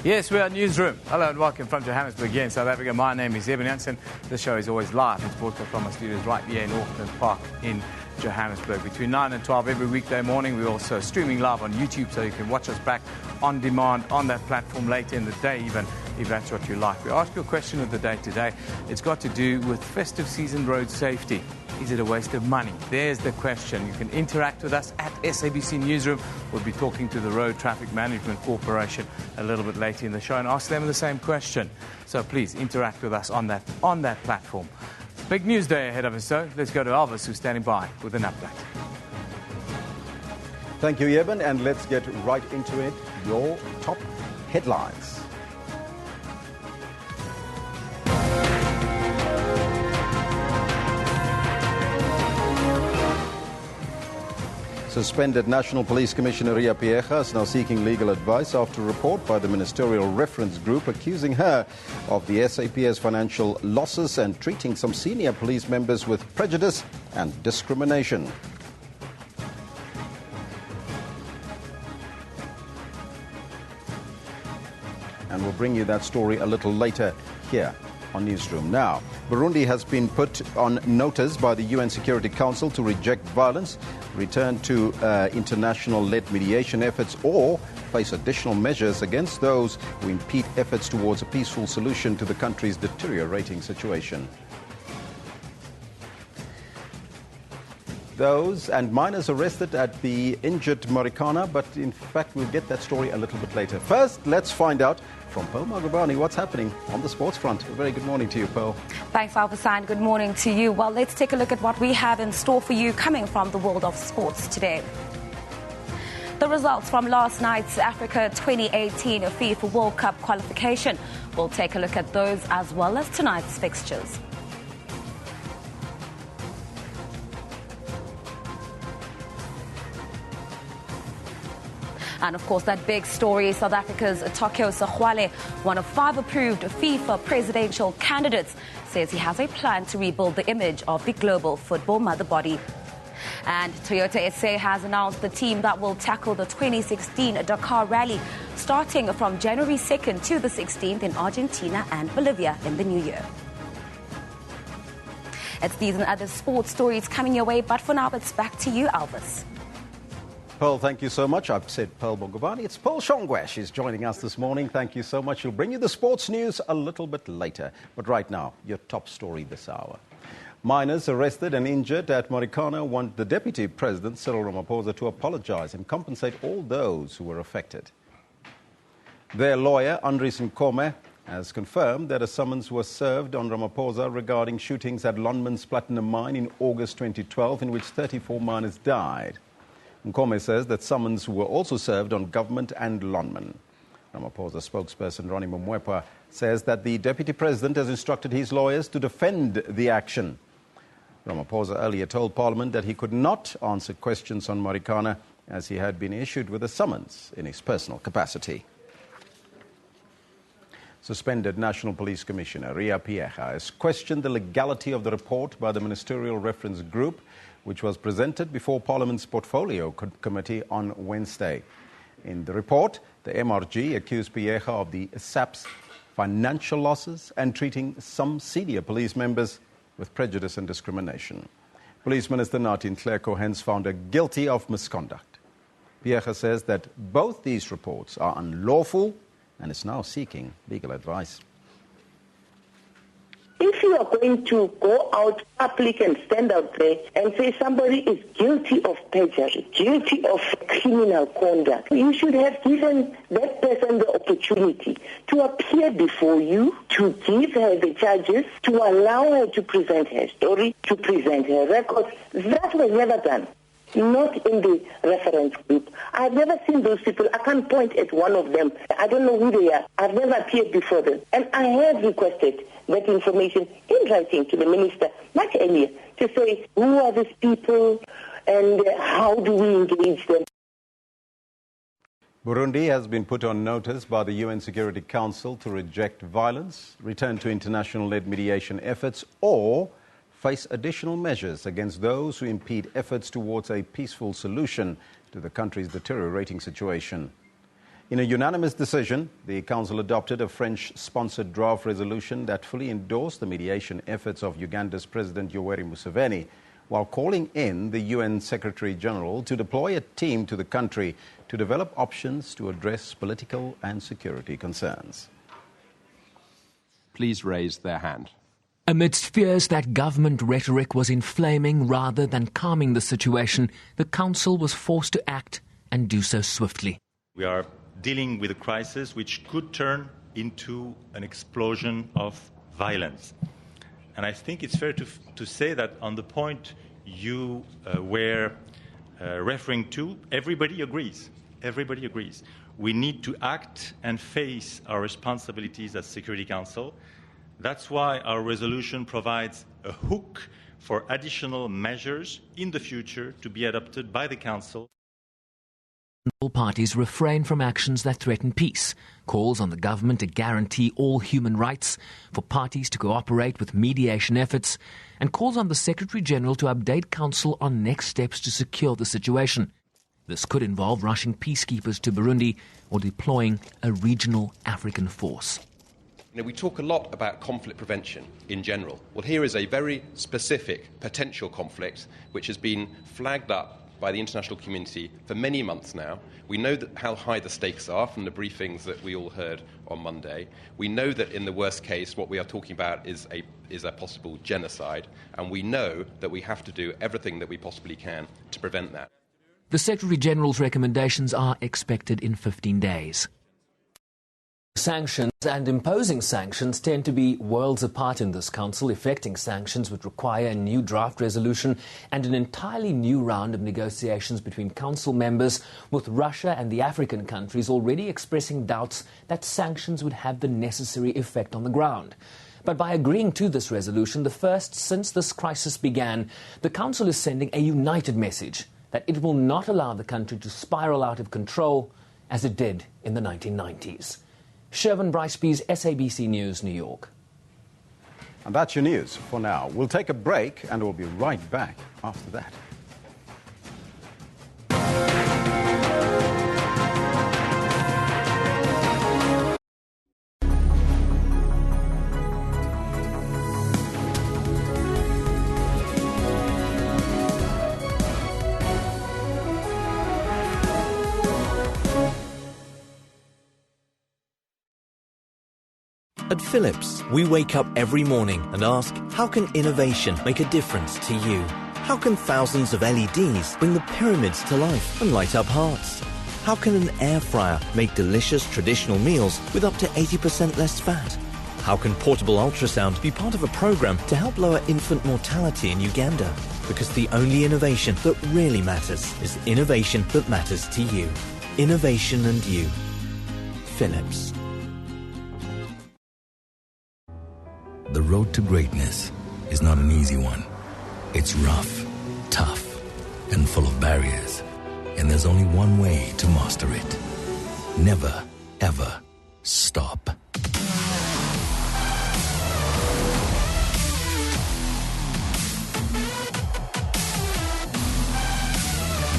Yes, we are Newsroom. Hello and welcome from Johannesburg here in South Africa. My name is Eben Jansen. This show is always live. It's broadcast from our studios right here in Auckland Park in Johannesburg. Between 9 and 12 every weekday morning, we're also streaming live on YouTube, so you can watch us back on demand on that platform later in the day, even if that's what you like. We ask you a question of the day today. It's got to do with festive season road safety. Is it a waste of money? There's the question. You can interact with us at SABC Newsroom. We'll be talking to the Road Traffic Management Corporation a little bit later in the show and ask them the same question. So please interact with us on that platform. Big news day ahead of us, so let's go to Elvis, who's standing by with an update. Thank you, Eben, and let's get right into it. Your top headlines. Suspended National Police Commissioner Ria Piecha is now seeking legal advice after a report by the Ministerial Reference Group accusing her of the SAP's financial losses and treating some senior police members with prejudice and discrimination. And we'll bring you that story a little later here on Newsroom. Now, Burundi has been put on notice by the UN Security Council to reject violence, return to international-led mediation efforts, or face additional measures against those who impede efforts towards a peaceful solution to the country's deteriorating situation. Those and minors arrested at the injured Marikana, but in fact we'll get that story a little bit later. First, let's find out from Pearl Magubani what's happening on the sports front. A very good morning to you, Pearl. Thanks, Alpha, and good morning to you. Well, let's take a look at what we have in store for you coming from the world of sports today. The results from last night's Africa 2018 FIFA World Cup qualification. We'll take a look at those as well as tonight's fixtures. And of course, that big story, South Africa's Tokyo Sexwale, one of 5 approved FIFA presidential candidates, says he has a plan to rebuild the image of the global football mother body. And Toyota SA has announced the team that will tackle the 2016 Dakar Rally, starting from January 2nd to the 16th in Argentina and Bolivia in the new year. It's these and other sports stories coming your way, but for now, it's back to you, Elvis. Pearl, thank you so much. I've said Pearl Magubani. It's Pearl Shongwe. She's joining us this morning. Thank you so much. She'll bring you the sports news a little bit later. But right now, your top story this hour. Minors arrested and injured at Marikana want the Deputy President, Cyril Ramaphosa, to apologize and compensate all those who were affected. Their lawyer, Andries Nkome, has confirmed that a summons was served on Ramaphosa regarding shootings at Lonmin's Platinum Mine in August 2012, in which 34 miners died. Nkome says that summons were also served on government and Lonmin. Ramaphosa spokesperson Ronnie Mumwepa says that the Deputy President has instructed his lawyers to defend the action. Ramaphosa earlier told Parliament that he could not answer questions on Marikana as he had been issued with a summons in his personal capacity. Suspended National Police Commissioner Ria Piecha has questioned the legality of the report by the Ministerial Reference Group, which was presented before Parliament's Portfolio Committee on Wednesday. In the report, the MRG accused Piecha of the SAP's financial losses and treating some senior police members with prejudice and discrimination. Police Minister Nathi Nhleko hence found her guilty of misconduct. Piecha says that both these reports are unlawful and is now seeking legal advice. If you are going to go out public and stand out there and say somebody is guilty of perjury, guilty of criminal conduct, you should have given that person the opportunity to appear before you, to give her the charges, to allow her to present her story, to present her records. That was never done. Not in the reference group. I've never seen those people. I can't point at one of them. I don't know who they are. I've never appeared before them. And I have requested that information in writing to the minister much earlier to say who are these people and how do we engage them. Burundi has been put on notice by the UN Security Council to reject violence, return to international-led mediation efforts, or face additional measures against those who impede efforts towards a peaceful solution to the country's deteriorating situation. In a unanimous decision, the Council adopted a French-sponsored draft resolution that fully endorsed the mediation efforts of Uganda's President Yoweri Museveni, while calling in the UN Secretary-General to deploy a team to the country to develop options to address political and security concerns. Please raise their hand. Amidst fears that government rhetoric was inflaming rather than calming the situation, the Council was forced to act and do so swiftly. We are dealing with a crisis which could turn into an explosion of violence. And I think it's fair to say that on the point you were referring to, everybody agrees. Everybody agrees. We need to act and face our responsibilities as Security Council. That's why our resolution provides a hook for additional measures in the future to be adopted by the Council. All parties refrain from actions that threaten peace, calls on the government to guarantee all human rights, for parties to cooperate with mediation efforts, and calls on the Secretary-General to update Council on next steps to secure the situation. This could involve rushing peacekeepers to Burundi or deploying a regional African force. We talk a lot about conflict prevention in general. Well, here is a very specific potential conflict which has been flagged up by the international community for many months now. We know how high the stakes are from the briefings that we all heard on Monday. We know that in the worst case, what we are talking about is a possible genocide, and we know that we have to do everything that we possibly can to prevent that. The Secretary-General's recommendations are expected in 15 days. Sanctions and imposing sanctions tend to be worlds apart in this council. Effecting sanctions would require a new draft resolution and an entirely new round of negotiations between council members, with Russia and the African countries already expressing doubts that sanctions would have the necessary effect on the ground. But by agreeing to this resolution, the first since this crisis began, the council is sending a united message that it will not allow the country to spiral out of control as it did in the 1990s. Shervin Bryceby's SABC News, New York. And that's your news for now. We'll take a break and we'll be right back after that. At Philips, we wake up every morning and ask, how can innovation make a difference to you? How can thousands of LEDs bring the pyramids to life and light up hearts? How can an air fryer make delicious traditional meals with up to 80% less fat? How can portable ultrasound be part of a program to help lower infant mortality in Uganda? Because the only innovation that really matters is innovation that matters to you. Innovation and you. Philips. The road to greatness is not an easy one. It's rough, tough, and full of barriers. And there's only one way to master it. Never, ever stop.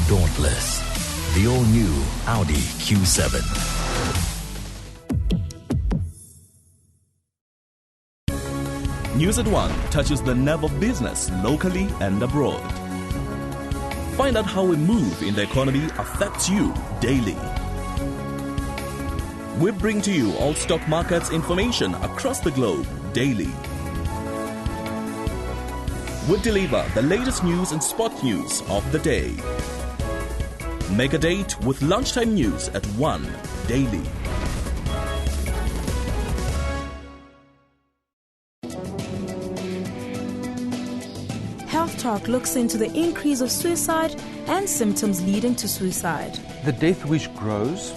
Dauntless. The all-new Audi Q7. News at 1 touches the nerve of business locally and abroad. Find out how a move in the economy affects you daily. We bring to you all stock markets information across the globe daily. We deliver the latest news and sport news of the day. Make a date with lunchtime news at 1 daily. Health Talk looks into the increase of suicide and symptoms leading to suicide. The death wish grows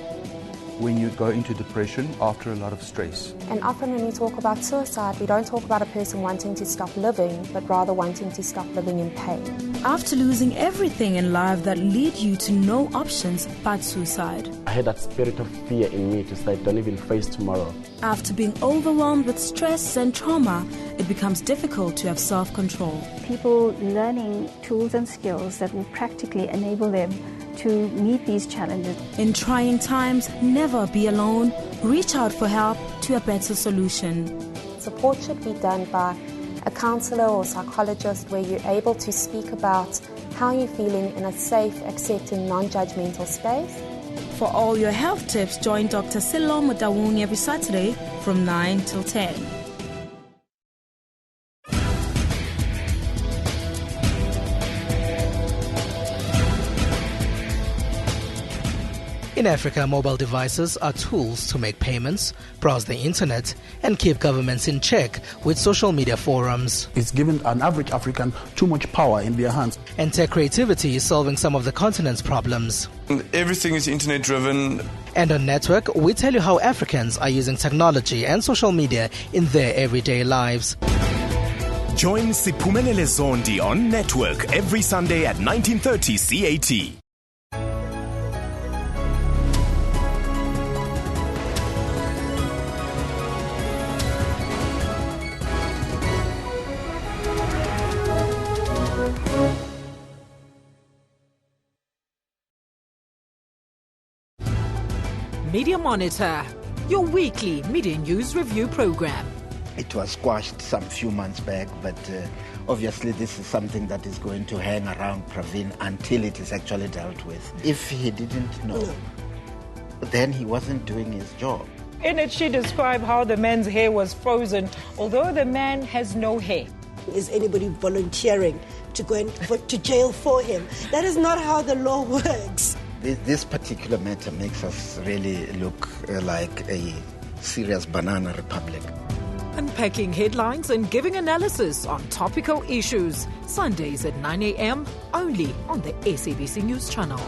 when you go into depression after a lot of stress. And often when we talk about suicide, we don't talk about a person wanting to stop living, but rather wanting to stop living in pain. After losing everything in life that lead you to no options but suicide. I had that spirit of fear in me to say, don't even face tomorrow. After being overwhelmed with stress and trauma, it becomes difficult to have self-control. People learning tools and skills that will practically enable them to meet these challenges. In trying times, never be alone. Reach out for help to a better solution. Support should be done by a counsellor or psychologist where you're able to speak about how you're feeling in a safe, accepting, non-judgmental space. For all your health tips, join Dr. Silo Mutawuni every Saturday from 9 till 10. In Africa, mobile devices are tools to make payments, browse the internet, and keep governments in check with social media forums. It's given an average African too much power in their hands. And tech creativity is solving some of the continent's problems. Everything is internet driven. And on Network, we tell you how Africans are using technology and social media in their everyday lives. Join Siphumelele Zondi on Network every Sunday at 19:30 CAT. Media Monitor, your weekly media news review program. It was squashed some few months back, but obviously this is something that is going to hang around Pravin until it is actually dealt with. If he didn't know, then he wasn't doing his job. In it, she described how the man's hair was frozen, although the man has no hair. Is anybody volunteering to go to jail for him? That is not how the law works. This particular matter makes us really look like a serious banana republic. Unpacking headlines and giving analysis on topical issues. Sundays at 9 a.m. only on the SABC News Channel.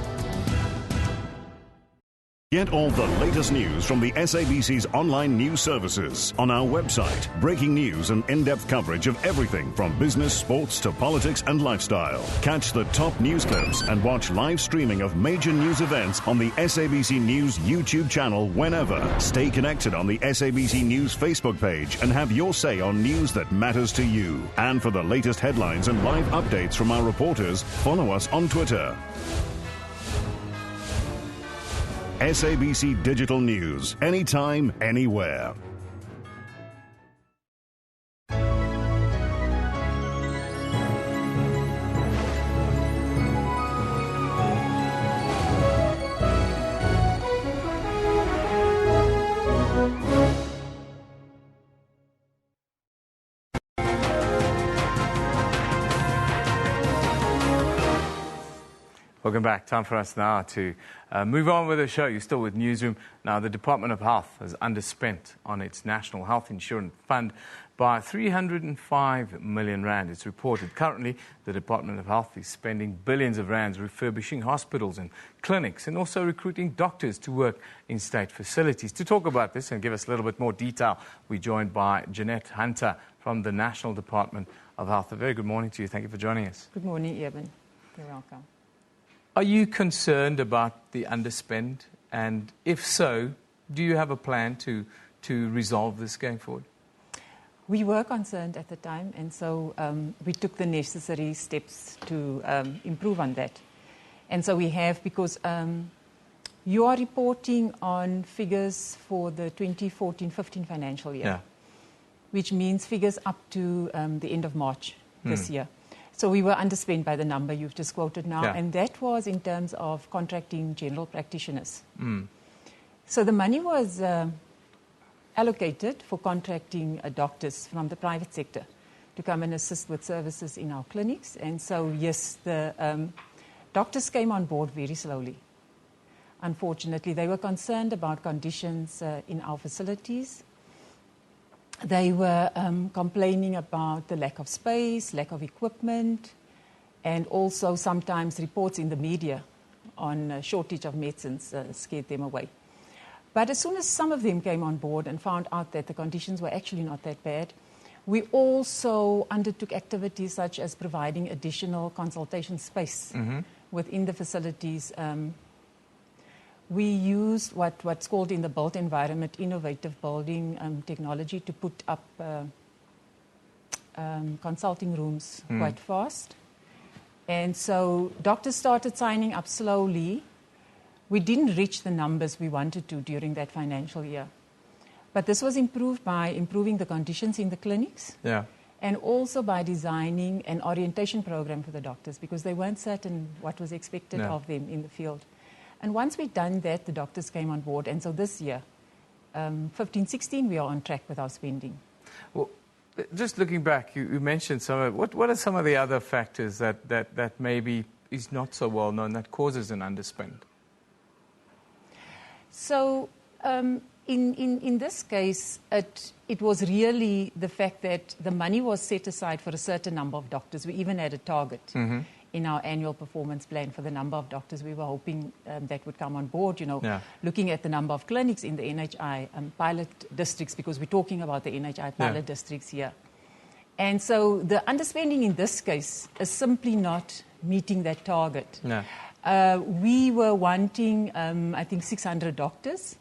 Get all the latest news from the SABC's online news services on our website. Breaking news and in-depth coverage of everything from business, sports to politics and lifestyle. Catch the top news clips and watch live streaming of major news events on the SABC News YouTube channel whenever. Stay connected on the SABC News Facebook page and have your say on news that matters to you. And for the latest headlines and live updates from our reporters, follow us on Twitter. SABC Digital News, anytime, anywhere. Welcome back. Time for us now to move on with the show. You're still with Newsroom. Now, the Department of Health has underspent on its National Health Insurance Fund by 305 million rand. It's reported currently the Department of Health is spending billions of rands refurbishing hospitals and clinics and also recruiting doctors to work in state facilities. To talk about this and give us a little bit more detail, we're joined by Jeanette Hunter from the National Department of Health. A very good morning to you. Thank you for joining us. Good morning, Eben. You're welcome. Are you concerned about the underspend? And if so, do you have a plan to resolve this going forward? We were concerned at the time, and so we took the necessary steps to improve on that. And so we have, because you are reporting on figures for the 2014-15 financial year, which means figures up to the end of March this year. So we were underspent by the number you've just quoted now, and that was in terms of contracting general practitioners. So the money was allocated for contracting doctors from the private sector to come and assist with services in our clinics. And so, yes, the doctors came on board very slowly. Unfortunately, they were concerned about conditions in our facilities. They were complaining about the lack of space, lack of equipment, and also sometimes reports in the media on a shortage of medicines scared them away. But as soon as some of them came on board and found out that the conditions were actually not that bad, we also undertook activities such as providing additional consultation space within the facilities. We used what's called in the built environment innovative building technology to put up consulting rooms quite fast. And so doctors started signing up slowly. We didn't reach the numbers we wanted to during that financial year. But this was improved by improving the conditions in the clinics. Yeah. And also by designing an orientation program for the doctors, because they weren't certain what was expected of them in the field. And once we'd done that, the doctors came on board. And so this year, 15-16, we are on track with our spending. Well, just looking back, you mentioned some of what are some of the other factors that maybe is not so well known that causes an underspend? So in this case, it was really the fact that the money was set aside for a certain number of doctors. We even had a target in our annual performance plan for the number of doctors we were hoping that would come on board, looking at the number of clinics in the NHI pilot districts, because we're talking about the NHI pilot districts here. And so the underspending in this case is simply not meeting that target. We were wanting, I think, 600 doctors.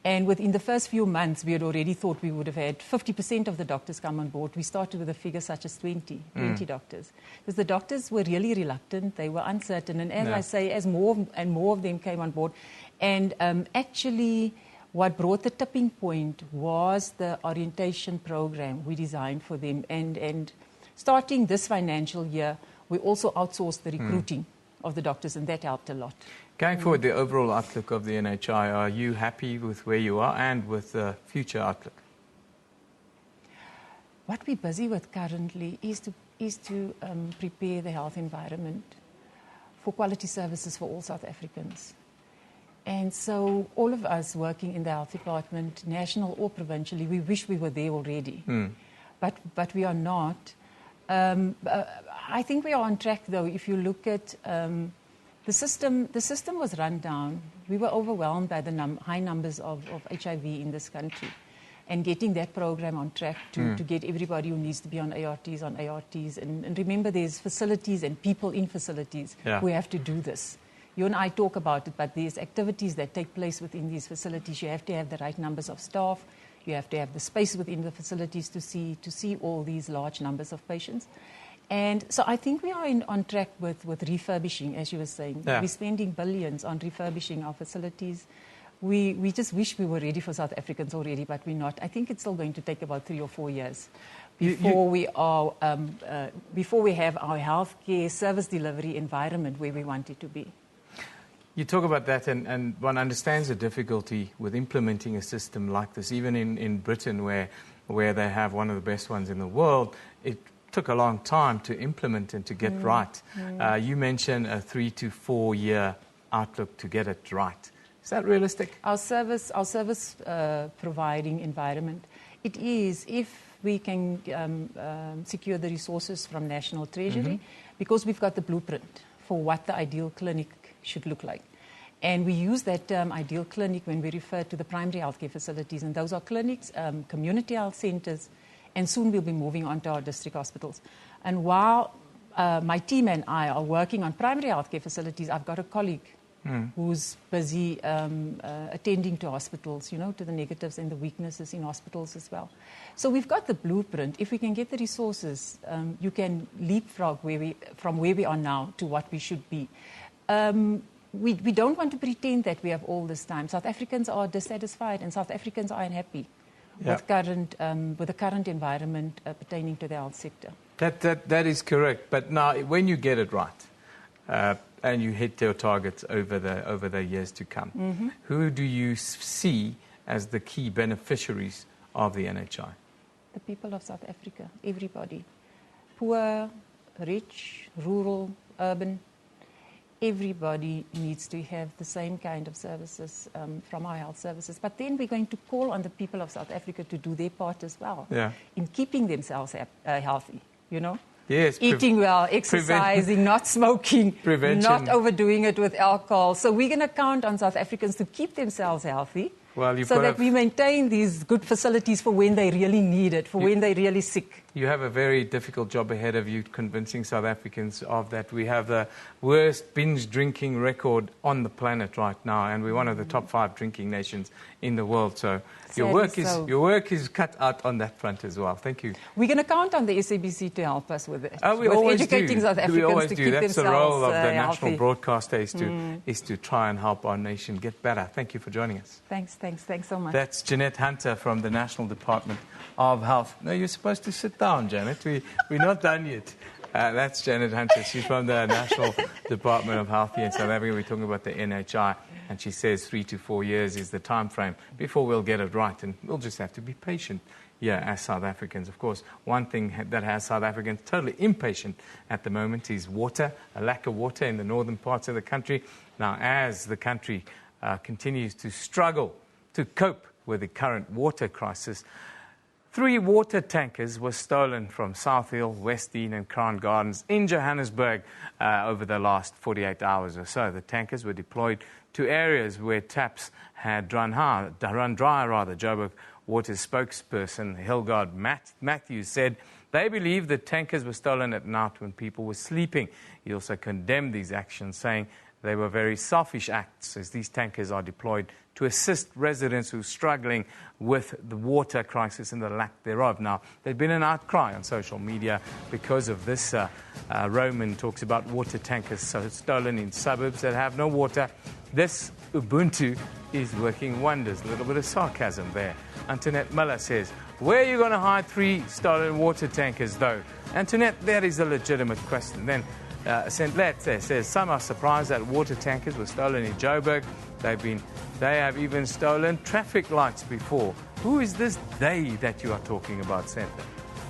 And within the first few months, we had already thought we would have had 50% of the doctors come on board. We started with a figure such as 20 doctors. Because the doctors were really reluctant, they were uncertain. And as I say, as more and more of them came on board, and actually what brought the tipping point was the orientation program we designed for them. And starting this financial year, we also outsourced the recruiting of the doctors, and that helped a lot. Going forward, the overall outlook of the NHI, are you happy with where you are and with the future outlook? What we're busy with currently is to prepare the health environment for quality services for all South Africans. And so all of us working in the health department, national or provincially, we wish we were there already. But we are not. I think we are on track, though. If you look at the system was run down. We were overwhelmed by the high numbers of HIV in this country. And getting that program on track to get everybody who needs to be on ARTs. And remember, there's facilities and people in facilities who have to do this. You and I talk about it, but there's activities that take place within these facilities. You have to have the right numbers of staff. You have to have the space within the facilities to see all these large numbers of patients. And so I think we are on track with refurbishing, as you were saying. We're spending billions on refurbishing our facilities. We just wish we were ready for South Africans already, but we're not. I think it's still going to take about 3 or 4 years before we have our healthcare service delivery environment where we want it to be. You talk about that, and one understands the difficulty with implementing a system like this. Even in Britain, where they have one of the best ones in the world, it took a long time to implement and to get right. You mentioned a 3 to 4 year outlook to get it right. Is that realistic? Our service providing environment, it is, if we can secure the resources from National Treasury, because we've got the blueprint for what the ideal clinic should look like. And we use that term ideal clinic when we refer to the primary healthcare facilities, and those are clinics, community health centres, and soon we'll be moving on to our district hospitals. And while my team and I are working on primary healthcare facilities, I've got a colleague who's busy attending to hospitals, to the negatives and the weaknesses in hospitals as well. So we've got the blueprint. If we can get the resources, you can leapfrog from where we are now to what we should be. We don't want to pretend that we have all this time. South Africans are dissatisfied, and South Africans are unhappy with the current environment pertaining to the health sector. That is correct. But now, when you get it right, and you hit your targets over the years to come, who do you see as the key beneficiaries of the NHI? The people of South Africa, everybody. Poor, rich, rural, urban. Everybody needs to have the same kind of services from our health services. But then we're going to call on the people of South Africa to do their part as well in keeping themselves healthy, Yes, eating well, exercising, not smoking, prevention. Not overdoing it with alcohol. So we're going to count on South Africans to keep themselves healthy Well, you've so got that we maintain these good facilities for when they really need it, for when they're really sick. You have a very difficult job ahead of you convincing South Africans of that. We have the worst binge drinking record on the planet right now, and we're one of the top 5 drinking nations in the world. So your work is cut out on that front as well. Thank you. We're going to count on the SABC to help us with it. We with always educating do. South Africans we always to do. keep That's the themselves role of the healthy. national broadcaster is to try and help our nation get better. Thank you for joining us. Thanks so much. That's Jeanette Hunter from the National Department of Health. No, you're supposed to sit down, Janet. We're not done yet. That's Janet Hunter. She's from the National Department of Health here in South Africa. We're talking about the NHI, and she says 3 to 4 years is the time frame before we'll get it right, and we'll just have to be patient. Yeah, as South Africans, of course. One thing that has South Africans totally impatient at the moment is water, a lack of water in the northern parts of the country. Now, as the country continues to struggle to cope with the current water crisis, 3 water tankers were stolen from South Hill, Westdene and Crown Gardens in Johannesburg over the last 48 hours or so. The tankers were deployed to areas where taps had run dry. Joburg Water spokesperson Hilgard Matthews said they believe the tankers were stolen at night when people were sleeping. He also condemned these actions, saying they were very selfish acts, as these tankers are deployed to assist residents who are struggling with the water crisis and the lack thereof. Now, there's been an outcry on social media because of this. Roman talks about water tankers stolen in suburbs that have no water. This Ubuntu is working wonders. A little bit of sarcasm there. Antoinette Miller says, where are you going to hide 3 stolen water tankers, though? Antoinette, that is a legitimate question. Then St. Letze says, some are surprised that water tankers were stolen in Joburg. They have even stolen traffic lights before. Who is this they that you are talking about, Santa?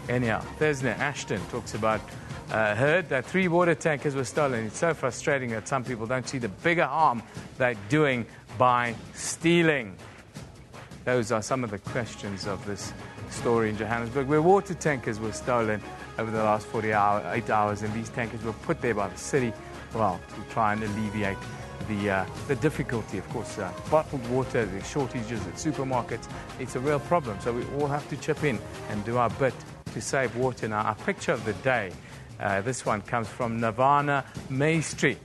Anyhow, Thesna Ashton talks about, heard that 3 water tankers were stolen. It's so frustrating that some people don't see the bigger harm they're doing by stealing. Those are some of the questions of this story in Johannesburg, where water tankers were stolen over the last 8 hours, and these tankers were put there by the city, to try and alleviate the difficulty. Of course, bottled water, the shortages at supermarkets, it's a real problem. So we all have to chip in and do our bit to save water. Now, our picture of the day, this one comes from Nirvana Maestri,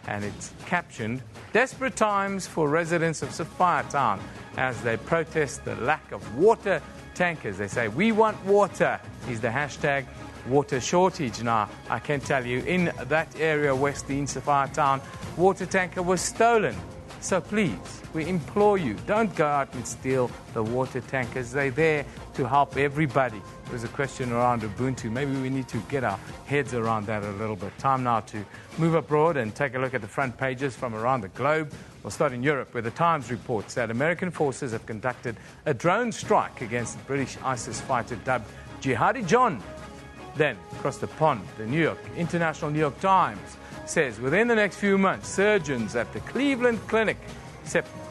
and it's captioned, desperate times for residents of Sapphire Town as they protest the lack of water tankers. They say, we want water, is the hashtag. Water shortage. Now, I can tell you, in that area, Westdene, Sapphire Town, water tanker was stolen. So please, we implore you, don't go out and steal the water tankers. They're there to help everybody. There's a question around Ubuntu. Maybe we need to get our heads around that a little bit. Time now to move abroad and take a look at the front pages from around the globe. We'll start in Europe, where the Times reports that American forces have conducted a drone strike against the British ISIS fighter dubbed Jihadi John. Then, across the pond, the International New York Times says within the next few months, surgeons at the Cleveland Clinic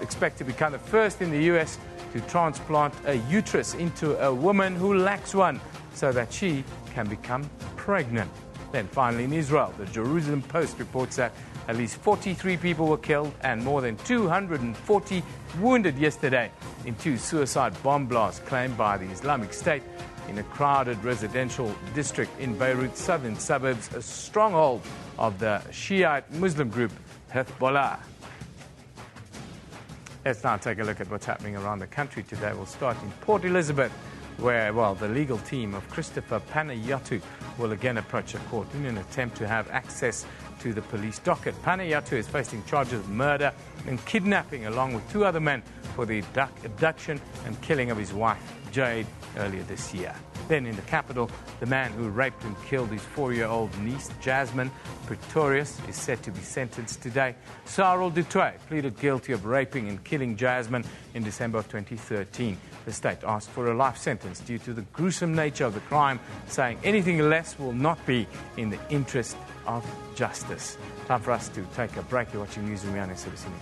expect to become the first in the U.S. to transplant a uterus into a woman who lacks one so that she can become pregnant. Then finally in Israel, the Jerusalem Post reports that at least 43 people were killed and more than 240 wounded yesterday in 2 suicide bomb blasts claimed by the Islamic State in a crowded residential district in Beirut's southern suburbs, a stronghold of the Shiite Muslim group Hezbollah. Let's now take a look at what's happening around the country today. We'll start in Port Elizabeth, where, the legal team of Christopher Panayiotou will again approach a court in an attempt to have access to the police docket. Panayiotou is facing charges of murder and kidnapping, along with 2 other men for the abduction and killing of his wife, Jade, earlier this year. Then in the capital, the man who raped and killed his 4-year-old niece, Jasmine Pretorius, is set to be sentenced today. Cyril Dutoit pleaded guilty of raping and killing Jasmine in December of 2013. The state asked for a life sentence due to the gruesome nature of the crime, saying anything less will not be in the interest of justice. Time for us to take a break. You're watching Newsroom on SABC News.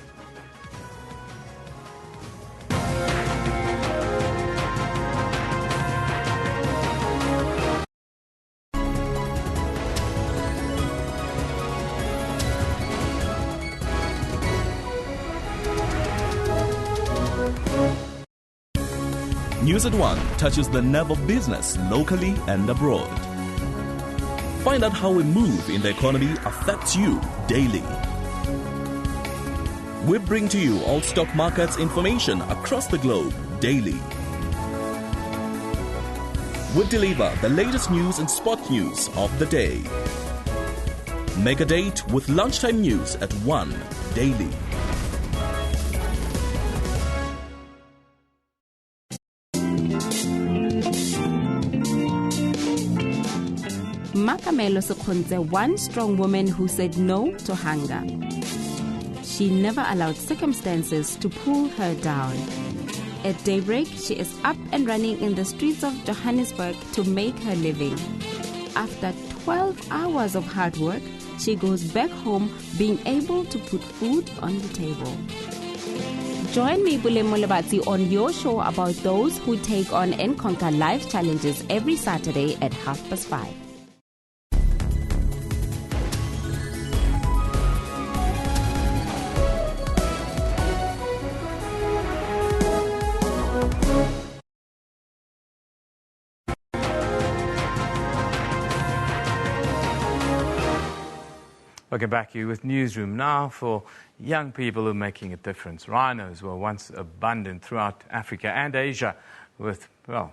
News at 1 touches the nerve of business locally and abroad. Find out how a move in the economy affects you daily. We bring to you all stock markets information across the globe daily. We deliver the latest news and sport news of the day. Make a date with lunchtime news at 1 daily. Makamelo Sekhontse, one strong woman who said no to hunger. She never allowed circumstances to pull her down. At daybreak, she is up and running in the streets of Johannesburg to make her living. After 12 hours of hard work, she goes back home being able to put food on the table. Join me, Bule Molebatsi, on your show about those who take on and conquer life challenges every Saturday at 5:30. Welcome back here with Newsroom now for young people who are making a difference. Rhinos were once abundant throughout Africa and Asia with, well,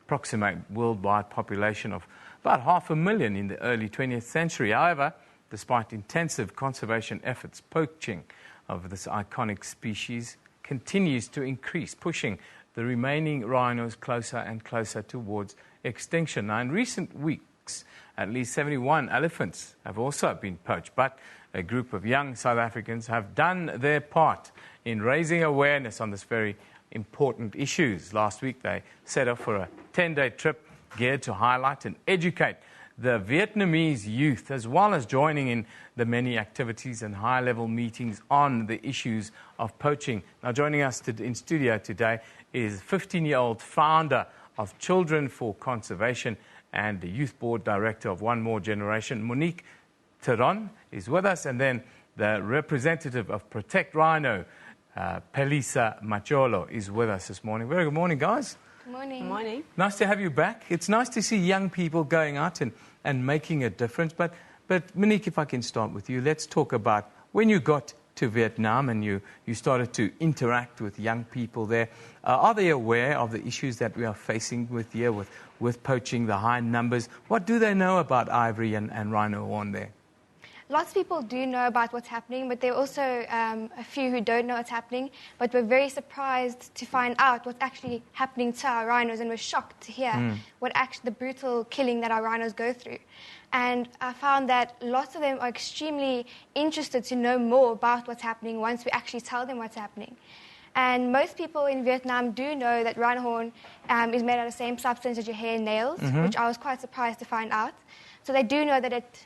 approximate worldwide population of about 500,000 in the early 20th century. However, despite intensive conservation efforts, poaching of this iconic species continues to increase, pushing the remaining rhinos closer and closer towards extinction. Now, in recent weeks, at least 71 elephants have also been poached, but a group of young South Africans have done their part in raising awareness on this very important issues. Last week, they set off for a 10-day trip geared to highlight and educate the Vietnamese youth, as well as joining in the many activities and high-level meetings on the issues of poaching. Now, joining us in studio today is 15-year-old founder of Children for Conservation and the Youth Board Director of One More Generation, Monique Theron, is with us, and then the representative of Protect Rhino, Pelisa Macholo, is with us this morning. Very good morning, guys. Good morning. Good morning. Nice to have you back. It's nice to see young people going out and making a difference. But Monique, if I can start with you, let's talk about when you got to Vietnam and you started to interact with young people there. Are they aware of the issues that we are facing with poaching, the high numbers? What do they know about ivory and rhino horn there? Lots of people do know about what's happening, but there are also a few who don't know what's happening, but we're very surprised to find out what's actually happening to our rhinos, and we're shocked to hear the brutal killing that our rhinos go through. And I found that lots of them are extremely interested to know more about what's happening once we actually tell them what's happening. And most people in Vietnam do know that rhino horn is made out of the same substance as your hair and nails, which I was quite surprised to find out. So they do know that it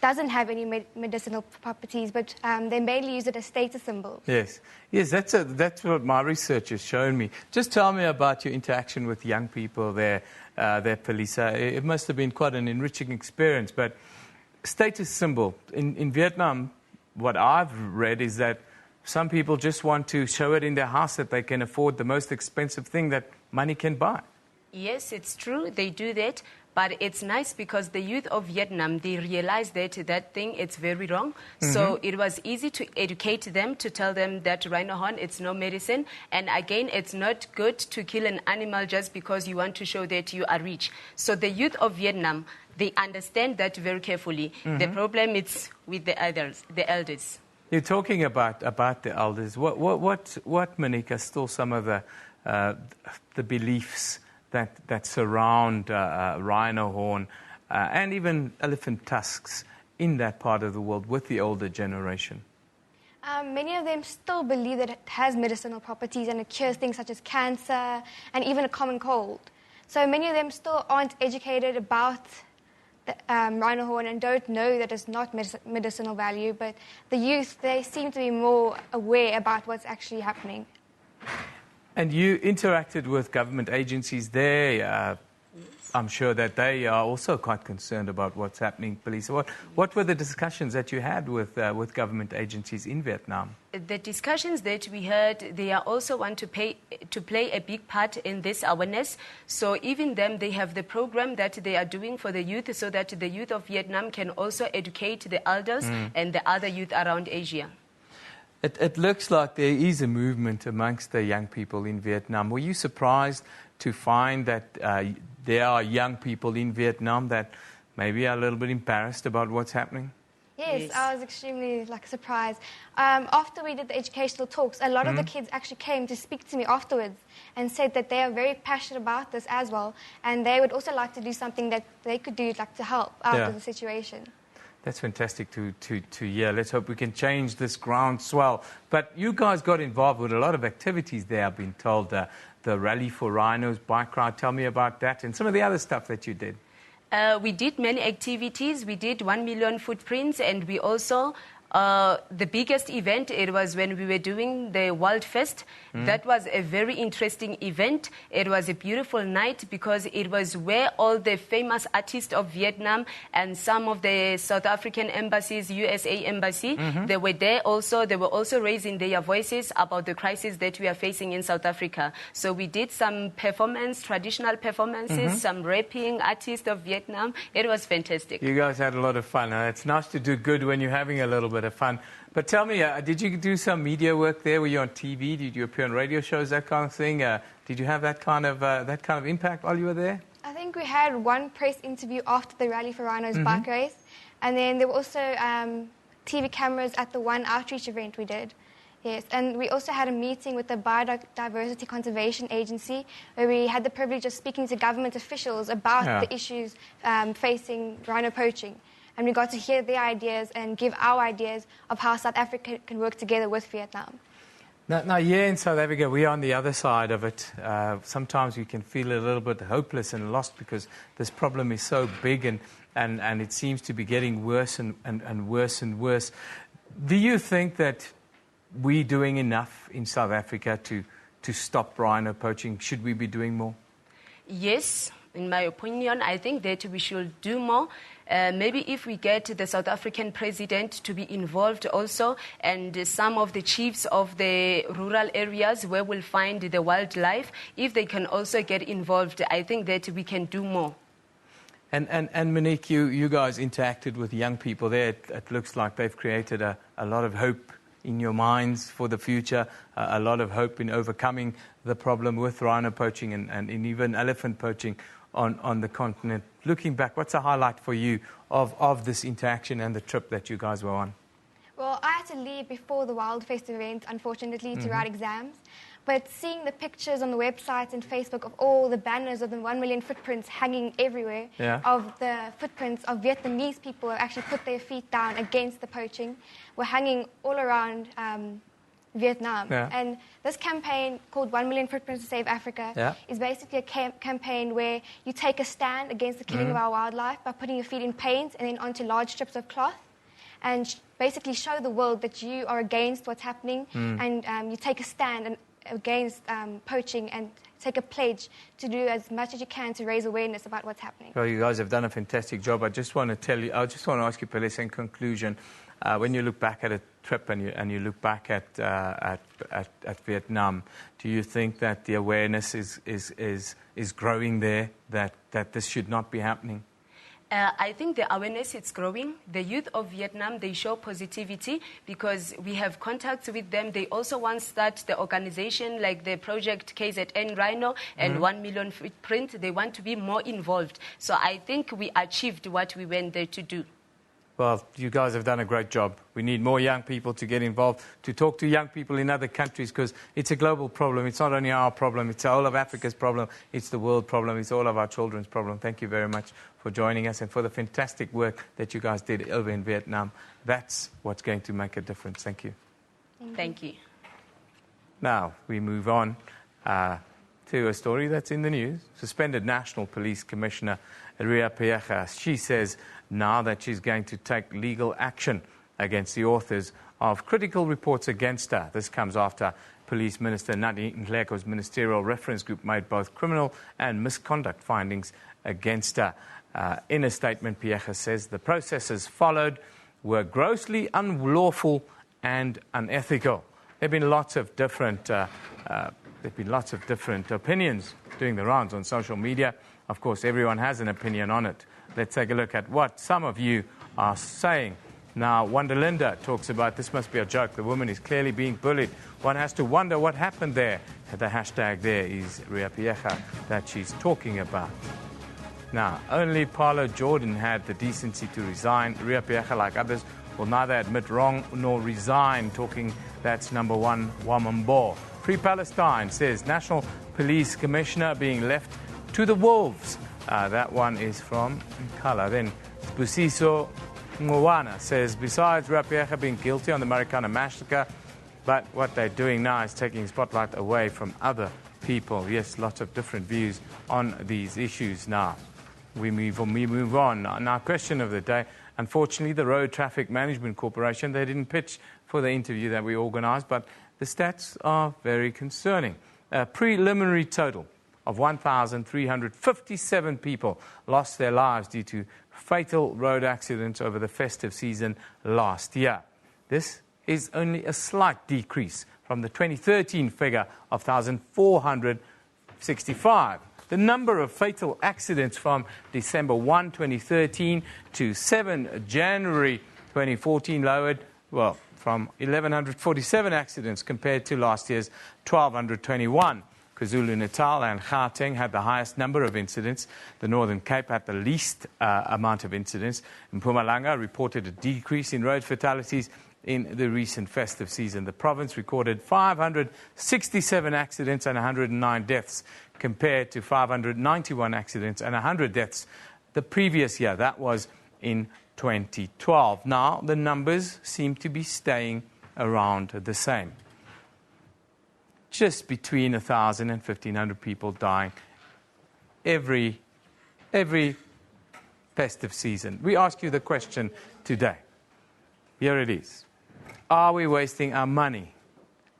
doesn't have any medicinal properties, but they mainly use it as status symbol. Yes, that's what my research has shown me. Just tell me about your interaction with young people there, Pelisa. It must have been quite an enriching experience, but status symbol. In Vietnam, what I've read is that some people just want to show it in their house that they can afford the most expensive thing that money can buy. Yes, it's true. They do that. But it's nice because the youth of Vietnam, they realize that thing, it's very wrong. So it was easy to educate them, to tell them that rhino horn, it's no medicine. And again, it's not good to kill an animal just because you want to show that you are rich. So the youth of Vietnam, they understand that very carefully. The problem is with the elders. You're talking about the elders. What, Monique, are still some of the beliefs that surround rhino horn and even elephant tusks in that part of the world with the older generation? Many of them still believe that it has medicinal properties and it cures things such as cancer and even a common cold. So many of them still aren't educated about the rhino horn and don't know that it's not medicinal value, but the youth, they seem to be more aware about what's actually happening. And you interacted with government agencies there, I'm sure that they are also quite concerned about what's happening, police. What were the discussions that you had with government agencies in Vietnam? The discussions that we had, they are also want to play a big part in this awareness. So even them, they have the program that they are doing for the youth so that the youth of Vietnam can also educate the elders and the other youth around Asia. It looks like there is a movement amongst the young people in Vietnam. Were you surprised to find that there are young people in Vietnam that maybe are a little bit embarrassed about what's happening? Yes, I was extremely surprised. After we did the educational talks, a lot of the kids actually came to speak to me afterwards and said that they are very passionate about this as well, and they would also like to do something that they could do to help out of the situation. That's fantastic to hear. Let's hope we can change this groundswell. But you guys got involved with a lot of activities there, I've been told. The Rally for Rhinos, bike ride. Tell me about that and some of the other stuff that you did. We did many activities. We did 1 million footprints, and we also... the biggest event, it was when we were doing the World Fest. That was a very interesting event. It was a beautiful night because it was where all the famous artists of Vietnam and some of the South African embassies, USA embassy, they were there also. They were also raising their voices about the crisis that we are facing in South Africa. So we did some traditional performances, some rapping artists of Vietnam. It was fantastic. You guys had a lot of fun. It's nice to do good when you're having a little bit of fun. But tell me, did you do some media work there? Were you on TV? Did you appear on radio shows, that kind of thing? Did you have that kind of impact while you were there? I think we had one press interview after the Rally for Rhinos bike race, and then there were also TV cameras at the one outreach event we did. Yes, and we also had a meeting with the Biodiversity Conservation Agency where we had the privilege of speaking to government officials about the issues facing rhino poaching. And we got to hear their ideas and give our ideas of how South Africa can work together with Vietnam. Now, here in South Africa, we're on the other side of it. Sometimes we can feel a little bit hopeless and lost because this problem is so big and it seems to be getting worse and worse and worse. Do you think that we're doing enough in South Africa to stop rhino poaching? Should we be doing more? Yes, in my opinion, I think that we should do more. Maybe if we get the South African president to be involved also, and some of the chiefs of the rural areas where we'll find the wildlife, if they can also get involved, I think that we can do more. And Monique, you guys interacted with young people there. It looks like they've created a lot of hope in your minds for the future, a lot of hope in overcoming the problem with rhino poaching and even elephant poaching on the continent. Looking back, what's a highlight for you of this interaction and the trip that you guys were on? Well, I had to leave before the Wild Fest event, unfortunately, to write exams. But seeing the pictures on the website and Facebook of all the banners of the 1 million footprints hanging everywhere, of the footprints of Vietnamese people who actually put their feet down against the poaching, were hanging all around Vietnam. And this campaign called 1 Million Footprints to Save Africa is basically a campaign where you take a stand against the killing of our wildlife by putting your feet in paint and then onto large strips of cloth and basically show the world that you are against what's happening and you take a stand against poaching and take a pledge to do as much as you can to raise awareness about what's happening. Well, you guys have done a fantastic job. I just want to ask you, Pelisse, in conclusion, when you look back at a trip and you look back at Vietnam, do you think that the awareness is growing there, that this should not be happening? I think the awareness is growing. The youth of Vietnam, they show positivity because we have contacts with them. They also want to start the organization like the project KZN Rhino and 1 Million Footprint. They want to be more involved. So I think we achieved what we went there to do. Well, you guys have done a great job. We need more young people to get involved, to talk to young people in other countries because it's a global problem. It's not only our problem. It's all of Africa's problem. It's the world problem. It's all of our children's problem. Thank you very much for joining us and for the fantastic work that you guys did over in Vietnam. That's what's going to make a difference. Thank you. Thank you. Now, we move on to a story that's in the news. Suspended National Police Commissioner Ria Piecha, she says now that she's going to take legal action against the authors of critical reports against her. This comes after Police Minister Nadine Ndleko's ministerial reference group made both criminal and misconduct findings against her. In a statement, Piecha says the processes followed were grossly unlawful and unethical. There have been lots of different opinions doing the rounds on social media. Of course, everyone has an opinion on it. Let's take a look at what some of you are saying. Now, Wandalinda talks about this must be a joke. The woman is clearly being bullied. One has to wonder what happened there. The hashtag there is Ria Piecha that she's talking about. Now, only Paulo Jordan had the decency to resign. Ria Piecha, like others, will neither admit wrong nor resign. Talking, that's number one, Wamambo. Free Palestine says National Police Commissioner being left to the wolves. That one is from Nkala. Then Busiso Mwana says, besides Ria Piecha being guilty on the Marikana massacre, but what they're doing now is taking spotlight away from other people. Yes, lots of different views on these issues now. We move on. Now, question of the day. Unfortunately, the Road Traffic Management Corporation, they didn't pitch for the interview that we organised, but the stats are very concerning. A preliminary total of 1,357 people lost their lives due to fatal road accidents over the festive season last year. This is only a slight decrease from the 2013 figure of 1,465. The number of fatal accidents from December 1, 2013 to 7 January 2014 lowered, well, from 1,147 accidents compared to last year's 1,221. KwaZulu-Natal and Gauteng had the highest number of incidents. The Northern Cape had the least amount of incidents. Mpumalanga reported a decrease in road fatalities in the recent festive season. The province recorded 567 accidents and 109 deaths compared to 591 accidents and 100 deaths the previous year. That was in 2012. Now, the numbers seem to be staying around the same. Just between 1,000 and 1,500 people dying every festive season. We ask you the question today. Here it is. Are we wasting our money?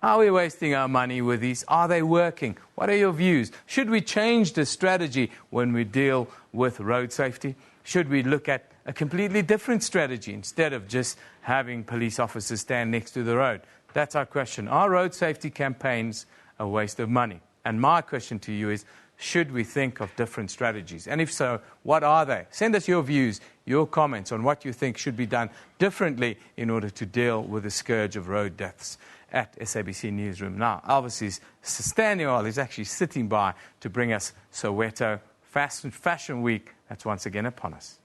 Are we wasting our money with these? Are they working? What are your views? Should we change the strategy when we deal with road safety? Should we look at a completely different strategy instead of just having police officers stand next to the road? That's our question. Are road safety campaigns a waste of money? And my question to you is, should we think of different strategies? And if so, what are they? Send us your views, your comments on what you think should be done differently in order to deal with the scourge of road deaths at SABC Newsroom. Now, Elvis is standing, well, he's actually sitting by to bring us Soweto Fashion Week. That's once again upon us.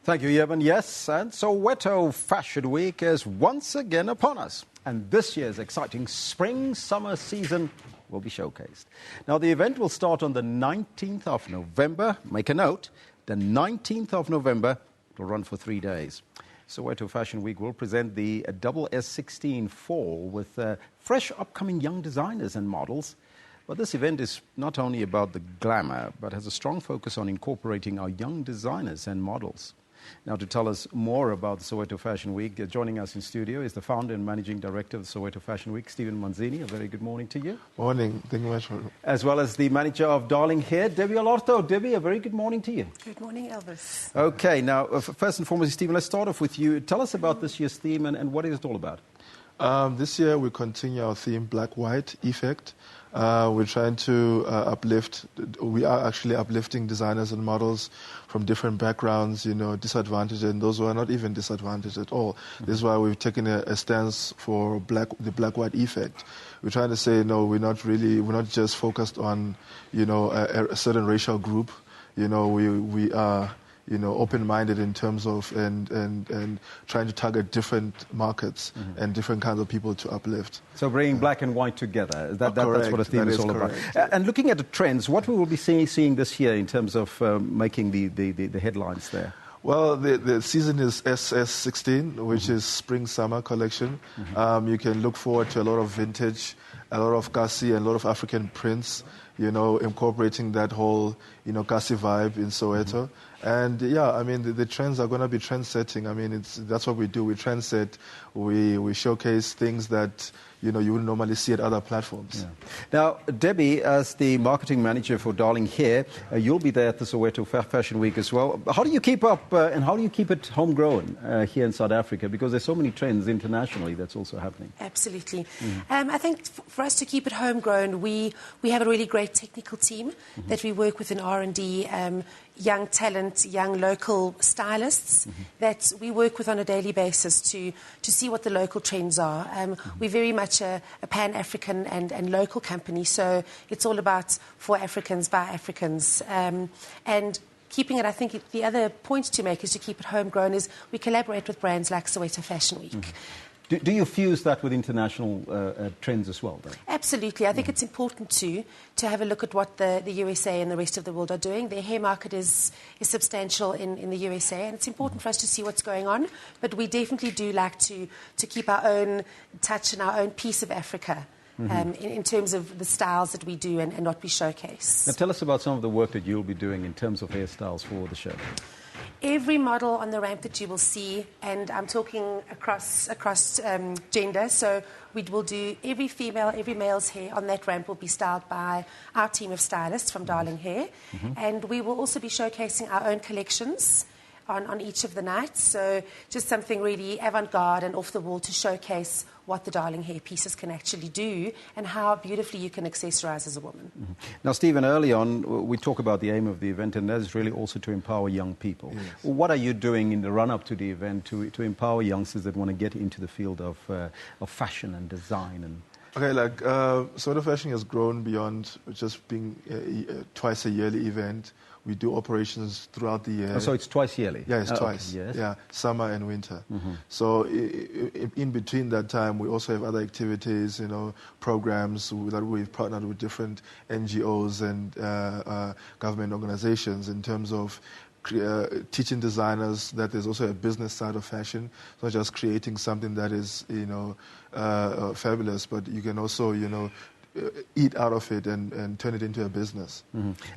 Thank you, Yevon. Yes, and Soweto Fashion Week is once again upon us. And this year's exciting spring-summer season will be showcased. Now, the event will start on the 19th of November. Make a note, the 19th of November. It will run for 3 days. Soweto Fashion Week will present the double S16 fall with fresh upcoming young designers and models. But this event is not only about the glamour, but has a strong focus on incorporating our young designers and models. Now, to tell us more about the Soweto Fashion Week, joining us in studio is the founder and managing director of the Soweto Fashion Week, Stephen Manzini. A very good morning to you. Morning. Thank you very much. As well as the manager of Darling Hair, Debbie Olorto. Debbie, a very good morning to you. Good morning, Elvis. Okay, now, first and foremost, Stephen, let's start off with you. Tell us about this year's theme and what is it all about? This year, we continue our theme, Black-White Effect. We're trying to we are actually uplifting designers and models from different backgrounds, disadvantaged and those who are not even disadvantaged at all. Mm-hmm. This is why we've taken a stance for the Black-White Effect. We're trying to say, no, we're not just focused on, a certain racial group. We are, open-minded in terms of and trying to target different markets and different kinds of people to uplift. So bringing black and white together, that's what a theme is all about. And looking at the trends, what we will be seeing this year in terms of making the headlines there? Well, the season is SS16, which is spring-summer collection. You can look forward to a lot of vintage a lot of Kasi and a lot of African prints, incorporating that whole, Kasi vibe in Soweto. And yeah, I mean, the trends are going to be trend setting. I mean, that's what we do. We trend set, we showcase things that, you wouldn't normally see at other platforms. Yeah. Now, Debbie, as the marketing manager for Darling Hair, you'll be there at the Soweto Fashion Week as well. How do you keep up and how do you keep it homegrown here in South Africa? Because there's so many trends internationally that's also happening. Absolutely. I think for us to keep it homegrown, we have a really great technical team that we work with in R&D, young talent, young local stylists that we work with on a daily basis to see what the local trends are. We're very much a pan-African and local company, so it's all about for Africans, by Africans. And keeping it, I think the other point to make is to keep it homegrown is we collaborate with brands like Soweto Fashion Week. Do you fuse that with international trends as well, then? Absolutely. I think it's important to have a look at what the USA and the rest of the world are doing. Their hair market is substantial in the USA, and it's important for us to see what's going on. But we definitely do like to keep our own touch and our own piece of Africa in terms of the styles that we do and what we showcase. Now tell us about some of the work that you'll be doing in terms of hairstyles for the show. Every model on the ramp that you will see, and I'm talking across gender, so we will do every female, every male's hair on that ramp will be styled by our team of stylists from Darling Hair. And we will also be showcasing our own collections on each of the nights, so just something really avant-garde and off the wall to showcase what the Darling Hair pieces can actually do and how beautifully you can accessorize as a woman. Now, Stephen, early on, we talk about the aim of the event, and that is really also to empower young people. Yes. What are you doing in the run-up to the event to empower youngsters that want to get into the field of fashion and design? And Okay, Soweto Fashion has grown beyond just being twice a yearly event. We do operations throughout the year. Oh, so it's twice yearly? Yeah, it's twice. Okay, yes. Yeah, summer and winter. So in between that time, we also have other activities, programs that we've partnered with different NGOs and government organizations in terms of teaching designers that there's also a business side of fashion. It's not just creating something that is, fabulous, but you can also, eat out of it and turn it into a business.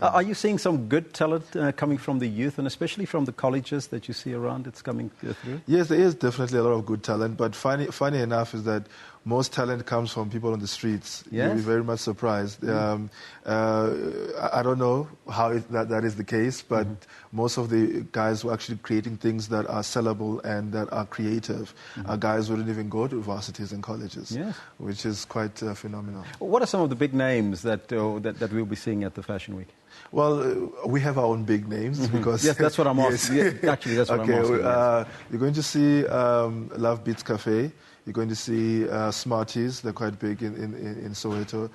Are you seeing some good talent coming from the youth, and especially from the colleges that you see around that's coming through? Yes, there is definitely a lot of good talent, but funny enough is that most talent comes from people on the streets. Yes? You'll be very much surprised. I don't know how that is the case, but most of the guys who are actually creating things that are sellable and that are creative are guys who didn't even go to varsities and colleges, which is quite phenomenal. What are some of the big names that we'll be seeing at the Fashion Week? Well, we have our own big names because... Yes, that's what I'm asking. Yes. Yeah, actually, that's what I'm asking. You're going to see Love Beats Cafe. You're going to see Smarties. They're quite big in Soweto.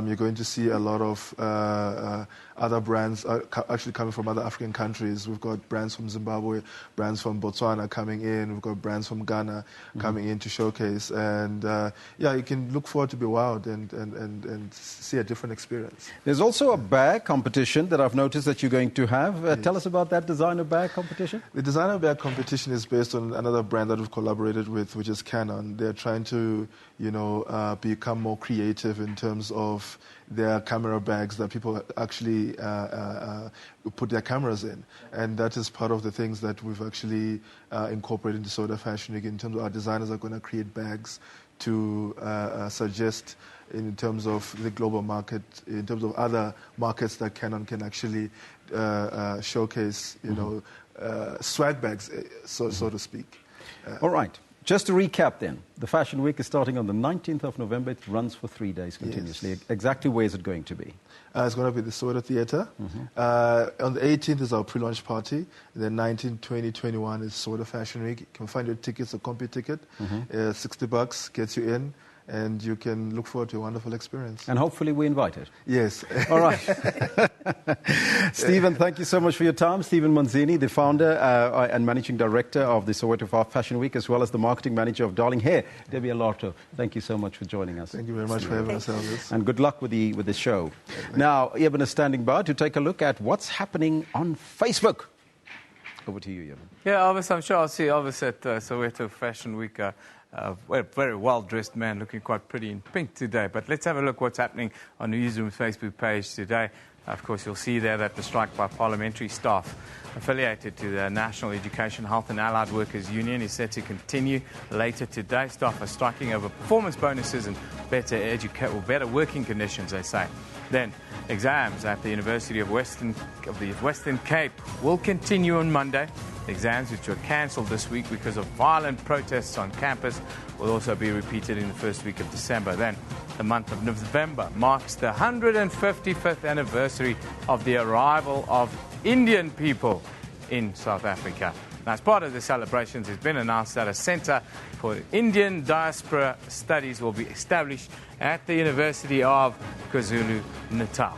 You're going to see a lot of other brands actually coming from other African countries. We've got brands from Zimbabwe, brands from Botswana coming in. We've got brands from Ghana coming in to showcase. And you can look forward to be wowed and see a different experience. There's also a bag competition that I've noticed that you're going to have. Tell us about that designer bag competition. The designer bag competition is based on another brand that we've collaborated with, which is Canon. They're trying to, become more creative in terms of their camera bags that people actually put their cameras in. And that is part of the things that we've actually incorporated into Soweto Fashion Week in terms of our designers are going to create bags to suggest in terms of the global market, in terms of other markets that Canon can actually showcase, swag bags, so to speak. All right. Just to recap then, the Fashion Week is starting on the 19th of November. It runs for 3 days continuously. Yes. Exactly where is it going to be? It's going to be the Soweto Theatre. On the 18th is our pre-launch party. Then 19, 20, 21 is Soweto Fashion Week. You can find your tickets, a combi ticket. $60 gets you in. And you can look forward to a wonderful experience. And hopefully we're invited. Yes. All right. Stephen, thank you so much for your time. Stephen Manzini, the founder and managing director of the Soweto Fashion Week, as well as the marketing manager of Darling Hair. Debbie Alorto, thank you so much for joining us. Thank you very much for having us, Elvis. And good luck with the show. Now, Eben is standing by to take a look at what's happening on Facebook. Over to you, Eben. Yeah, Elvis, I'm sure I'll see Elvis at Soweto Fashion Week. a very well-dressed man looking quite pretty in pink today. But let's have a look what's happening on Newsroom's Facebook page today. Of course, you'll see there that the strike by parliamentary staff affiliated to the National Education, Health and Allied Workers Union is set to continue later today. Staff are striking over performance bonuses and better working conditions, they say. Then, exams at the University of the Western Cape will continue on Monday. Exams which were cancelled this week because of violent protests on campus will also be repeated in the first week of December. Then, the month of November marks the 155th anniversary of the arrival of Indian people in South Africa. Now, as part of the celebrations, it's been announced that a Centre for Indian Diaspora Studies will be established at the University of KwaZulu-Natal.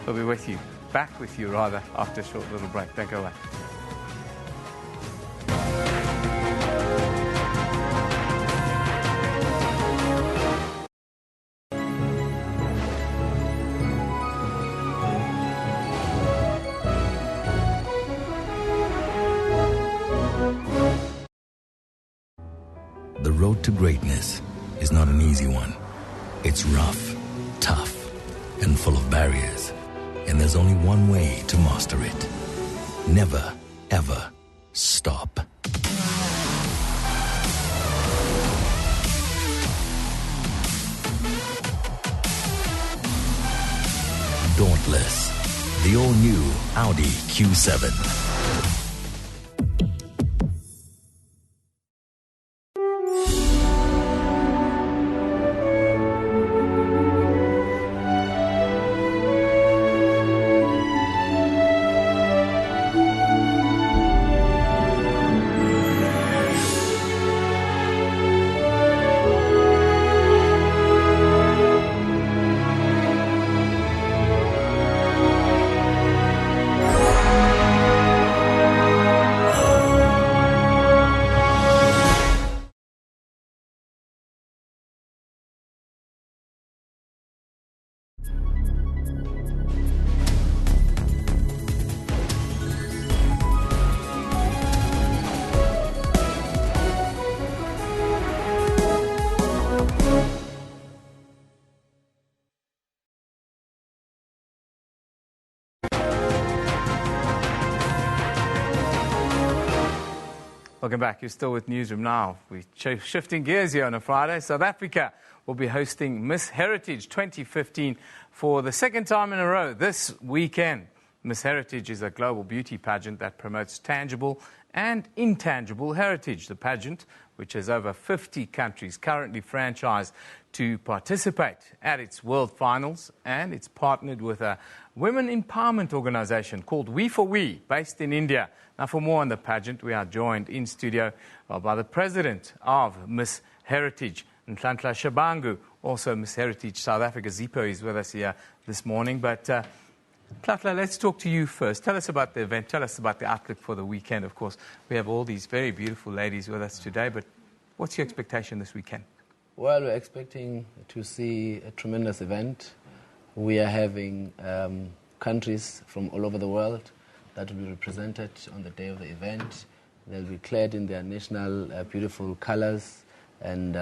We'll be with you, back with you rather, after a short little break. Don't go away. The road to greatness is not an easy one. It's rough, tough, and full of barriers. And there's only one way to master it. Never, ever stop. Dauntless. The all-new Audi Q7. Welcome back. You're still with Newsroom now. We're shifting gears here on a Friday. South Africa will be hosting Miss Heritage 2015 for the second time in a row this weekend. Miss Heritage is a global beauty pageant that promotes tangible and intangible heritage. The pageant, which has over 50 countries currently franchised to participate at its world finals, and it's partnered with a women empowerment organization called We for We, based in India. Now, for more on the pageant, we are joined in studio by the president of Miss Heritage, Nhlanhla Shabangu. Also, Miss Heritage South Africa, Zippo, is with us here this morning. But Nhlanhla, let's talk to you first. Tell us about the event. Tell us about the outlook for the weekend. Of course, we have all these very beautiful ladies with us today, but what's your expectation this weekend? Well, we're expecting to see a tremendous event. We are having countries from all over the world that will be represented on the day of the event. They'll be clad in their national beautiful colors and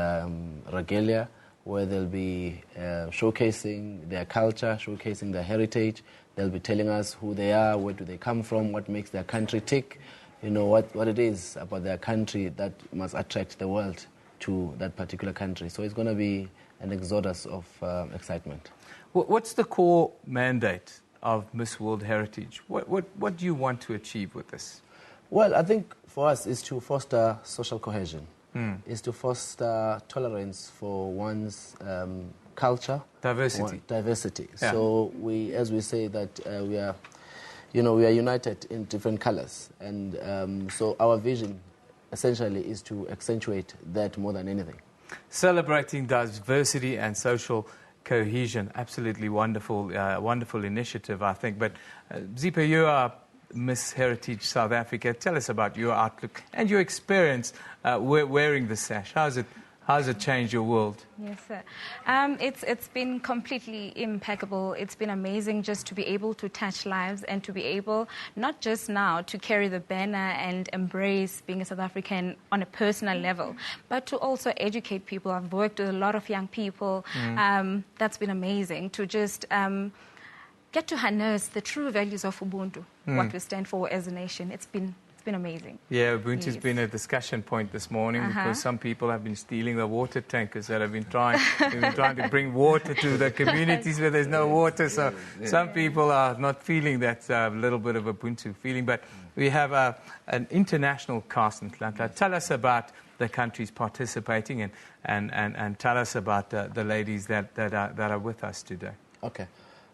regalia, where they'll be showcasing their culture, showcasing their heritage. They'll be telling us who they are, where do they come from, what makes their country tick, you know, what it is about their country that must attract the world to that particular country. So it's going to be an exodus of excitement. What's the core mandate of Miss World Heritage? What do you want to achieve with this? Well, I think for us is to foster social cohesion, is to foster tolerance for one's culture. Diversity. Yeah. So as we say that we are united in different colors. And so our vision essentially is to accentuate that more than anything. Celebrating diversity and social cohesion, absolutely wonderful, wonderful initiative, I think. But Zippo, you are Miss Heritage South Africa. Tell us about your outlook and your experience wearing the sash. How's How's it changed your world? Yes, sir. It's been completely impeccable. It's been amazing just to be able to touch lives and to be able, not just now, to carry the banner and embrace being a South African on a personal level, but to also educate people. I've worked with a lot of young people. That's been amazing to just get to harness the true values of Ubuntu, what we stand for as a nation. It's been amazing. Yeah, Ubuntu's been a discussion point this morning because some people have been stealing the water tankers that have been trying to bring water to the communities where there's no water. So some people are not feeling that little bit of Ubuntu feeling. But we have an international cast in Atlanta. Tell us about the countries participating and tell us about the ladies that are with us today. Okay.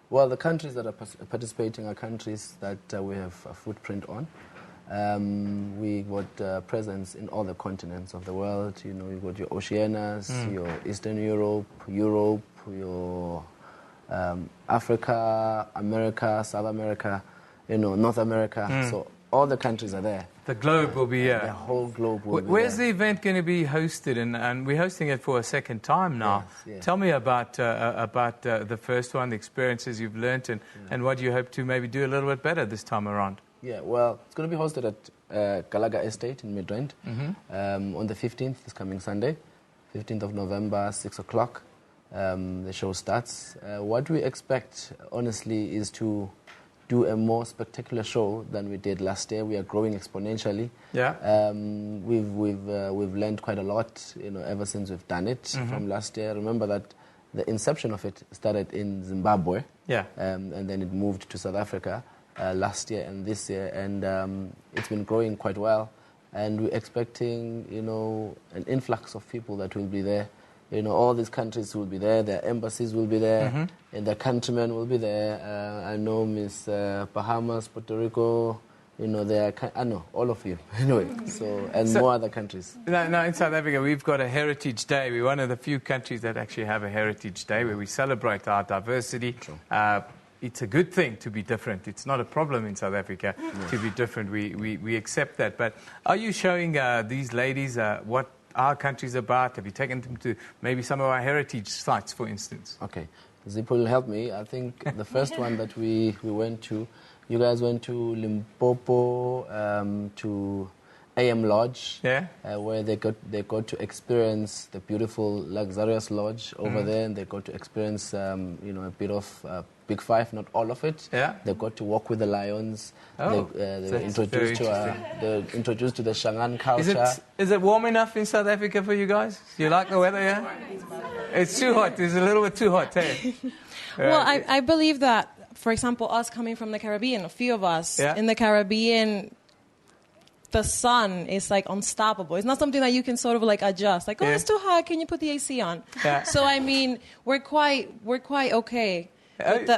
Well, the countries that are participating are countries that we have a footprint on. We got presence in all the continents of the world. You know, you got your Oceanias, your Eastern Europe, your Africa, America, South America, you know, North America. So all the countries are there. The globe will be here. The whole globe will be Where's there. the event going to be hosted? And we're hosting it for a second time now. Yes. Tell me about the first one, the experiences you've learnt, and what you hope to maybe do a little bit better this time around. Yeah, well, it's going to be hosted at Galaga Estate in Midrand on the 15th, this coming Sunday, 15th of November, 6 o'clock. The show starts. What we expect, honestly, is to do a more spectacular show than we did last year. We are growing exponentially. Yeah. We've learned quite a lot, you know, ever since we've done it from last year. Remember that the inception of it started in Zimbabwe. Yeah. And then it moved to South Africa last year and this year, and it's been growing quite well. And we're expecting, you know, an influx of people that will be there. You know, all these countries will be there, their embassies will be there, and their countrymen will be there. I know Miss Bahamas, Puerto Rico, you know, I know, all of you. Anyway, so more other countries. No, in South Africa, we've got a Heritage Day. We're one of the few countries that actually have a Heritage Day where we celebrate our diversity. It's a good thing to be different. It's not a problem in South Africa to be different. We accept that. But are you showing these ladies what our country's about? Have you taken them to maybe some of our heritage sites, for instance? Okay. Zippo will help me. I think the first one that we went to, you guys went to Limpopo, to AM Lodge, where they got to experience the beautiful, luxurious lodge over there, and they got to experience, you know, a bit of Big Five, not all of it. Yeah. They got to walk with the lions. Oh, they were introduced to the Shangaan culture. Is it warm enough in South Africa for you guys? You like the weather, yeah? It's too hot. It's a little bit too hot, hey? Well, I believe that, for example, us coming from the Caribbean, a few of us in the Caribbean, the sun is like unstoppable. It's not something that you can sort of like adjust. Like, it's too hot. Can you put the AC on? Yeah. So I mean, we're quite okay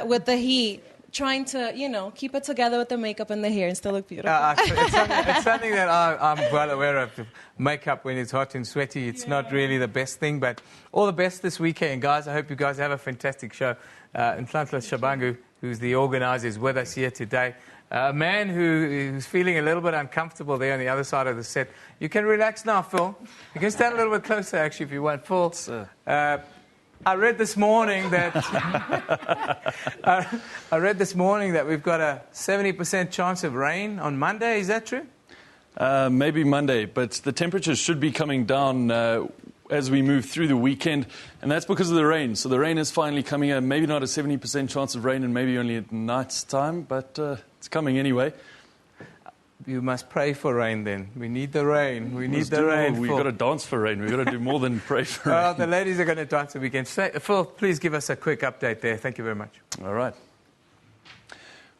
with the heat. Trying to, you know, keep it together with the makeup and the hair and still look beautiful. It's something that I'm well aware of. Makeup when it's hot and sweaty, it's not really the best thing. But all the best this weekend, guys. I hope you guys have a fantastic show. Nhlanhla Shabangu, who's the organizer, is with us here today. A man who's feeling a little bit uncomfortable there on the other side of the set. You can relax now, Phil. You can stand a little bit closer, actually, if you want. Phil, I read this morning that we've got a 70% chance of rain on Monday. Is that true? Maybe Monday, but the temperatures should be coming down as we move through the weekend, and that's because of the rain. So the rain is finally coming in. Maybe not a 70% chance of rain, and maybe only at night's time, but it's coming anyway. You must pray for rain then. We need the rain. We've got to dance for rain. We've got to do more than pray for rain. Well, the ladies are going to dance the weekend. Phil, please give us a quick update there. Thank you very much. All right.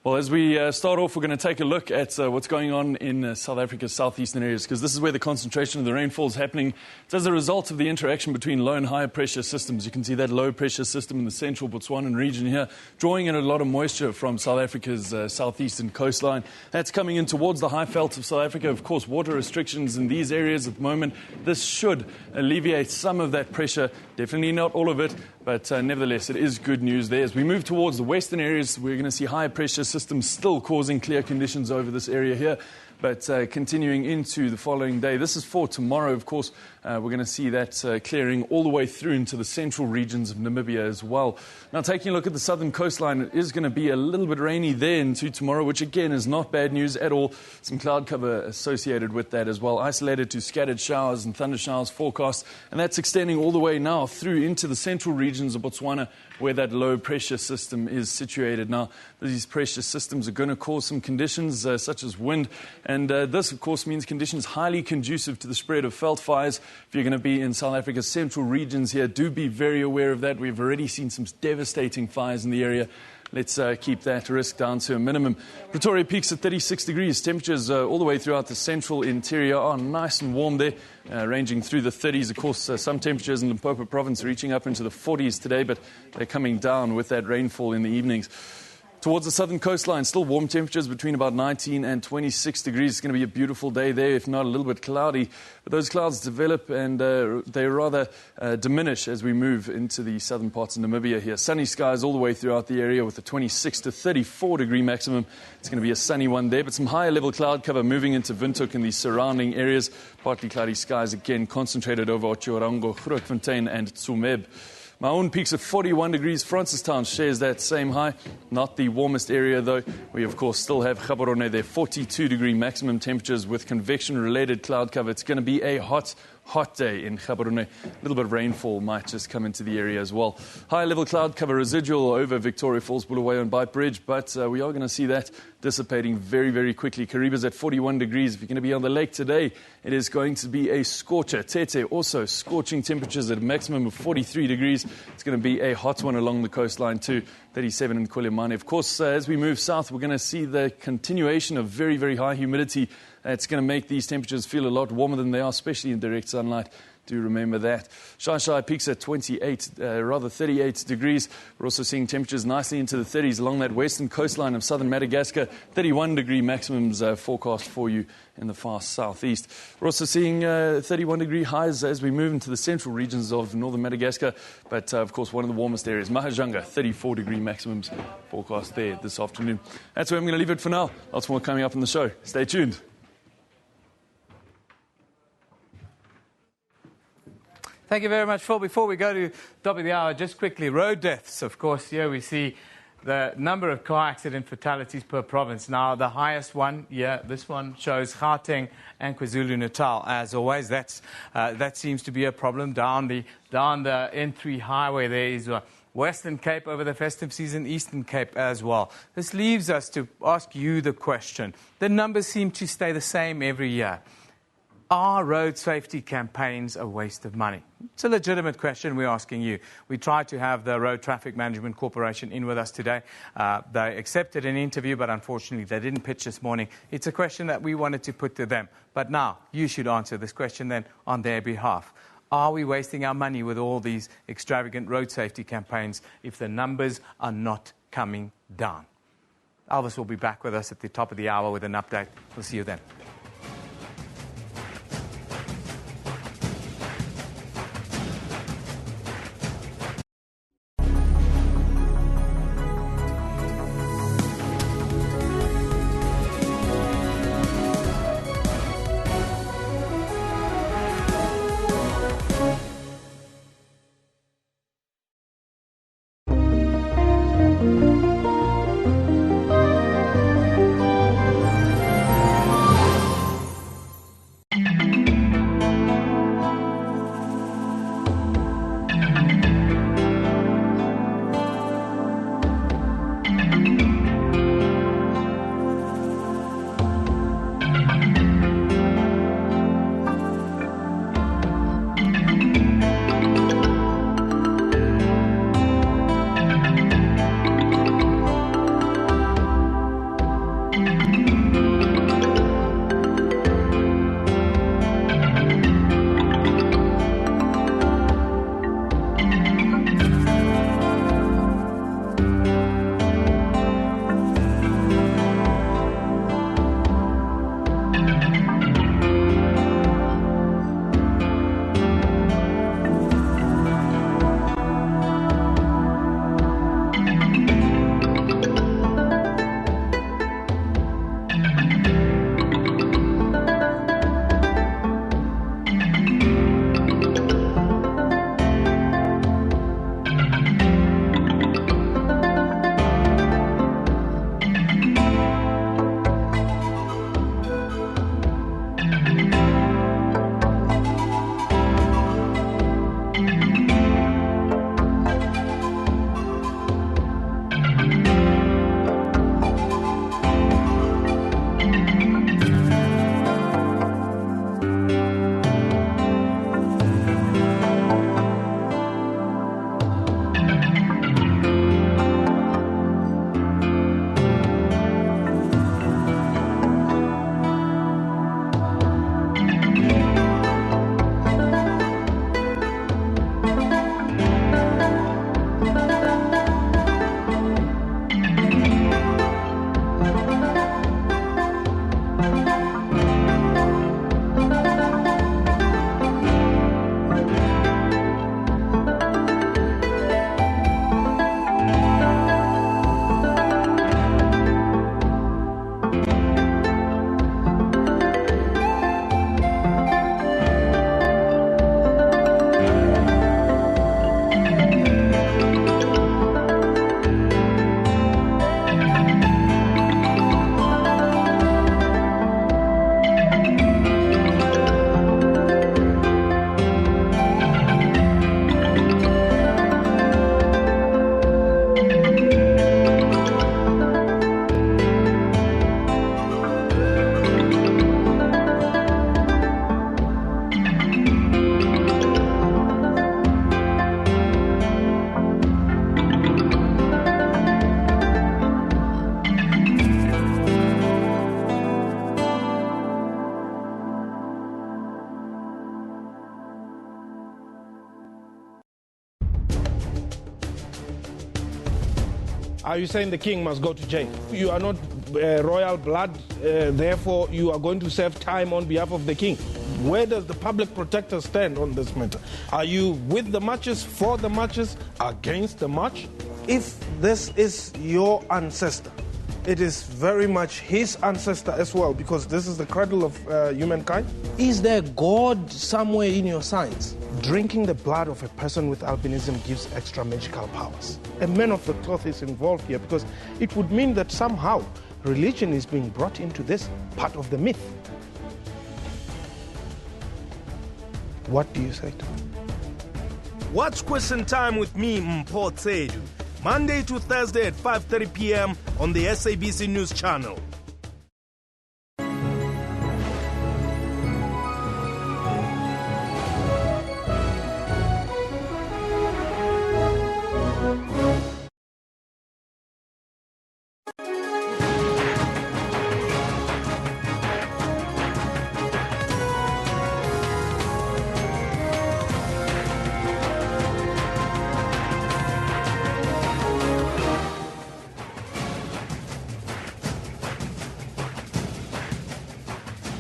Well, as we start off, we're going to take a look at what's going on in South Africa's southeastern areas, because this is where the concentration of the rainfall is happening. It's as a result of the interaction between low and high pressure systems. You can see that low pressure system in the central Botswanan region here, drawing in a lot of moisture from South Africa's southeastern coastline. That's coming in towards the high veld of South Africa. Of course, water restrictions in these areas at the moment. This should alleviate some of that pressure. Definitely not all of it, but nevertheless, it is good news there. As we move towards the western areas, we're going to see high pressure systems still causing clear conditions over this area here. but continuing into the following day. This is for tomorrow, of course. We're going to see that clearing all the way through into the central regions of Namibia as well. Now, taking a look at the southern coastline, it is going to be a little bit rainy there into tomorrow, which again is not bad news at all. Some cloud cover associated with that as well. Isolated to scattered showers and thunder showers forecast, and that's extending all the way now through into the central regions of Botswana, where that low pressure system is situated. Now, these pressure systems are going to cause some conditions such as wind, and this, of course, means conditions highly conducive to the spread of veld fires. If you're going to be in South Africa's central regions here, do be very aware of that. We've already seen some devastating fires in the area. Let's keep that risk down to a minimum. Pretoria peaks at 36 degrees. Temperatures all the way throughout the central interior are nice and warm there, ranging through the 30s. Of course, some temperatures in Limpopo province reaching up into the 40s today, but they're coming down with that rainfall in the evenings. Towards the southern coastline, still warm temperatures between about 19 and 26 degrees. It's going to be a beautiful day there, if not a little bit cloudy. But those clouds develop and they rather diminish as we move into the southern parts of Namibia here. Sunny skies all the way throughout the area with a 26 to 34 degree maximum. It's going to be a sunny one there, but some higher level cloud cover moving into Windhoek and the surrounding areas. Partly cloudy skies again concentrated over Otjiwarongo, Grootfontein and Tsumeb. My own peaks at 41 degrees. Francistown shares that same high. Not the warmest area, though. We, of course, still have Gaborone there. 42-degree maximum temperatures with convection-related cloud cover. It's going to be a hot day in Gaborone. A little bit of rainfall might just come into the area as well. High-level cloud cover residual over Victoria Falls, Bulawayo and Beitbridge, but we are going to see that dissipating very, very quickly. Kariba's at 41 degrees. If you're going to be on the lake today, it is going to be a scorcher. Tete also scorching temperatures at a maximum of 43 degrees. It's going to be a hot one along the coastline too. 37 in Kulimane. Of course, as we move south, we're going to see the continuation of very, very high humidity. It's going to make these temperatures feel a lot warmer than they are, especially in direct sunlight. Do remember that. Shai peaks at 38 degrees. We're also seeing temperatures nicely into the 30s along that western coastline of southern Madagascar. 31-degree maximums forecast for you in the far southeast. We're also seeing 31-degree highs as we move into the central regions of northern Madagascar. But, of course, one of the warmest areas, Mahajanga, 34-degree maximums forecast there this afternoon. That's where I'm going to leave it for now. Lots more coming up in the show. Stay tuned. Thank you very much, Phil. Before we go to top of the hour, just quickly, road deaths. Of course, here we see the number of car accident fatalities per province. Now, the highest one, this one shows Gauteng and KwaZulu-Natal. As always, that seems to be a problem down the N3 highway. There is Western Cape over the festive season, Eastern Cape as well. This leaves us to ask you the question. The numbers seem to stay the same every year. Are road safety campaigns a waste of money? It's a legitimate question we're asking you. We tried to have the Road Traffic Management Corporation in with us today. They accepted an interview, but unfortunately they didn't pitch this morning. It's a question that we wanted to put to them. But now you should answer this question then on their behalf. Are we wasting our money with all these extravagant road safety campaigns if the numbers are not coming down? Elvis will be back with us at the top of the hour with an update. We'll see you then. Are you saying the king must go to jail? You are not royal blood, therefore you are going to serve time on behalf of the king. Where does the public protector stand on this matter? Are you with the marches, for the marches, against the march? If this is your ancestor, it is very much his ancestor as well, because this is the cradle of humankind. Is there God somewhere in your science? Drinking the blood of a person with albinism gives extra magical powers. A man of the cloth is involved here because it would mean that somehow religion is being brought into this part of the myth. What do you say to that? Watch Question Time with me, Mpho Tsedu, Monday to Thursday at 5:30 p.m. on the SABC News Channel.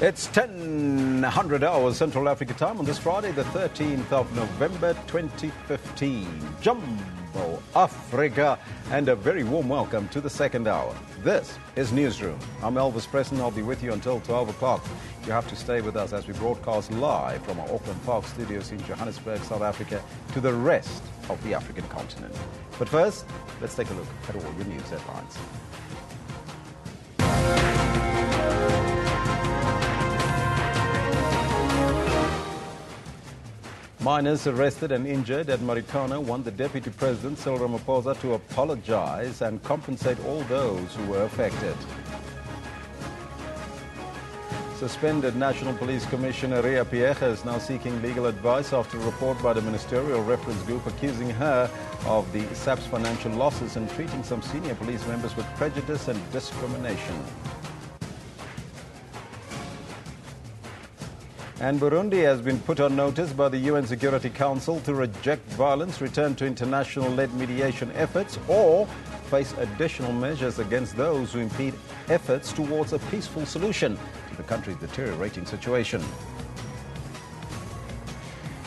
It's 10:00 hours Central Africa time on this Friday, the 13th of November 2015. Jumbo Africa, and a very warm welcome to the second hour. This is Newsroom. I'm Elvis Preston. I'll be with you until 12 o'clock. You have to stay with us as we broadcast live from our Auckland Park studios in Johannesburg, South Africa, to the rest of the African continent. But first, let's take a look at all your news headlines. Miners arrested and injured at Marikana want the Deputy President, Cyril Ramaphosa, to apologize and compensate all those who were affected. Suspended National Police Commissioner Ria Piecha is now seeking legal advice after a report by the Ministerial Reference Group accusing her of the SABC financial losses and treating some senior police members with prejudice and discrimination. And Burundi has been put on notice by the UN Security Council to reject violence, return to international-led mediation efforts, or face additional measures against those who impede efforts towards a peaceful solution to the country's deteriorating situation.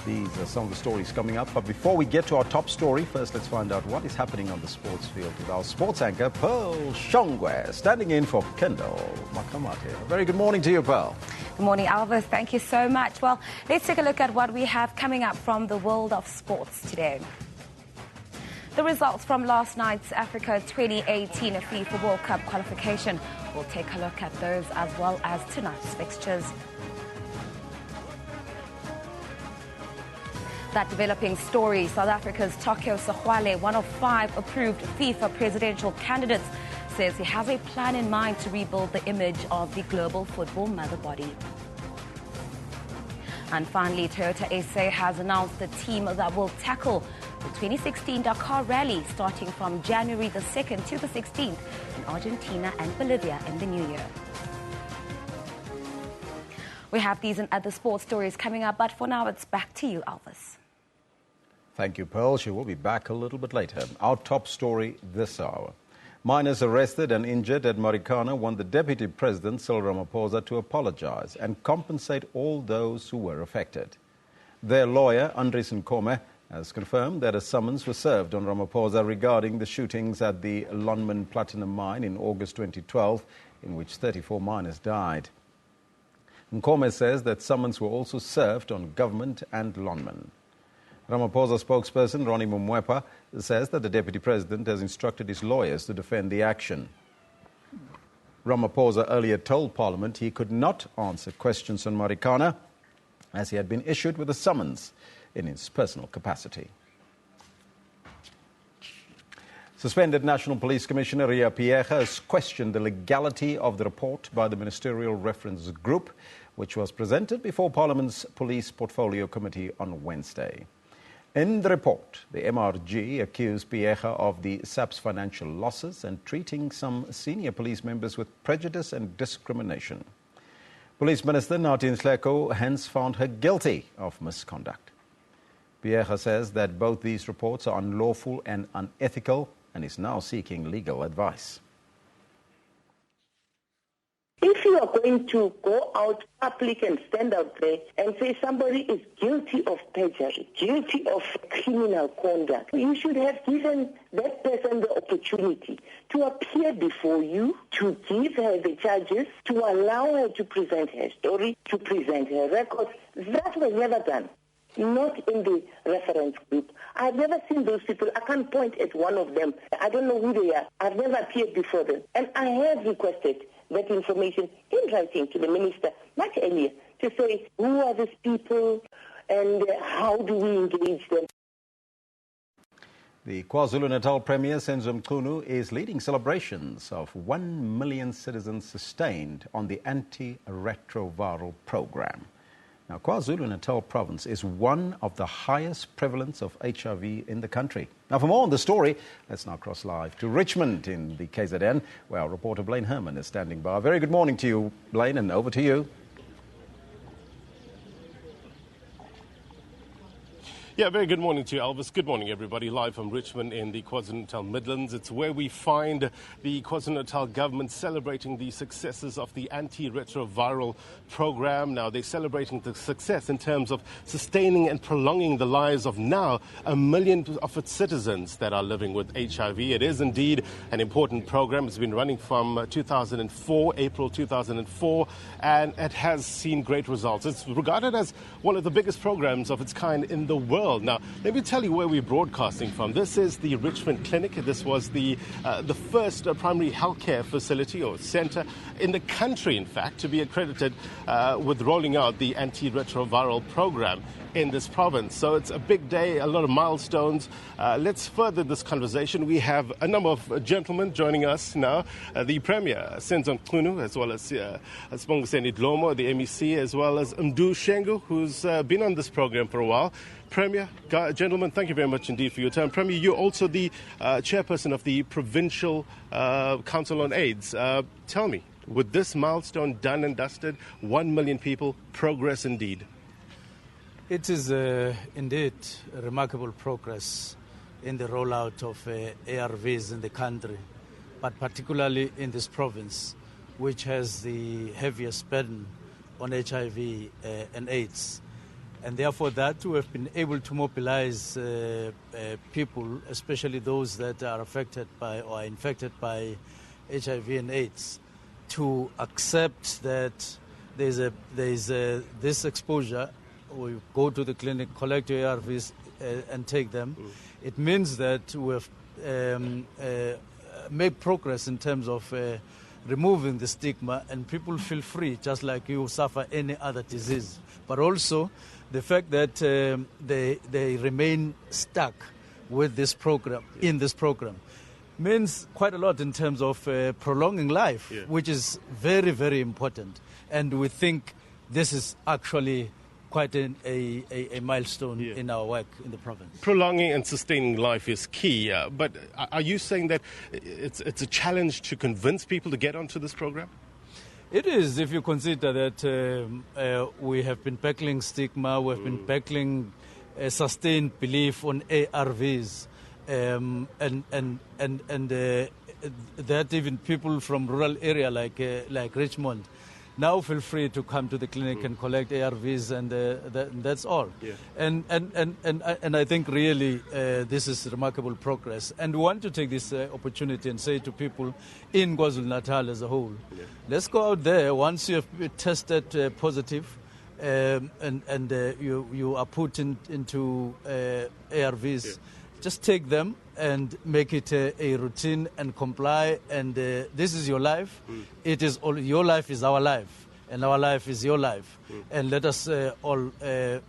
These are some of the stories coming up. But before we get to our top story, first let's find out what is happening on the sports field with our sports anchor, Pearl Shongwe, standing in for Kendall Makamate. A very good morning to you, Pearl. Good morning, Elvis. Thank you so much. Well, let's take a look at what we have coming up from the world of sports today. The results from last night's Africa 2018 FIFA World Cup qualification. We'll take a look at those as well as tonight's fixtures. That developing story, South Africa's Tokyo Sahwale, one of 5 approved FIFA presidential candidates, says he has a plan in mind to rebuild the image of the global football mother body. And finally, Toyota SA has announced the team that will tackle the 2016 Dakar Rally starting from January the 2nd to the 16th in Argentina and Bolivia in the new year. We have these and other sports stories coming up, but for now it's back to you, Elvis. Thank you, Pearl. She will be back a little bit later. Our top story this hour. Miners arrested and injured at Marikana want the Deputy President, Cyril Ramaphosa, to apologize and compensate all those who were affected. Their lawyer, Andries Nkome, has confirmed that a summons was served on Ramaphosa regarding the shootings at the Lonmin Platinum Mine in August 2012, in which 34 miners died. Nkome says that summons were also served on government and Lonmin. Ramaphosa spokesperson Ronnie Mumwepa says that the Deputy President has instructed his lawyers to defend the action. Ramaphosa earlier told Parliament he could not answer questions on Marikana as he had been issued with a summons in his personal capacity. Suspended National Police Commissioner Ria Piecha has questioned the legality of the report by the Ministerial Reference Group, which was presented before Parliament's Police Portfolio Committee on Wednesday. In the report, the MRG accused Piecha of the SABC financial losses and treating some senior police members with prejudice and discrimination. Police Minister Nathi Nhleko hence found her guilty of misconduct. Piecha says that both these reports are unlawful and unethical and is now seeking legal advice. If you are going to go out public and stand out there and say somebody is guilty of perjury, guilty of criminal conduct, you should have given that person the opportunity to appear before you, to give her the charges, to allow her to present her story, to present her records. That was never done. Not in the reference group. I've never seen those people. I can't point at one of them. I don't know who they are. I've never appeared before them. And I have requested that information in writing to the minister much earlier to say who are these people and how do we engage them. The KwaZulu-Natal Premier, Senzo Mchunu, is leading celebrations of 1 million citizens sustained on the antiretroviral program. Now, KwaZulu-Natal province is one of the highest prevalence of HIV in the country. Now, for more on the story, let's now cross live to Richmond in the KZN, where our reporter Blaine Herman is standing by. Very good morning to you, Blaine, and over to you. Yeah, very good morning to you, Elvis. Good morning, everybody. Live from Richmond in the KwaZulu-Natal Midlands. It's where we find the KwaZulu-Natal government celebrating the successes of the antiretroviral program. Now, they're celebrating the success in terms of sustaining and prolonging the lives of now 1 million of its citizens that are living with HIV. It is indeed an important program. It's been running from 2004, April 2004, and it has seen great results. It's regarded as one of the biggest programs of its kind in the world. Now, let me tell you where we're broadcasting from. This is the Richmond Clinic. This was the first primary healthcare facility or centre in the country, in fact, to be accredited with rolling out the antiretroviral program in this province. So it's a big day, a lot of milestones. Let's further this conversation. We have a number of gentlemen joining us now. The Premier, Senzo Mchunu, as well as Sibongiseni Dlomo, the MEC, as well as Mdu Shengu, who's been on this program for a while. Premier, gentlemen, thank you very much indeed for your time. Premier, you're also the chairperson of the Provincial Council on AIDS. Tell me, with this milestone done and dusted, 1 million people, progress indeed? It is indeed a remarkable progress in the rollout of ARVs in the country, but particularly in this province, which has the heaviest burden on HIV and AIDS. And therefore that we have been able to mobilize people, especially those that are affected by or are infected by HIV and AIDS, to accept that there's this exposure. We go to the clinic, collect your ARVs and take them. It means that we have made progress in terms of removing the stigma, and people feel free, just like you suffer any other disease. But also the fact that they remain stuck with this program, in this program, means quite a lot in terms of prolonging life, which is very, very important. And we think this is actually quite a milestone in our work in the province. Prolonging and sustaining life is key, but are you saying that it's a challenge to convince people to get onto this program? It is, if you consider that we have been battling stigma, we have been battling a sustained belief on ARVs, and that even people from rural area like Richmond now feel free to come to the clinic and collect ARVs, and that's all. Yeah. And I think really this is remarkable progress. And we want to take this opportunity and say to people in KwaZulu-Natal as a whole, let's go out there once you have tested positive and you are put into ARVs, just take them and make it a routine and comply, and this is your life. It is all, your life is our life, and our life is your life. And let us all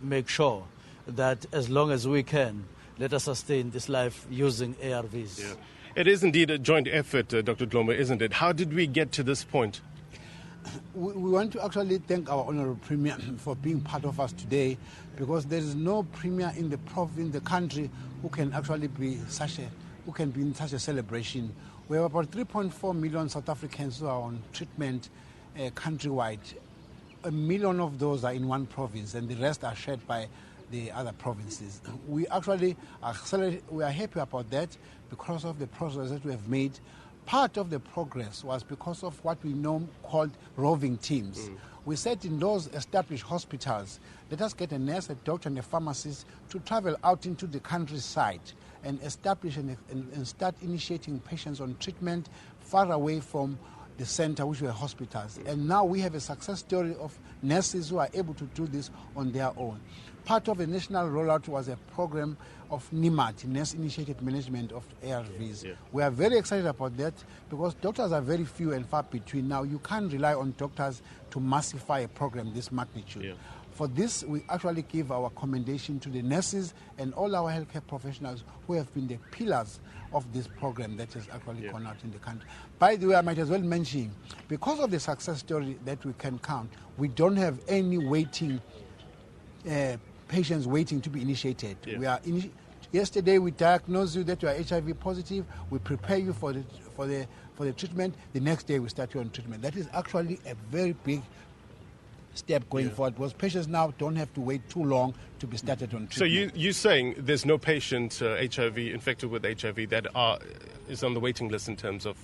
make sure that as long as we can, let us sustain this life using ARVs. Yeah. It is indeed a joint effort, Dr. Dlomo, isn't it? How did we get to this point? We want to actually thank our Honourable Premier for being part of us today, because there is no Premier in the country who can actually be in such a celebration. We have about 3.4 million South Africans who are on treatment countrywide. 1 million of those are in one province, and the rest are shared by the other provinces. We actually we are happy about that because of the progress that we have made. Part of the progress was because of what we know called roving teams. We said in those established hospitals, let us get a nurse, a doctor, and a pharmacist to travel out into the countryside and establish and start initiating patients on treatment far away from the center, which were hospitals. And now we have a success story of nurses who are able to do this on their own. Part of the national rollout was a program of NIMAT, Nurse-Initiated Management of ARVs. Yeah. We are very excited about that because doctors are very few and far between. Now, you can't rely on doctors to massify a program this magnitude. Yeah. For this, we actually give our commendation to the nurses and all our healthcare professionals who have been the pillars of this program that has actually gone out in the country. By the way, I might as well mention, because of the success story that we can count, we don't have any waiting patients waiting to be initiated. Yeah. We are yesterday we diagnosed you that you are HIV positive. We prepare you for the treatment. The next day we start you on treatment. That is actually a very big step going forward because patients now don't have to wait too long to be started on treatment. So you're saying there's no patient HIV infected with HIV that is on the waiting list in terms of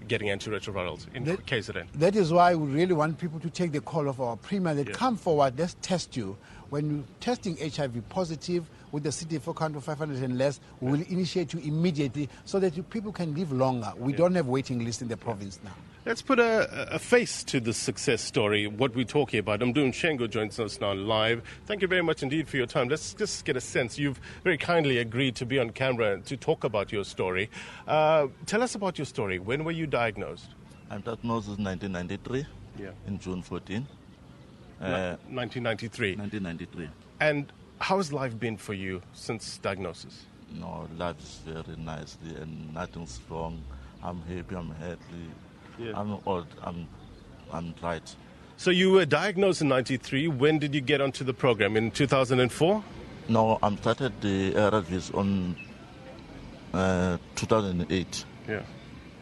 getting antiretrovirals in KZN? That is why we really want people to take the call of our premier that come forward, let's test you. When you're testing HIV positive with the CD4 count of 500 and less, we will initiate you immediately so that people can live longer. We don't have waiting lists in the province now. Let's put a face to the success story, what we're talking about. Mdum Shengo joins us now live. Thank you very much indeed for your time. Let's just get a sense. You've very kindly agreed to be on camera to talk about your story. Tell us about your story. When were you diagnosed? I'm diagnosed in 1993, in June 14. 1993? 1993. And how has life been for you since diagnosis? No, life is very nice and nothing's wrong. I'm happy, I'm healthy. Yeah. I'm old, I'm right. So you were diagnosed in 93. When did you get onto the program? In 2004? No, I started the ARVs on 2008. Yeah.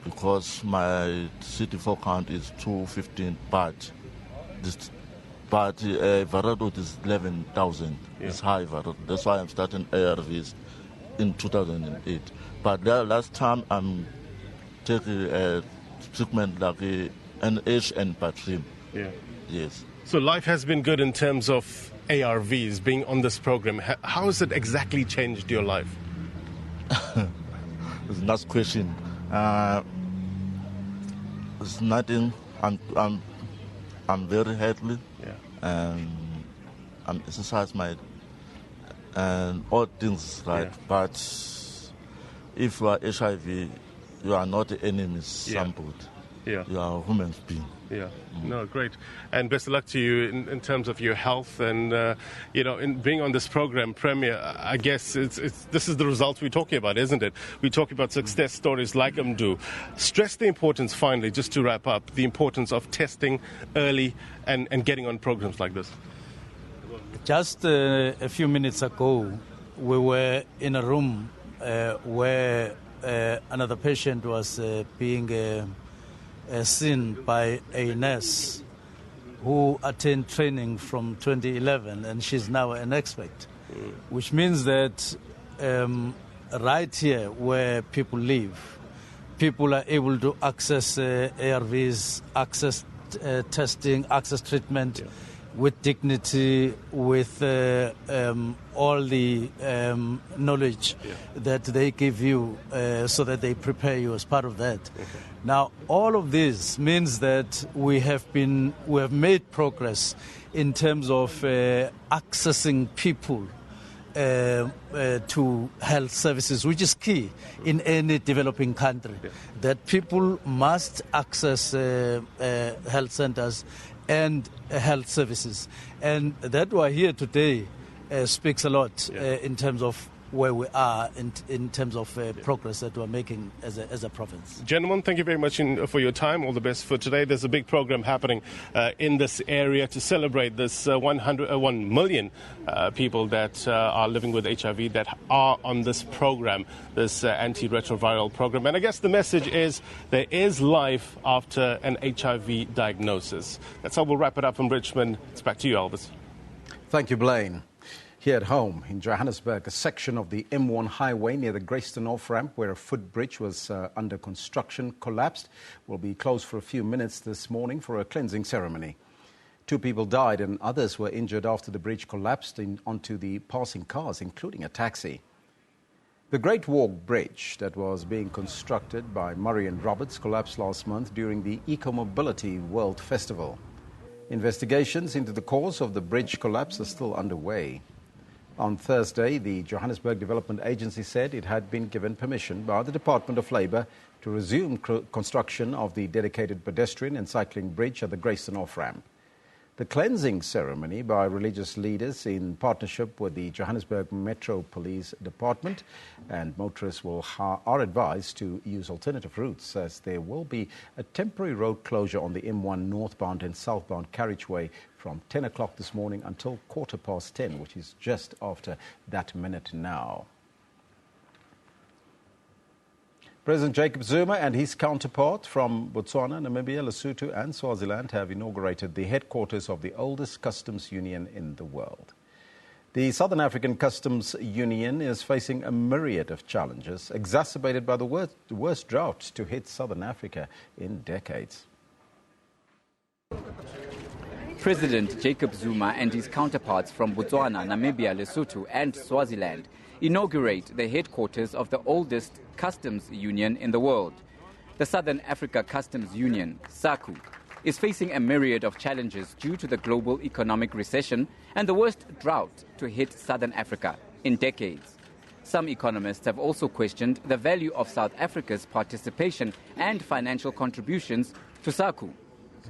Because my CD4 count is 215, but viral load is 11,000. Yeah. It's high viral. That's why I'm starting ARVs in 2008. But last time I'm taking a treatment like NH and Patrim. Yeah. Yes. So life has been good in terms of ARVs, being on this program. How has it exactly changed your life? It's a nice question. It's nothing. I'm very healthy. Yeah. And I'm exercise and all things right. Yeah. But if you are HIV, you are not the enemy's sampled. Yeah. You are a human being. Yeah. No, great. And best of luck to you in terms of your health and, in being on this program, Premier, I guess this is the result we're talking about, isn't it? We're talking about success stories like Mdu. Stress the importance, finally, just to wrap up, the importance of testing early and getting on programs like this. Just a few minutes ago, we were in a room where another patient was being seen by a nurse who attained training from 2011, and she's now an expert, which means that right here where people live, people are able to access ARVs, access testing, access treatment with dignity, with all the knowledge that they give you so that they prepare you as part of that. Okay. Now, all of this means that we have made progress in terms of accessing people to health services, which is key in any developing country, that people must access health centers and health services. And that we're here today speaks a lot in terms of where we are in terms of progress that we're making as a province. Gentlemen, thank you very much for your time. All the best for today. There's a big program happening in this area to celebrate this 1 million people that are living with HIV that are on this program, this antiretroviral program. And I guess the message is there is life after an HIV diagnosis. That's how we'll wrap it up from Richmond. It's back to you, Elvis. Thank you, Blaine. Here at home in Johannesburg, a section of the M1 highway near the Grayston off-ramp where a footbridge was under construction collapsed will be closed for a few minutes this morning for a cleansing ceremony. 2 people died and others were injured after the bridge collapsed onto the passing cars, including a taxi. The Great Walk Bridge that was being constructed by Murray and Roberts collapsed last month during the Eco-Mobility World Festival. Investigations into the cause of the bridge collapse are still underway. On Thursday, the Johannesburg Development Agency said it had been given permission by the Department of Labour to resume construction of the dedicated pedestrian and cycling bridge at the Grayston off-ramp. The cleansing ceremony by religious leaders in partnership with the Johannesburg Metro Police Department and motorists are advised to use alternative routes as there will be a temporary road closure on the M1 northbound and southbound carriageway from 10 o'clock this morning until 10:15, which is just after that minute now. President Jacob Zuma and his counterpart from Botswana, Namibia, Lesotho and Swaziland have inaugurated the headquarters of the oldest customs union in the world. The Southern African Customs Union is facing a myriad of challenges, exacerbated by the worst drought to hit Southern Africa in decades. President Jacob Zuma and his counterparts from Botswana, Namibia, Lesotho and Swaziland inaugurate the headquarters of the oldest customs union in the world. The Southern Africa Customs Union, SACU, is facing a myriad of challenges due to the global economic recession and the worst drought to hit Southern Africa in decades. Some economists have also questioned the value of South Africa's participation and financial contributions to SACU.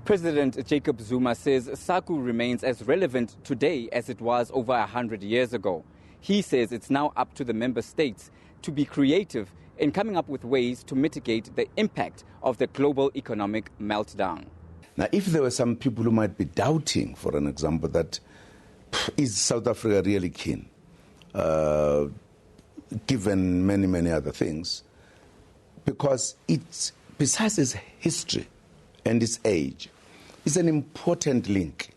President Jacob Zuma says SACU remains as relevant today as it was over 100 years ago. He says it's now up to the member states to be creative in coming up with ways to mitigate the impact of the global economic meltdown. Now, if there were some people who might be doubting, for an example, that is South Africa really keen, given many, many other things, because it's, besides its history and its age, it's an important link,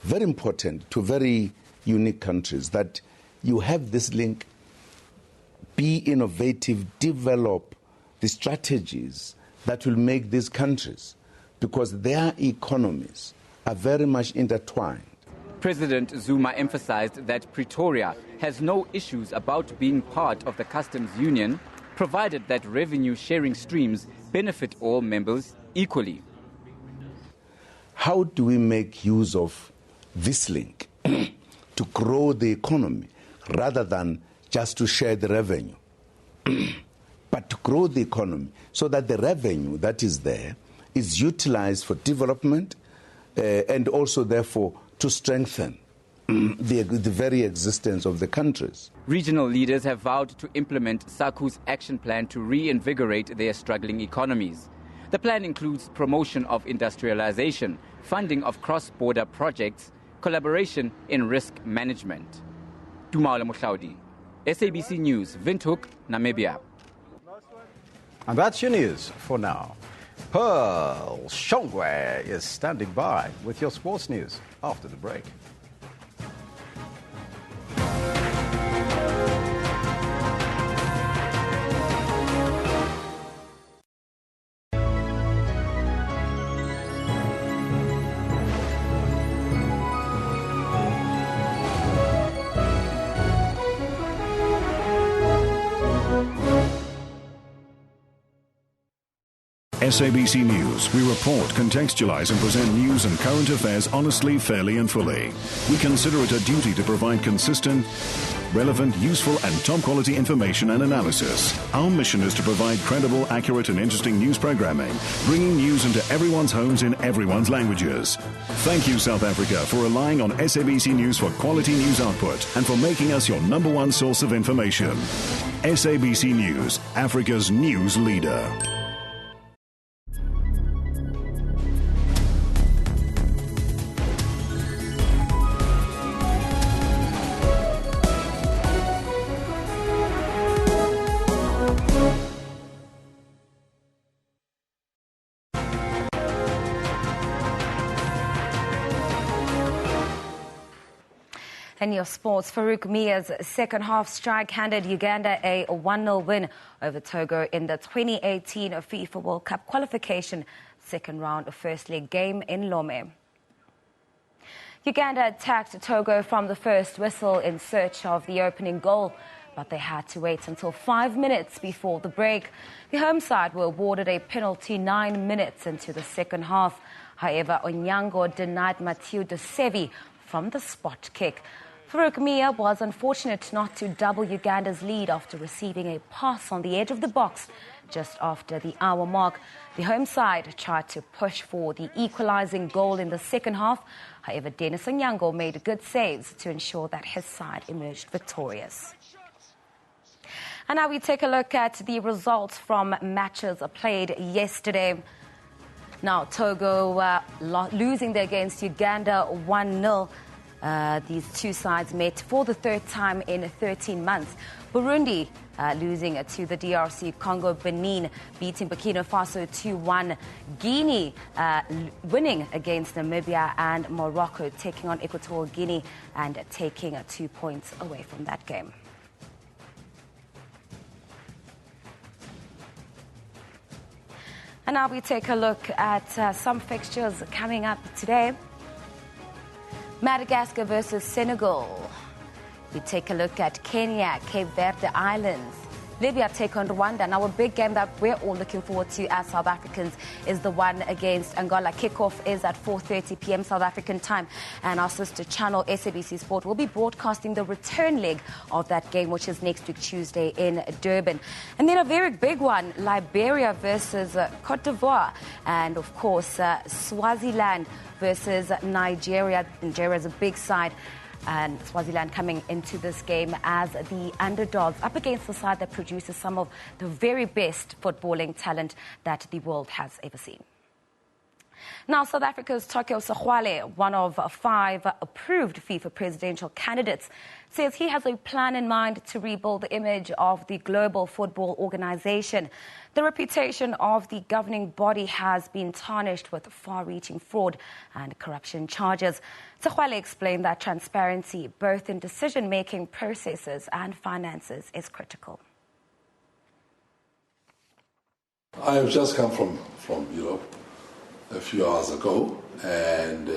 very important to very unique countries, that you have this link, be innovative, develop the strategies that will make these countries, because their economies are very much intertwined. President Zuma emphasized that Pretoria has no issues about being part of the customs union, provided that revenue sharing streams benefit all members equally. How do we make use of this link to grow the economy rather than just to share the revenue, but to grow the economy so that the revenue that is there is utilized for development and also, therefore, to strengthen the very existence of the countries. Regional leaders have vowed to implement SACU's action plan to reinvigorate their struggling economies. The plan includes promotion of industrialization, funding of cross-border projects, collaboration in risk management. Dumala Mohlaudi, SABC News, Windhoek, Namibia. And that's your news for now. Pearl Shongwe is standing by with your sports news after the break. SABC News. We report, contextualize and present news and current affairs honestly, fairly and fully. We consider it a duty to provide consistent, relevant, useful and top-quality information and analysis. Our mission is to provide credible, accurate and interesting news programming, bringing news into everyone's homes in everyone's languages. Thank you, South Africa, for relying on SABC News for quality news output and for making us your #1 source of information. SABC News, Africa's news leader. In your sports, Farouk Mia's second-half strike handed Uganda a 1-0 win over Togo in the 2018 FIFA World Cup qualification second round first leg game in Lome. Uganda attacked Togo from the first whistle in search of the opening goal, but they had to wait until 5 minutes before the break. The home side were awarded a penalty 9 minutes into the second half. However, Onyango denied Mathieu de Sevi from the spot kick. Farouk Mia was unfortunate not to double Uganda's lead after receiving a pass on the edge of the box just after the hour mark. The home side tried to push for the equalising goal in the second half. However, Dennis Onyango made good saves to ensure that his side emerged victorious. And now we take a look at the results from matches played yesterday. Now, Togo losing there against Uganda 1-0. These two sides met for the third time in 13 months. Burundi losing to the DRC Congo. Benin beating Burkina Faso 2-1. Guinea winning against Namibia, and Morocco taking on Equatorial Guinea and taking 2 points away from that game. And now we take a look at some fixtures coming up today. Madagascar versus Senegal. We take a look at Kenya, Cape Verde Islands. Libya take on Rwanda. Now, a big game that we're all looking forward to as South Africans is the one against Angola. Kickoff is at 4:30 p.m. South African time, and our sister channel SABC Sport will be broadcasting the return leg of that game, which is next week Tuesday in Durban. And then a very big one, Liberia versus Cote d'Ivoire, and of course Swaziland versus Nigeria. Nigeria is a big side, and Swaziland coming into this game as the underdogs up against the side that produces some of the very best footballing talent that the world has ever seen. Now, South Africa's Tokyo Sexwale, one of 5 approved FIFA presidential candidates, says he has a plan in mind to rebuild the image of the global football organization. The reputation of the governing body has been tarnished with far-reaching fraud and corruption charges. Sexwale explained that transparency, both in decision-making processes and finances, is critical. I have just come from Europe a few hours ago, and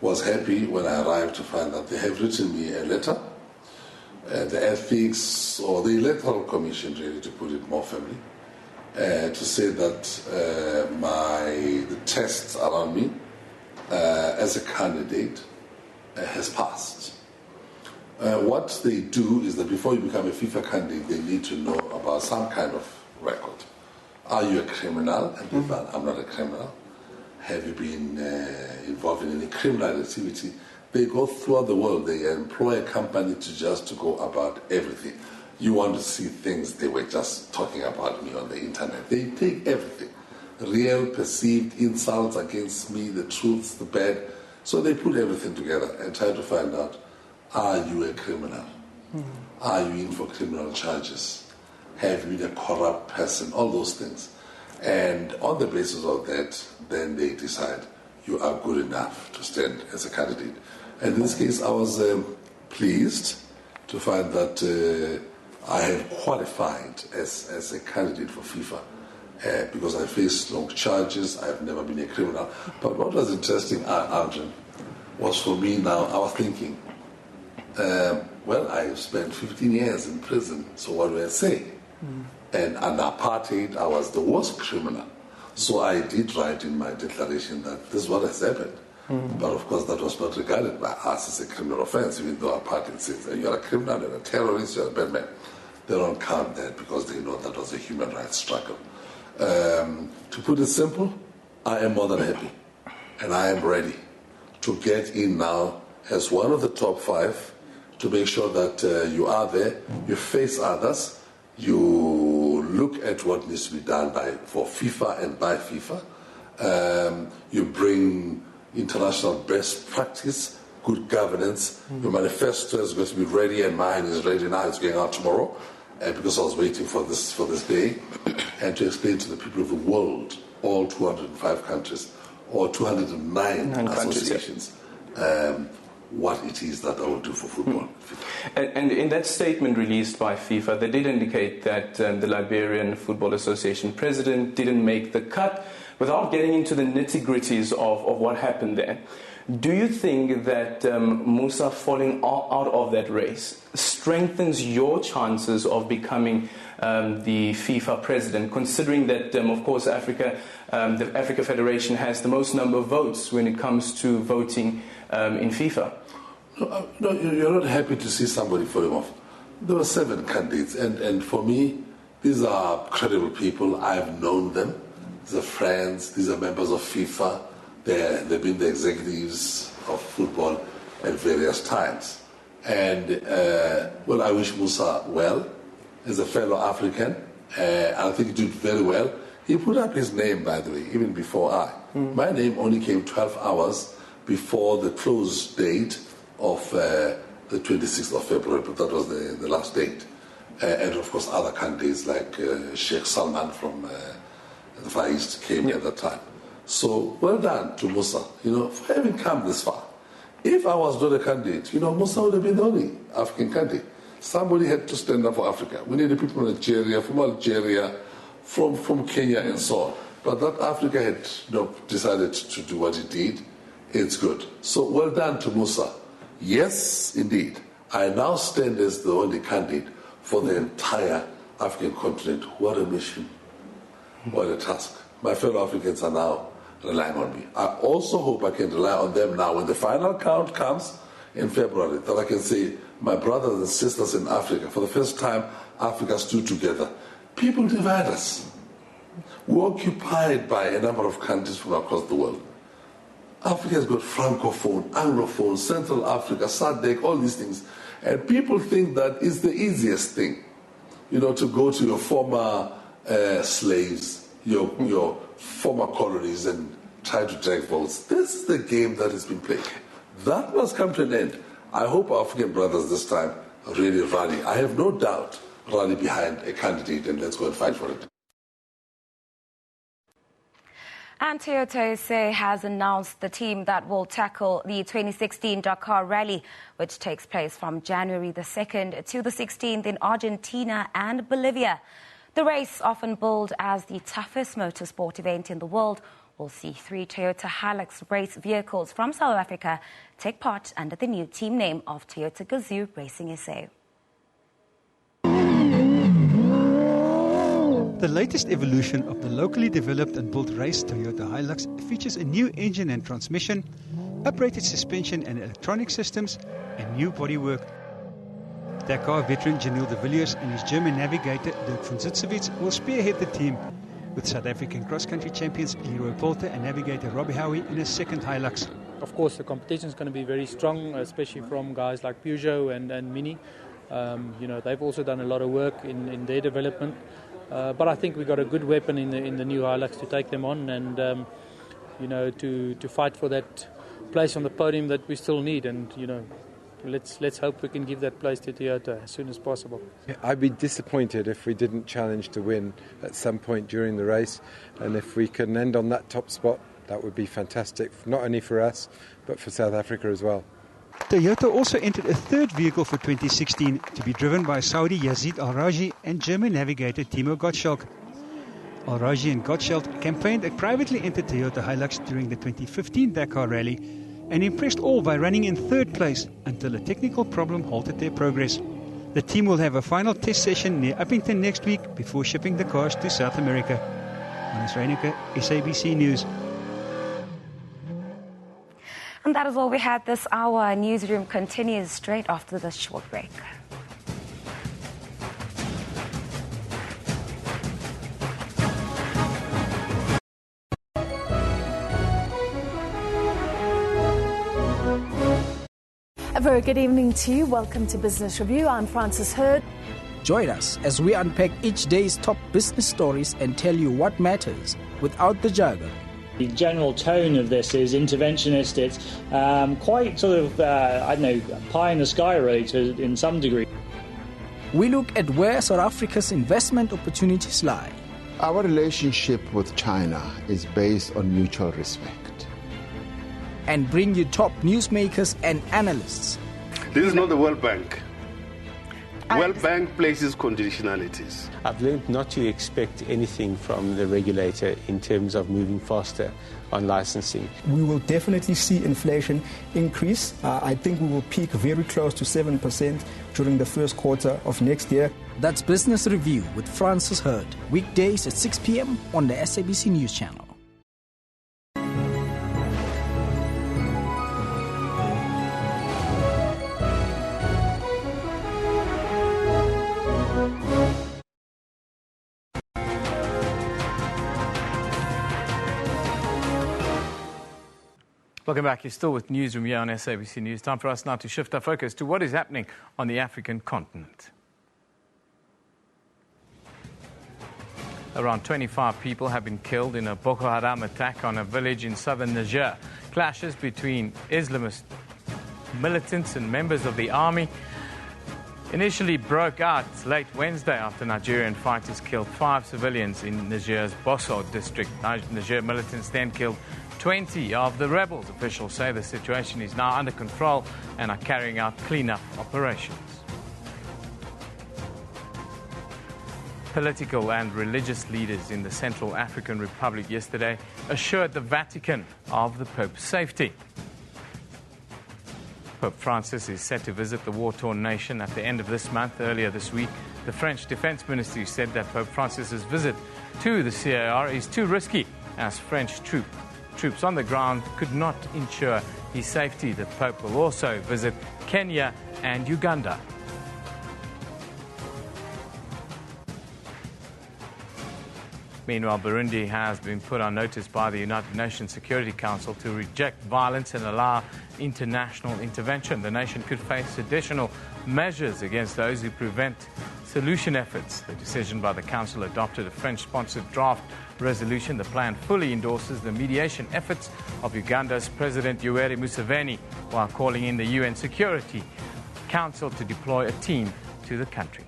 was happy when I arrived to find that they have written me a letter, the ethics or the electoral commission, really, to put it more firmly, to say that the test around me as a candidate has passed. What they do is that before you become a FIFA candidate, they need to know about some kind of record. Are you a criminal? And I'm not a criminal. Have you been involved in any criminal activity? They go throughout the world. They employ a company to go about everything. You want to see things they were just talking about me on the internet. They take everything. Real, perceived insults against me, the truths, the bad. So they put everything together and try to find out, are you a criminal? Are you in for criminal charges? Have you been a corrupt person? All those things. And on the basis of that, then they decide you are good enough to stand as a candidate. And in this case, I was pleased to find that I have qualified as a candidate for FIFA because I faced long charges. I have never been a criminal. But what was interesting, Arjun, was for me now, I was thinking, well, I spent 15 years in prison, so what do I say? And under apartheid, I was the worst criminal. So I did write in my declaration that this is what has happened. But of course, that was not regarded by us as a criminal offense, even though apartheid says you're a criminal, you're a terrorist, you're a bad man. They don't count that because they know that was a human rights struggle. To put it simple, I am more than happy. And I am ready to get in now as one of the top 5 to make sure that you are there, you face others, you look at what needs to be done for FIFA and by FIFA. You bring international best practice, good governance. Your manifesto is going to be ready, and mine is ready now. It's going out tomorrow, because I was waiting for this day, and to explain to the people of the world, all 205 countries, or 209 associations, what it is that I will do for football. And in that statement released by FIFA, they did indicate that the Liberian Football Association president didn't make the cut. Without getting into the nitty-gritties of what happened there, do you think that Musa falling out of that race strengthens your chances of becoming the FIFA president, considering that, of course, the Africa Federation has the most number of votes when it comes to voting in FIFA? No, you're not happy to see somebody falling off. There were 7 candidates, and for me, these are credible people. I've known them. These are friends. These are members of FIFA. They've been the executives of football at various times. And, well, I wish Musa well as a fellow African. I think he did very well. He put up his name, by the way, even before I. My name only came 12 hours before the close date of the 26th of February, but that was the last date. And, of course, other candidates like Sheikh Salman from the Far East came at that time. So, well done to Musa, for having come this far. If I was not a candidate, Musa would have been the only African candidate. Somebody had to stand up for Africa. We needed people from Nigeria, from Algeria, from Kenya and so on. But that Africa had decided to do what it did. It's good. So, well done to Musa. Yes, indeed. I now stand as the only candidate for the entire African continent. What a mission. What a task. My fellow Africans are now relying on me. I also hope I can rely on them now when the final count comes in February, that I can say, my brothers and sisters in Africa, for the first time, Africa stood together. People divide us. We're occupied by a number of countries from across the world. Africa has got Francophone, Anglophone, Central Africa, SADC, all these things. And people think that it's the easiest thing, to go to your former slaves, your former colonies, and try to drag votes. This is the game that has been played. That must come to an end. I hope our African brothers this time really rally. I have no doubt rally behind a candidate, and let's go and fight for it. And Toyota SA has announced the team that will tackle the 2016 Dakar Rally, which takes place from January the 2nd to the 16th in Argentina and Bolivia. The race, often billed as the toughest motorsport event in the world, will see 3 Toyota Hilux race vehicles from South Africa take part under the new team name of Toyota Gazoo Racing SA. The latest evolution of the locally developed and built race Toyota Hilux features a new engine and transmission, upgraded suspension and electronic systems, and new bodywork. Dakar veteran Janil de Villiers and his German navigator Dirk van Zitzewitz will spearhead the team, with South African cross-country champions Leroy Poulter and navigator Robbie Howie in a second Hilux. Of course, the competition is going to be very strong, especially from guys like Peugeot and Mini. They've also done a lot of work in their development. But I think we've got a good weapon in the new Hilux to take them on and, to fight for that place on the podium that we still need. And, let's hope we can give that place to Toyota as soon as possible. I'd be disappointed if we didn't challenge to win at some point during the race. And if we can end on that top spot, that would be fantastic, not only for us, but for South Africa as well. Toyota also entered a third vehicle for 2016 to be driven by Saudi Yazid Al-Raji and German navigator Timo Gottschalk. Al-Raji and Gottschalk campaigned a privately entered Toyota Hilux during the 2015 Dakar Rally and impressed all by running in third place until a technical problem halted their progress. The team will have a final test session near Uppington next week before shipping the cars to South America. Hannes Reyneke, SABC News. And that is all we had this hour. Newsroom continues straight after this short break. A very good evening to you. Welcome to Business Review. I'm Francis Hurd. Join us as we unpack each day's top business stories and tell you what matters without the jargon. The general tone of this is interventionist. It's quite sort of, pie in the sky really in some degree. We look at where South Africa's investment opportunities lie. Our relationship with China is based on mutual respect. and bring you top newsmakers and analysts. This is not the World Bank. World Bank places conditionalities. I've learned not to expect anything from the regulator in terms of moving faster on licensing. We will definitely see inflation increase. I think we will peak very close to 7% during the first quarter of next year. That's Business Review with Francis Hurd, weekdays at 6 p.m. on the SABC News Channel. Welcome back. You're still with Newsroom here on SABC News. Time for us now to shift our focus to what is happening on the African continent. Around 25 people have been killed in a Boko Haram attack on a village in southern Niger. Clashes between Islamist militants and members of the army initially broke out late Wednesday after Nigerian fighters killed 5 civilians in Niger's Bosso district. Niger militants then killed 20 of the rebels. Officials say the situation is now under control and are carrying out cleanup operations. Political and religious leaders in the Central African Republic yesterday assured the Vatican of the Pope's safety. Pope Francis is set to visit the war-torn nation at the end of this month. Earlier this week, the French Defense Ministry said that Pope Francis's visit to the CAR is too risky, as French troops on the ground could not ensure his safety. The Pope will also visit Kenya and Uganda. Meanwhile, Burundi has been put on notice by the United Nations Security Council to reject violence and allow international intervention. The nation could face additional measures against those who prevent solution efforts. The decision by the Council adopted a French-sponsored draft resolution. The plan fully endorses the mediation efforts of Uganda's President Yoweri Museveni, while calling in the UN Security Council to deploy a team to the country.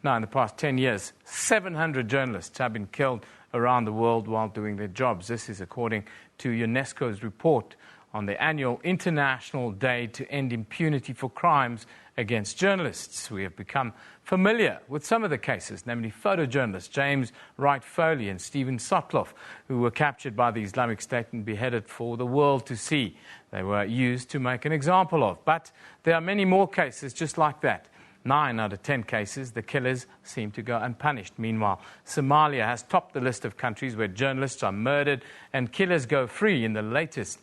Now, in the past 10 years, 700 journalists have been killed around the world while doing their jobs. This is according to UNESCO's report on the annual International Day to End Impunity for Crimes Against Journalists. We have become familiar with some of the cases, namely photojournalists James Wright Foley and Stephen Sotloff, who were captured by the Islamic State and beheaded for the world to see. They were used to make an example of. But there are many more cases just like that. 9 out of 10 cases, the killers seem to go unpunished. Meanwhile, Somalia has topped the list of countries where journalists are murdered and killers go free in the latest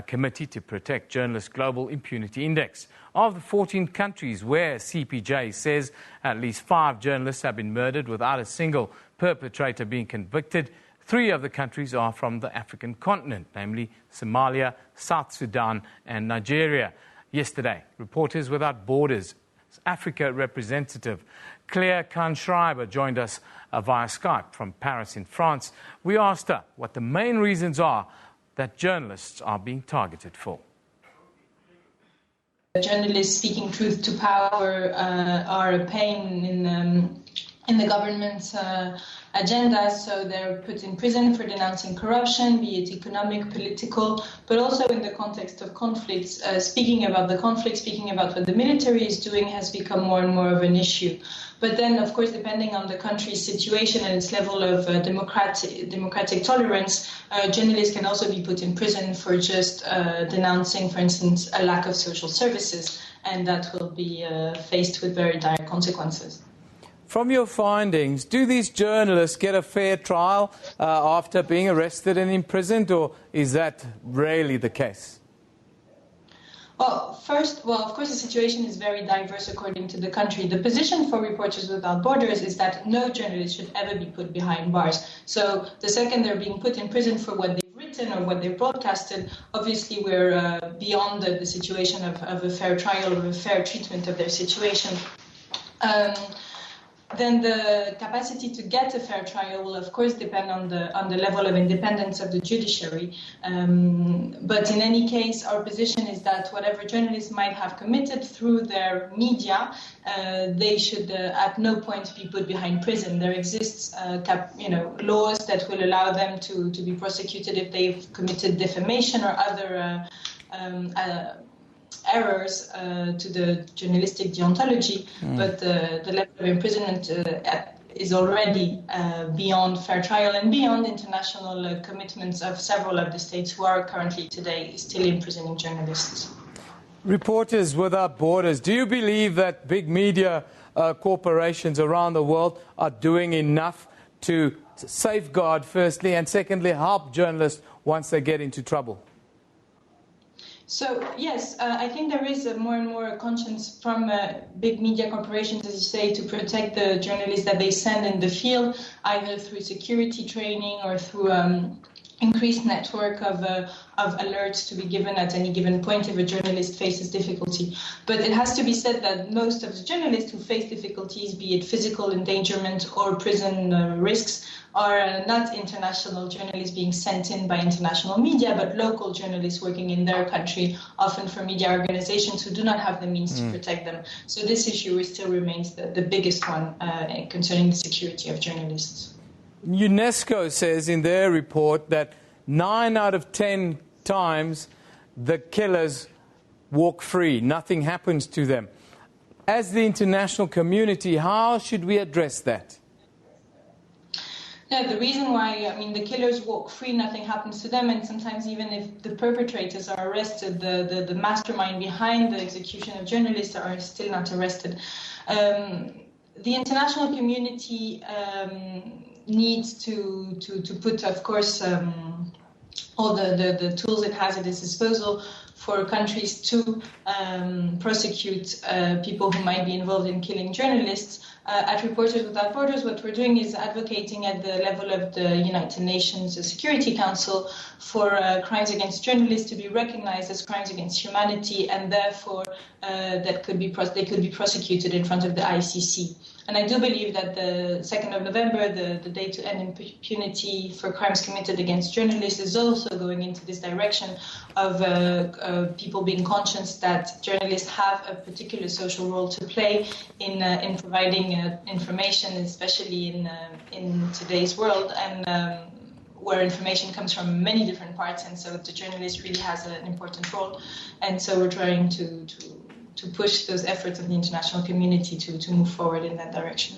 Committee to Protect Journalists Global Impunity Index. Of the 14 countries where CPJ says at least 5 journalists have been murdered without a single perpetrator being convicted, 3 of the countries are from the African continent, namely Somalia, South Sudan and Nigeria. Yesterday, Reporters Without Borders Africa representative Claire Kahn-Schreiber joined us via Skype from Paris in France. We asked her what the main reasons are that journalists are being targeted for. Journalists speaking truth to power are a pain in the government's agenda, so they're put in prison for denouncing corruption, be it economic, political, but also in the context of conflicts. Speaking about the conflict, speaking about what the military is doing has become more and more of an issue. But then, of course, depending on the country's situation and its level of democratic tolerance, journalists can also be put in prison for just denouncing, for instance, a lack of social services, and that will be faced with very dire consequences. From your findings, do these journalists get a fair trial after being arrested and imprisoned, or is that rarely the case? Well, of course, the situation is very diverse according to the country. The position for Reporters Without Borders is that no journalist should ever be put behind bars. So the second they're being put in prison for what they've written or what they've broadcasted, obviously we're beyond the situation of a fair trial or a fair treatment of their situation. then the capacity to get a fair trial will, of course, depend on the level of independence of the judiciary. But in any case, our position is that whatever journalists might have committed through their media, they should at no point be put behind prison. There exists, laws that will allow them to be prosecuted if they've committed defamation or other errors to the journalistic deontology, but the level of imprisonment is already beyond fair trial and beyond international commitments of several of the states who are currently today still imprisoning journalists. Reporters Without Borders, do you believe that big media corporations around the world are doing enough to safeguard, firstly, and secondly, help journalists once they get into trouble? So, yes, I think there is more and more conscience from big media corporations, as you say, to protect the journalists that they send in the field, either through security training or through increased network of alerts to be given at any given point if a journalist faces difficulty. But it has to be said that most of the journalists who face difficulties, be it physical endangerment or prison risks, are not international journalists being sent in by international media, but local journalists working in their country, often for media organizations who do not have the means to protect them. So this issue still remains the biggest one concerning the security of journalists. UNESCO says in their report that 9 out of 10 times the killers walk free. Nothing happens to them. As the international community, how should we address that? Yeah, the reason why, the killers walk free, nothing happens to them, and sometimes even if the perpetrators are arrested, the mastermind behind the execution of journalists are still not arrested. The international community needs to put, of course, all the tools it has at its disposal for countries to prosecute people who might be involved in killing journalists. At Reporters Without Borders, what we're doing is advocating at the level of the United Nations Security Council for crimes against journalists to be recognized as crimes against humanity, and therefore they could be prosecuted in front of the ICC. And I do believe that the 2nd of November, the day to end impunity for crimes committed against journalists, is also going into this direction of people being conscious that journalists have a particular social role to play in providing information, especially in today's world, and where information comes from many different parts, and so the journalist really has an important role. And so we're trying to push those efforts of the international community to move forward in that direction.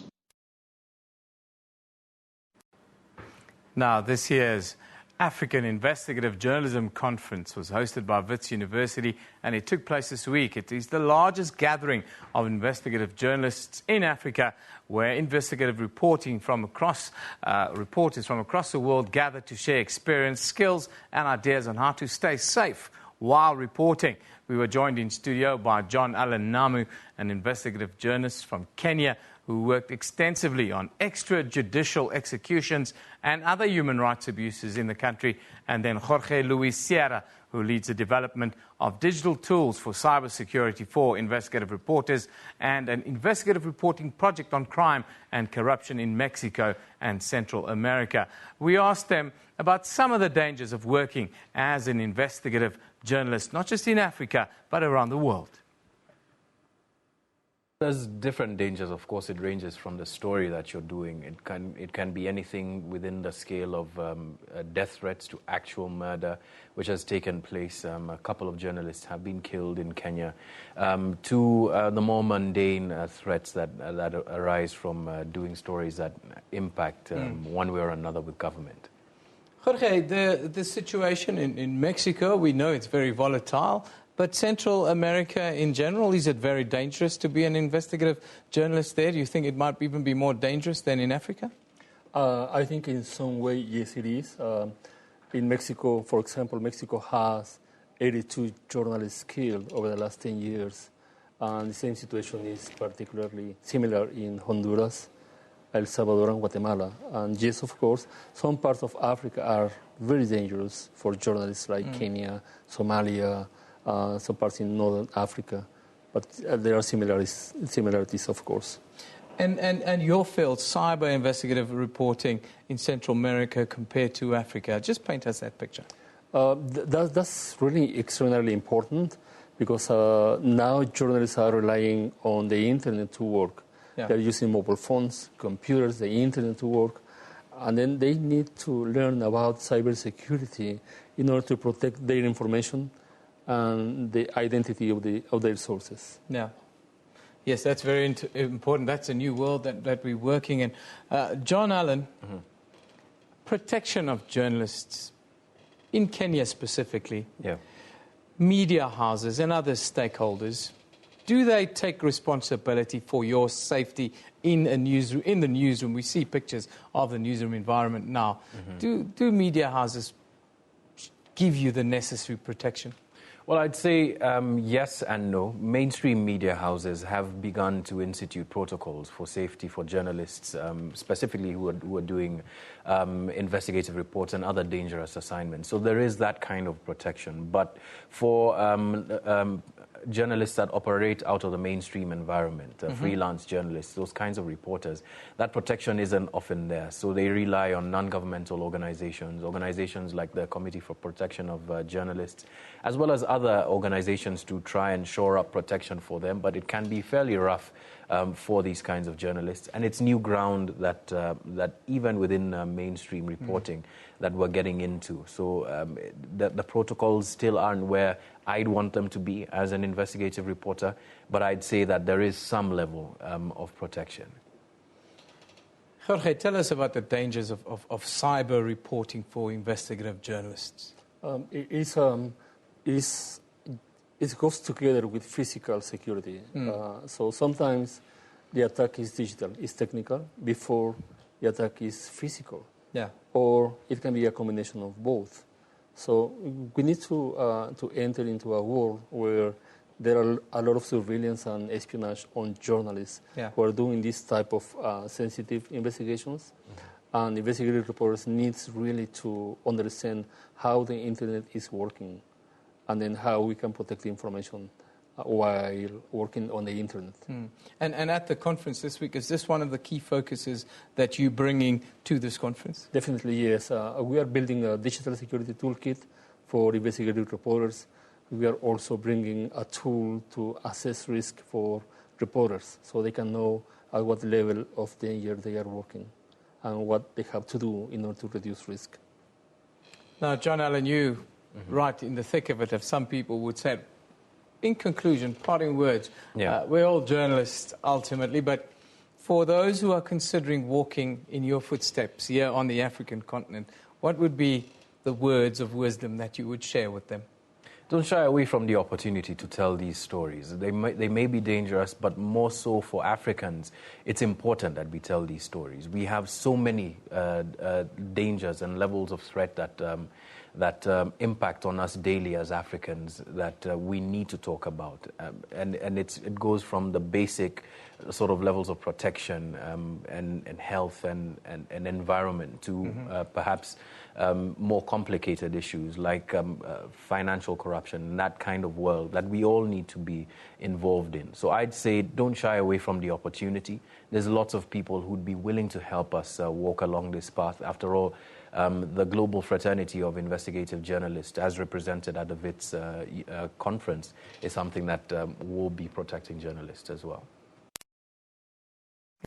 Now, this year's African Investigative Journalism Conference was hosted by Wits University, and it took place this week. It is the largest gathering of investigative journalists in Africa, where investigative reporters from across the world gather to share experience, skills, and ideas on how to stay safe while reporting. We were joined in studio by John Allen Namu, an investigative journalist from Kenya who worked extensively on extrajudicial executions and other human rights abuses in the country, and then Jorge Luis Sierra, who leads the development of digital tools for cybersecurity for investigative reporters and an investigative reporting project on crime and corruption in Mexico and Central America. We asked them about some of the dangers of working as an investigative journalist, not just in Africa, but around the world. There's different dangers, of course. It ranges from the story that you're doing. It can be anything within the scale of death threats to actual murder, which has taken place. A couple of journalists have been killed in Kenya, to the more mundane threats that arise from doing stories that impact one way or another with government. Jorge, the situation in Mexico, we know it's very volatile. But Central America in general, is it very dangerous to be an investigative journalist there? Do you think it might even be more dangerous than in Africa? I think in some way, yes, it is. In Mexico, for example, Mexico has 82 journalists killed over the last 10 years. And the same situation is particularly similar in Honduras, El Salvador, and Guatemala. And yes, of course, some parts of Africa are very dangerous for journalists like Kenya, Somalia, some parts in Northern Africa, but there are similarities, of course. And your field, cyber investigative reporting in Central America compared to Africa, just paint us that picture. That's really extraordinarily important because now journalists are relying on the internet to work. Yeah. They're using mobile phones, computers, the internet to work, and then they need to learn about cybersecurity in order to protect their information and the identity of their sources. Yeah. Yes, that's very important. That's a new world that we're working in. John Allen, protection of journalists in Kenya specifically, media houses and other stakeholders, do they take responsibility for your safety in a newsroom? In the newsroom, we see pictures of the newsroom environment now. Do media houses give you the necessary protection? Well, I'd say yes and no. Mainstream media houses have begun to institute protocols for safety for journalists, specifically who are doing investigative reports and other dangerous assignments. So there is that kind of protection. But for journalists that operate out of the mainstream environment, freelance journalists, those kinds of reporters, that protection isn't often there. So they rely on non-governmental organizations like the Committee for Protection of Journalists, as well as other organizations to try and shore up protection for them. But it can be fairly rough for these kinds of journalists. And it's new ground that even within mainstream reporting that we're getting into. So the protocols still aren't where I'd want them to be as an investigative reporter, but I'd say that there is some level of protection. Jorge, tell us about the dangers of cyber reporting for investigative journalists. It goes together with physical security. So sometimes the attack is digital, it's technical, before the attack is physical. Yeah. Or it can be a combination of both. So we need to enter into a world where there are a lot of surveillance and espionage on journalists who are doing this type of sensitive investigations. And investigative reporters need really to understand how the internet is working and then how we can protect the information while working on the internet. And at the conference this week, is this one of the key focuses that you're bringing to this conference? Definitely, yes. We are building a digital security toolkit for investigative reporters. We are also bringing a tool to assess risk for reporters so they can know at what level of danger they are working and what they have to do in order to reduce risk. Now, John Allen, you, right in the thick of it, as some people would say, in conclusion, parting words, we're all journalists ultimately, but for those who are considering walking in your footsteps here on the African continent, what would be the words of wisdom that you would share with them? Don't shy away from the opportunity to tell these stories. They may be dangerous, but more so for Africans, it's important that we tell these stories. We have so many dangers and levels of threat that impact on us daily as Africans that we need to talk about. And it goes from the basic sort of levels of protection and health and environment to perhaps more complicated issues like financial corruption and that kind of world that we all need to be involved in. So I'd say don't shy away from the opportunity. There's lots of people who'd be willing to help us walk along this path. After all, the global fraternity of investigative journalists, as represented at the WITS conference, is something that will be protecting journalists as well.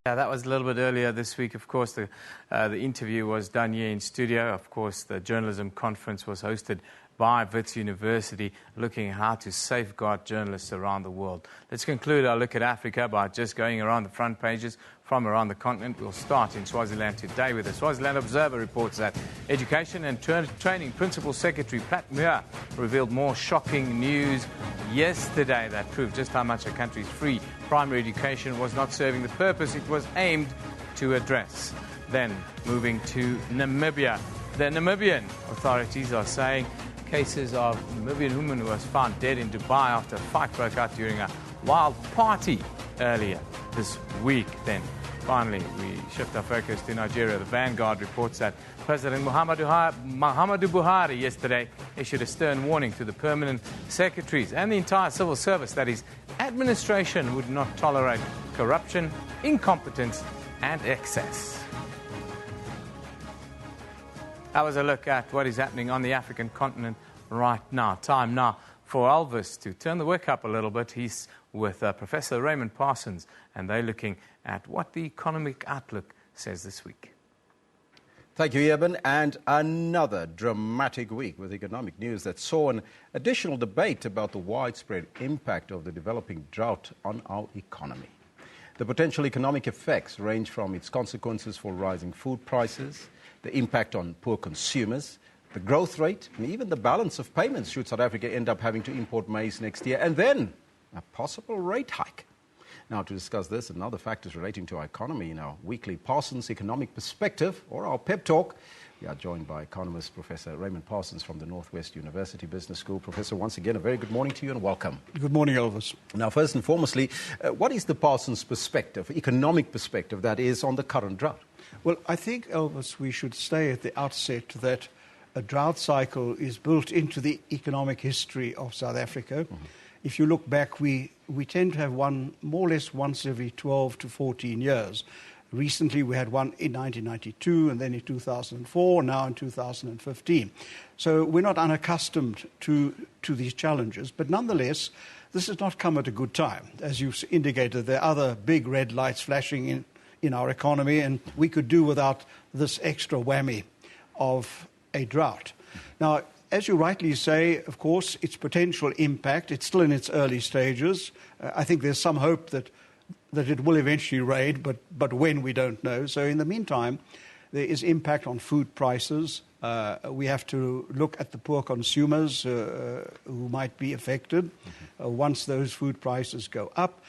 Yeah, that was a little bit earlier this week. Of course, the interview was done here in studio. Of course, the journalism conference was hosted by WITS University, looking at how to safeguard journalists around the world. Let's conclude our look at Africa by just going around the front pages from around the continent. We'll start in Swaziland today with the Swaziland Observer reports that Education and Training Principal Secretary Pat Muir revealed more shocking news yesterday that proved just how much the country's free primary education was not serving the purpose it was aimed to address. Then, moving to Namibia. The Namibian authorities are saying cases of a Namibian woman who was found dead in Dubai after a fight broke out during a wild party earlier this week. Then, finally, we shift our focus to Nigeria. The Vanguard reports that President Muhammadu Buhari yesterday issued a stern warning to the permanent secretaries and the entire civil service that his administration would not tolerate corruption incompetence and excess. That was a look at what is happening on the African continent right now. Time now for Elvis to turn the work up a little bit. He's with Professor Raymond Parsons, and they're looking at what the economic outlook says this week. Thank you, Eben. And another dramatic week with economic news that saw an additional debate about the widespread impact of the developing drought on our economy. The potential economic effects range from its consequences for rising food prices, the impact on poor consumers, the growth rate, and even the balance of payments should South Africa end up having to import maize next year, and then a possible rate hike. Now, to discuss this and other factors relating to our economy in our weekly Parsons Economic Perspective, or our PEP Talk, we are joined by economist Professor Raymond Parsons from the Northwest University Business School. Professor, once again, a very good morning to you and welcome. Good morning, Elvis. Now, first and foremostly, what is the Parsons perspective, economic perspective, that is on the current drought? Well, I think, Elvis, we should say at the outset that a drought cycle is built into the economic history of South Africa. Mm-hmm. If you look back, we tend to have one more or less once every 12 to 14 years. Recently, we had one in 1992, and then in 2004, now in 2015. So we're not unaccustomed to these challenges. But nonetheless, this has not come at a good time. As you indicated, there are other big red lights flashing in our economy, and we could do without this extra whammy of a drought. Now, as you rightly say, of course, its potential impact, it's still in its early stages. I think there's some hope that it will eventually rain, but when, we don't know. So in the meantime, there is impact on food prices. We have to look at the poor consumers who might be affected once those food prices go up.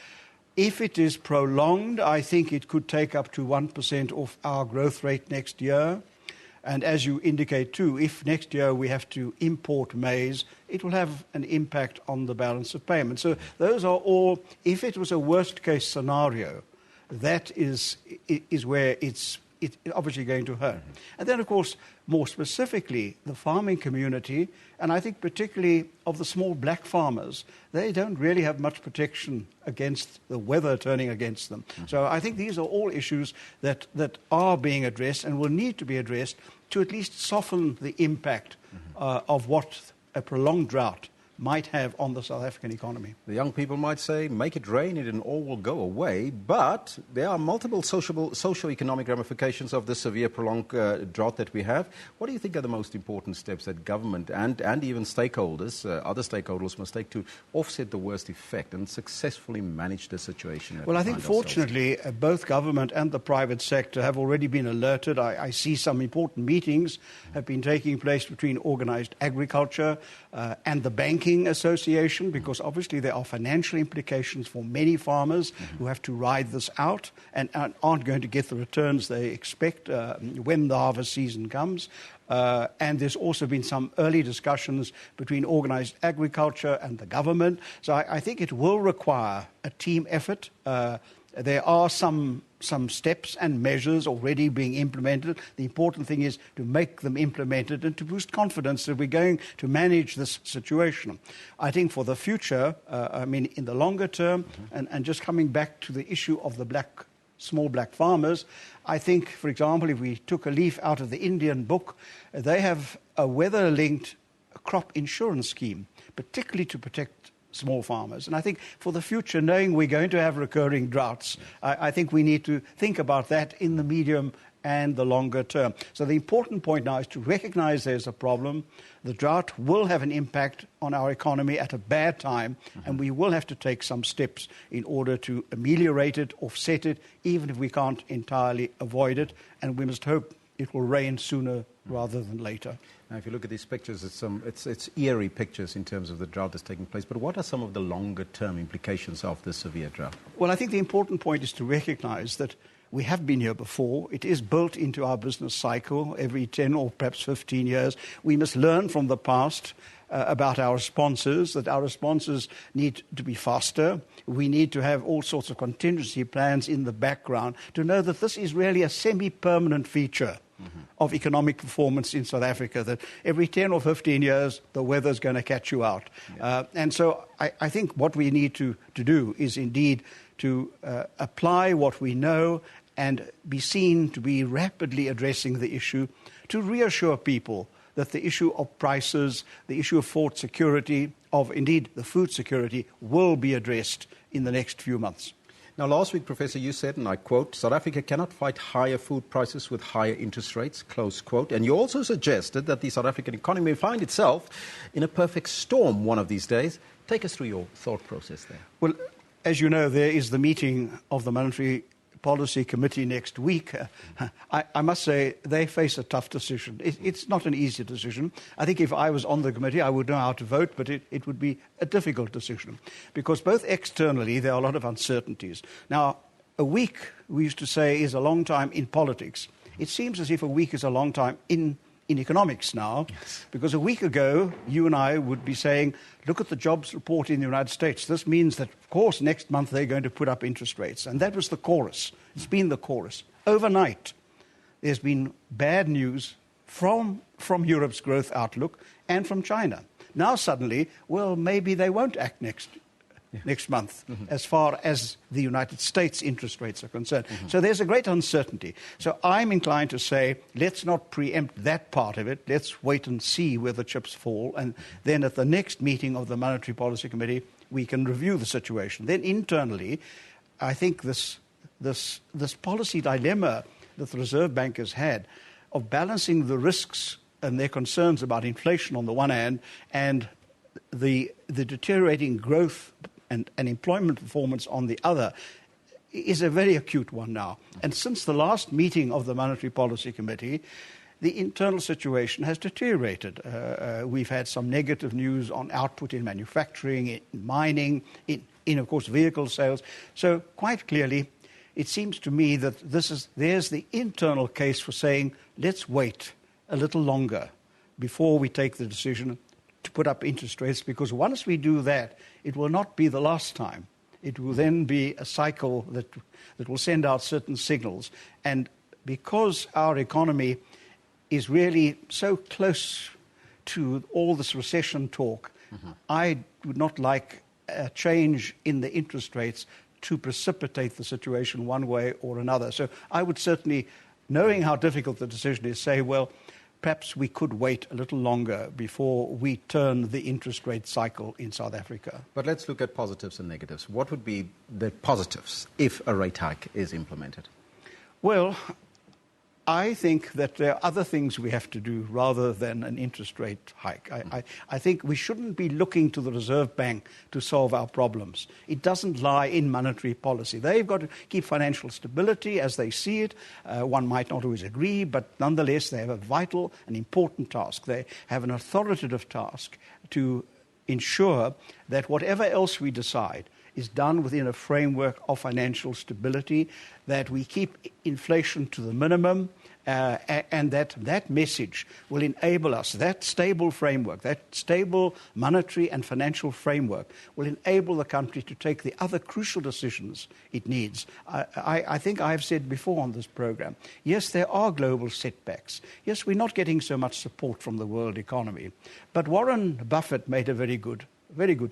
If it is prolonged, I think it could take up to 1% of our growth rate next year. And as you indicate too, if next year we have to import maize, it will have an impact on the balance of payments. So those are all, if it was a worst-case scenario, that is where it's obviously going to hurt. Mm-hmm. And then, of course, more specifically, the farming community, and I think particularly of the small black farmers, they don't really have much protection against the weather turning against them. Mm-hmm. So I think these are all issues that are being addressed and will need to be addressed to at least soften the impact of what a prolonged drought might have on the South African economy. The young people might say, make it rain and it all will go away, but there are multiple socio-economic ramifications of the severe prolonged drought that we have. What do you think are the most important steps that government and even stakeholders, other stakeholders must take to offset the worst effect and successfully manage the situation? Well, I think fortunately both government and the private sector have already been alerted. I see some important meetings have been taking place between organised agriculture and the banking association, because obviously there are financial implications for many farmers who have to ride this out and aren't going to get the returns they expect when the harvest season comes. And there's also been some early discussions between organised agriculture and the government. So I think it will require a team effort. There are some steps and measures already being implemented. The important thing is to make them implemented and to boost confidence that we're going to manage this situation. I think for the future, in the longer term, and just coming back to the issue of the small black farmers, I think, for example, if we took a leaf out of the Indian book, they have a weather-linked crop insurance scheme, particularly to protect small farmers. And I think for the future, knowing we're going to have recurring droughts, I think we need to think about that in the medium and the longer term. So the important point now is to recognize there's a problem. The drought will have an impact on our economy at a bad time, and we will have to take some steps in order to ameliorate it, offset it, even if we can't entirely avoid it. And we must hope it will rain sooner rather than later. Now, if you look at these pictures, it's eerie pictures in terms of the drought that's taking place. But what are some of the longer-term implications of this severe drought? Well, I think the important point is to recognize that we have been here before. It is built into our business cycle every 10 or perhaps 15 years. We must learn from the past about our responses, that our responses need to be faster. We need to have all sorts of contingency plans in the background to know that this is really a semi-permanent feature of economic performance in South Africa, that every 10 or 15 years, the weather's going to catch you out. And so I think what we need to do is indeed to apply what we know and be seen to be rapidly addressing the issue, to reassure people that the issue of prices, the issue of food security, of indeed the food security, will be addressed in the next few months. Now, last week, Professor, you said, and I quote, South Africa cannot fight higher food prices with higher interest rates, close quote. And you also suggested that the South African economy may find itself in a perfect storm one of these days. Take us through your thought process there. Well, as you know, there is the meeting of the Monetary Policy Committee next week. I must say they face a tough decision. It's not an easy decision. I think if I was on the committee, I would know how to vote, but it would be a difficult decision because both externally there are a lot of uncertainties. Now, a week, we used to say, is a long time in politics. It seems as if a week is a long time in economics now, because a week ago, you and I would be saying, look at the jobs report in the United States. This means that, of course, next month they're going to put up interest rates. And that was the chorus. It's been the chorus. Overnight, there's been bad news from Europe's growth outlook and from China. Now suddenly, well, maybe they won't act next month as far as the United States interest rates are concerned. So there's a great uncertainty. So I'm inclined to say, let's not preempt that part of it. Let's wait and see where the chips fall. And then at the next meeting of the Monetary Policy Committee, we can review the situation. Then internally, I think this policy dilemma that the Reserve Bank has had of balancing the risks and their concerns about inflation on the one hand and the deteriorating growth and employment performance on the other is a very acute one now. And since the last meeting of the Monetary Policy Committee, the internal situation has deteriorated. We've had some negative news on output in manufacturing, in mining, in of course, vehicle sales. So quite clearly, it seems to me that there's the internal case for saying, let's wait a little longer before we take the decision to put up interest rates, because once we do that, it will not be the last time. It will then be a cycle that will send out certain signals. And because our economy is really so close to all this recession talk, I would not like a change in the interest rates to precipitate the situation one way or another. So I would certainly, knowing how difficult the decision is, say, well, perhaps we could wait a little longer before we turn the interest rate cycle in South Africa. But let's look at positives and negatives. What would be the positives if a rate hike is implemented? Well, I think that there are other things we have to do rather than an interest rate hike. I think we shouldn't be looking to the Reserve Bank to solve our problems. It doesn't lie in monetary policy. They've got to keep financial stability as they see it. One might not always agree, but nonetheless they have a vital and important task. They have an authoritative task to ensure that whatever else we decide is done within a framework of financial stability, that we keep inflation to the minimum, and that message will enable us, that stable framework, that stable monetary and financial framework will enable the country to take the other crucial decisions it needs. I think I've said before on this program, yes, there are global setbacks. Yes, we're not getting so much support from the world economy. But Warren Buffett made a very good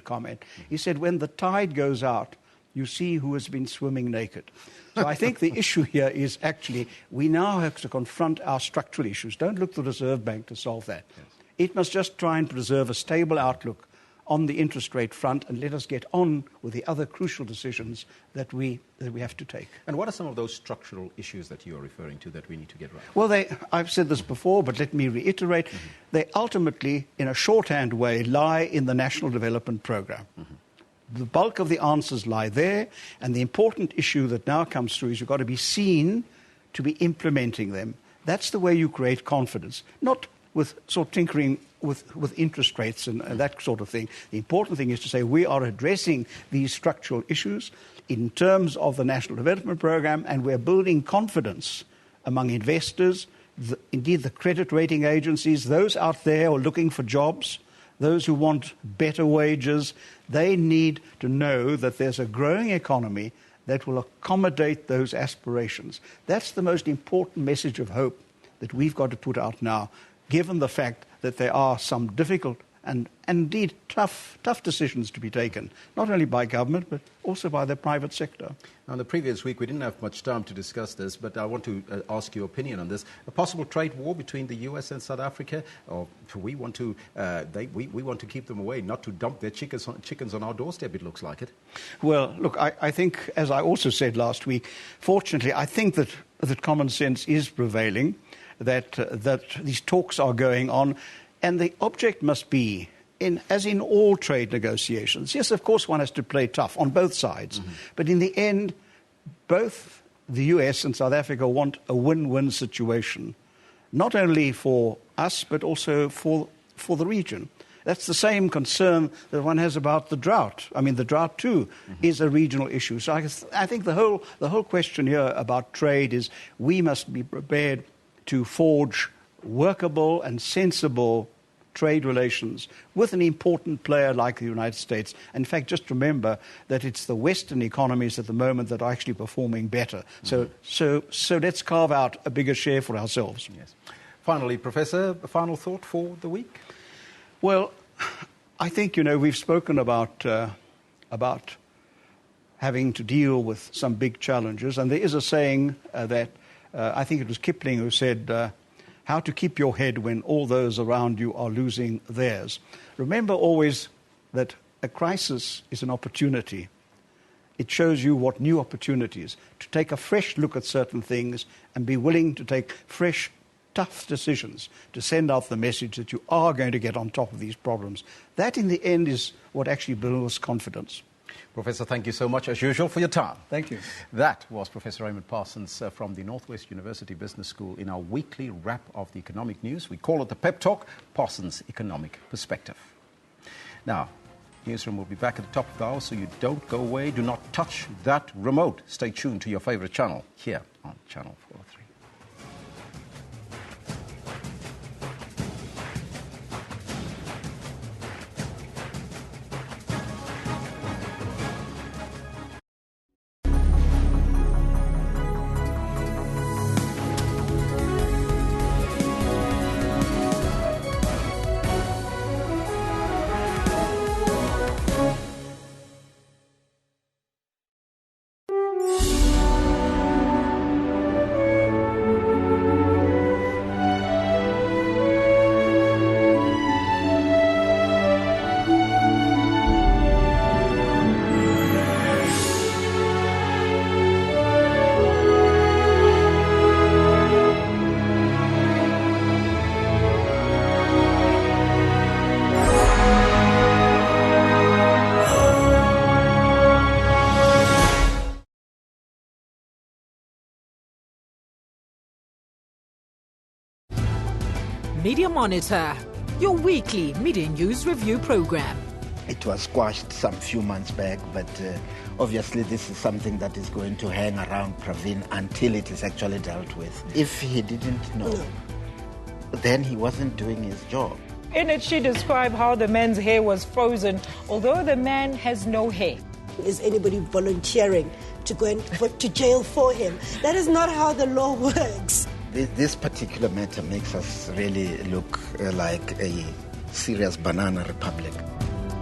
comment. He said, when the tide goes out, you see who has been swimming naked. So I think the issue here is actually we now have to confront our structural issues. Don't look to the Reserve Bank to solve that. Yes. It must just try and preserve a stable outlook on the interest rate front and let us get on with the other crucial decisions that we have to take. And what are some of those structural issues that you are referring to that we need to get right? Well, I've said this before, but let me reiterate. They ultimately, in a shorthand way, lie in the National Development Programme. The bulk of the answers lie there, and the important issue that now comes through is you've got to be seen to be implementing them. That's the way you create confidence, not with sort of tinkering with interest rates and that sort of thing. The important thing is to say we are addressing these structural issues in terms of the National Development Programme, and we're building confidence among investors, indeed the credit rating agencies, those out there who are looking for jobs, those who want better wages. They need to know that there's a growing economy that will accommodate those aspirations. That's the most important message of hope that we've got to put out now, given the fact that there are some difficult and indeed tough decisions to be taken, not only by government, but also by the private sector. Now, the previous week, we didn't have much time to discuss this, but I want to ask your opinion on this. A possible trade war between the US and South Africa, or we want to keep them away, not to dump their chickens on our doorstep, it looks like it. Well, look, I think, as I also said last week, fortunately, I think that common sense is prevailing, that these talks are going on, and the object must be, as in all trade negotiations, yes, of course one has to play tough on both sides, but in the end, both the US and South Africa want a win-win situation, not only for us, but also for the region. That's the same concern that one has about the drought. I mean, the drought, too, is a regional issue. So I think the whole question here about trade is we must be prepared to forge workable and sensible trade relations with an important player like the United States. In fact, just remember that it's the Western economies at the moment that are actually performing better. So let's carve out a bigger share for ourselves. Yes. Finally, Professor, a final thought for the week? Well, I think, we've spoken about having to deal with some big challenges, and there is a saying that I think it was Kipling who said, how to keep your head when all those around you are losing theirs. Remember always that a crisis is an opportunity. It shows you what new opportunities, to take a fresh look at certain things and be willing to take fresh, tough decisions to send out the message that you are going to get on top of these problems. That, in the end, is what actually builds confidence. Professor, thank you so much, as usual, for your time. Thank you. That was Professor Raymond Parsons from the Northwest University Business School in our weekly wrap of the economic news. We call it the Pep Talk, Parsons' Economic Perspective. Now, Newsroom will be back at the top of the hour, so you don't go away. Do not touch that remote. Stay tuned to your favorite channel here on Channel 403. Media Monitor, your weekly media news review program. It was squashed some few months back, but obviously this is something that is going to hang around Pravin until it is actually dealt with. If he didn't know, then he wasn't doing his job. In it, she described how the man's hair was frozen, although the man has no hair. Is anybody volunteering to go to jail for him? That is not how the law works. This particular matter makes us really look like a serious banana republic.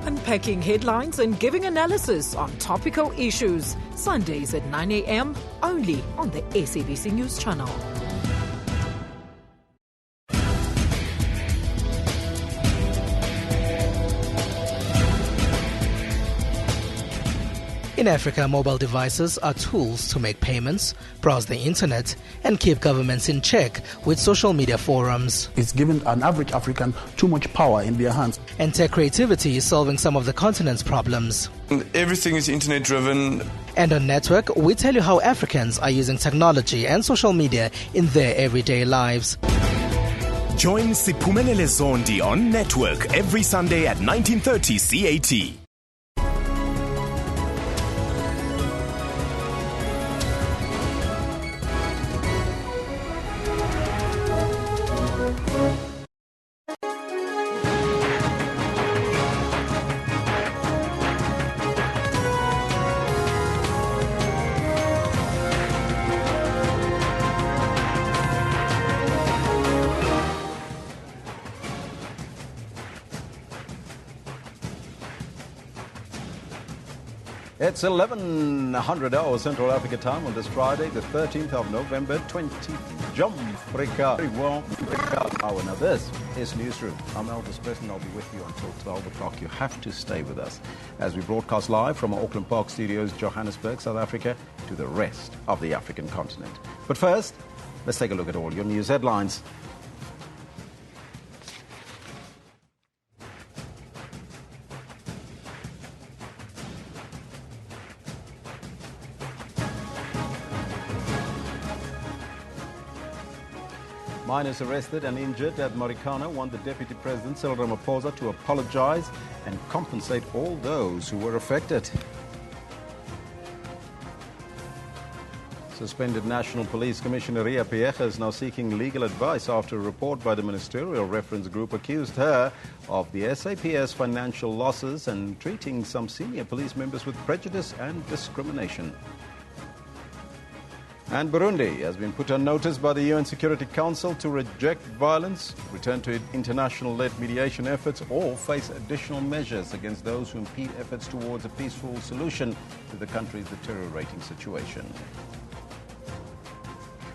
Unpacking headlines and giving analysis on topical issues. Sundays at 9 a.m. only on the SABC News Channel. In Africa, mobile devices are tools to make payments, browse the internet, and keep governments in check with social media forums. It's given an average African too much power in their hands. And tech creativity is solving some of the continent's problems. Everything is internet-driven. And on Network, we tell you how Africans are using technology and social media in their everyday lives. Join Siphumelele Zondi on Network every Sunday at 19:30 CAT. It's 1100 hours Central Africa time on this Friday, the 13th of November, 20. Jamfrika. Very warm hour. Now this is Newsroom. I'm Elvis Preston. I'll be with you until 12 o'clock. You have to stay with us as we broadcast live from our Auckland Park studios, Johannesburg, South Africa, to the rest of the African continent. But first, let's take a look at all your news headlines. Miners arrested and injured at Marikana want the Deputy President, Cyril Ramaphosa, to apologize and compensate all those who were affected. Suspended National Police Commissioner Ria Piecha is now seeking legal advice after a report by the Ministerial Reference Group accused her of the SAPS financial losses and treating some senior police members with prejudice and discrimination. And Burundi has been put on notice by the UN Security Council to reject violence, return to international-led mediation efforts, or face additional measures against those who impede efforts towards a peaceful solution to the country's deteriorating situation.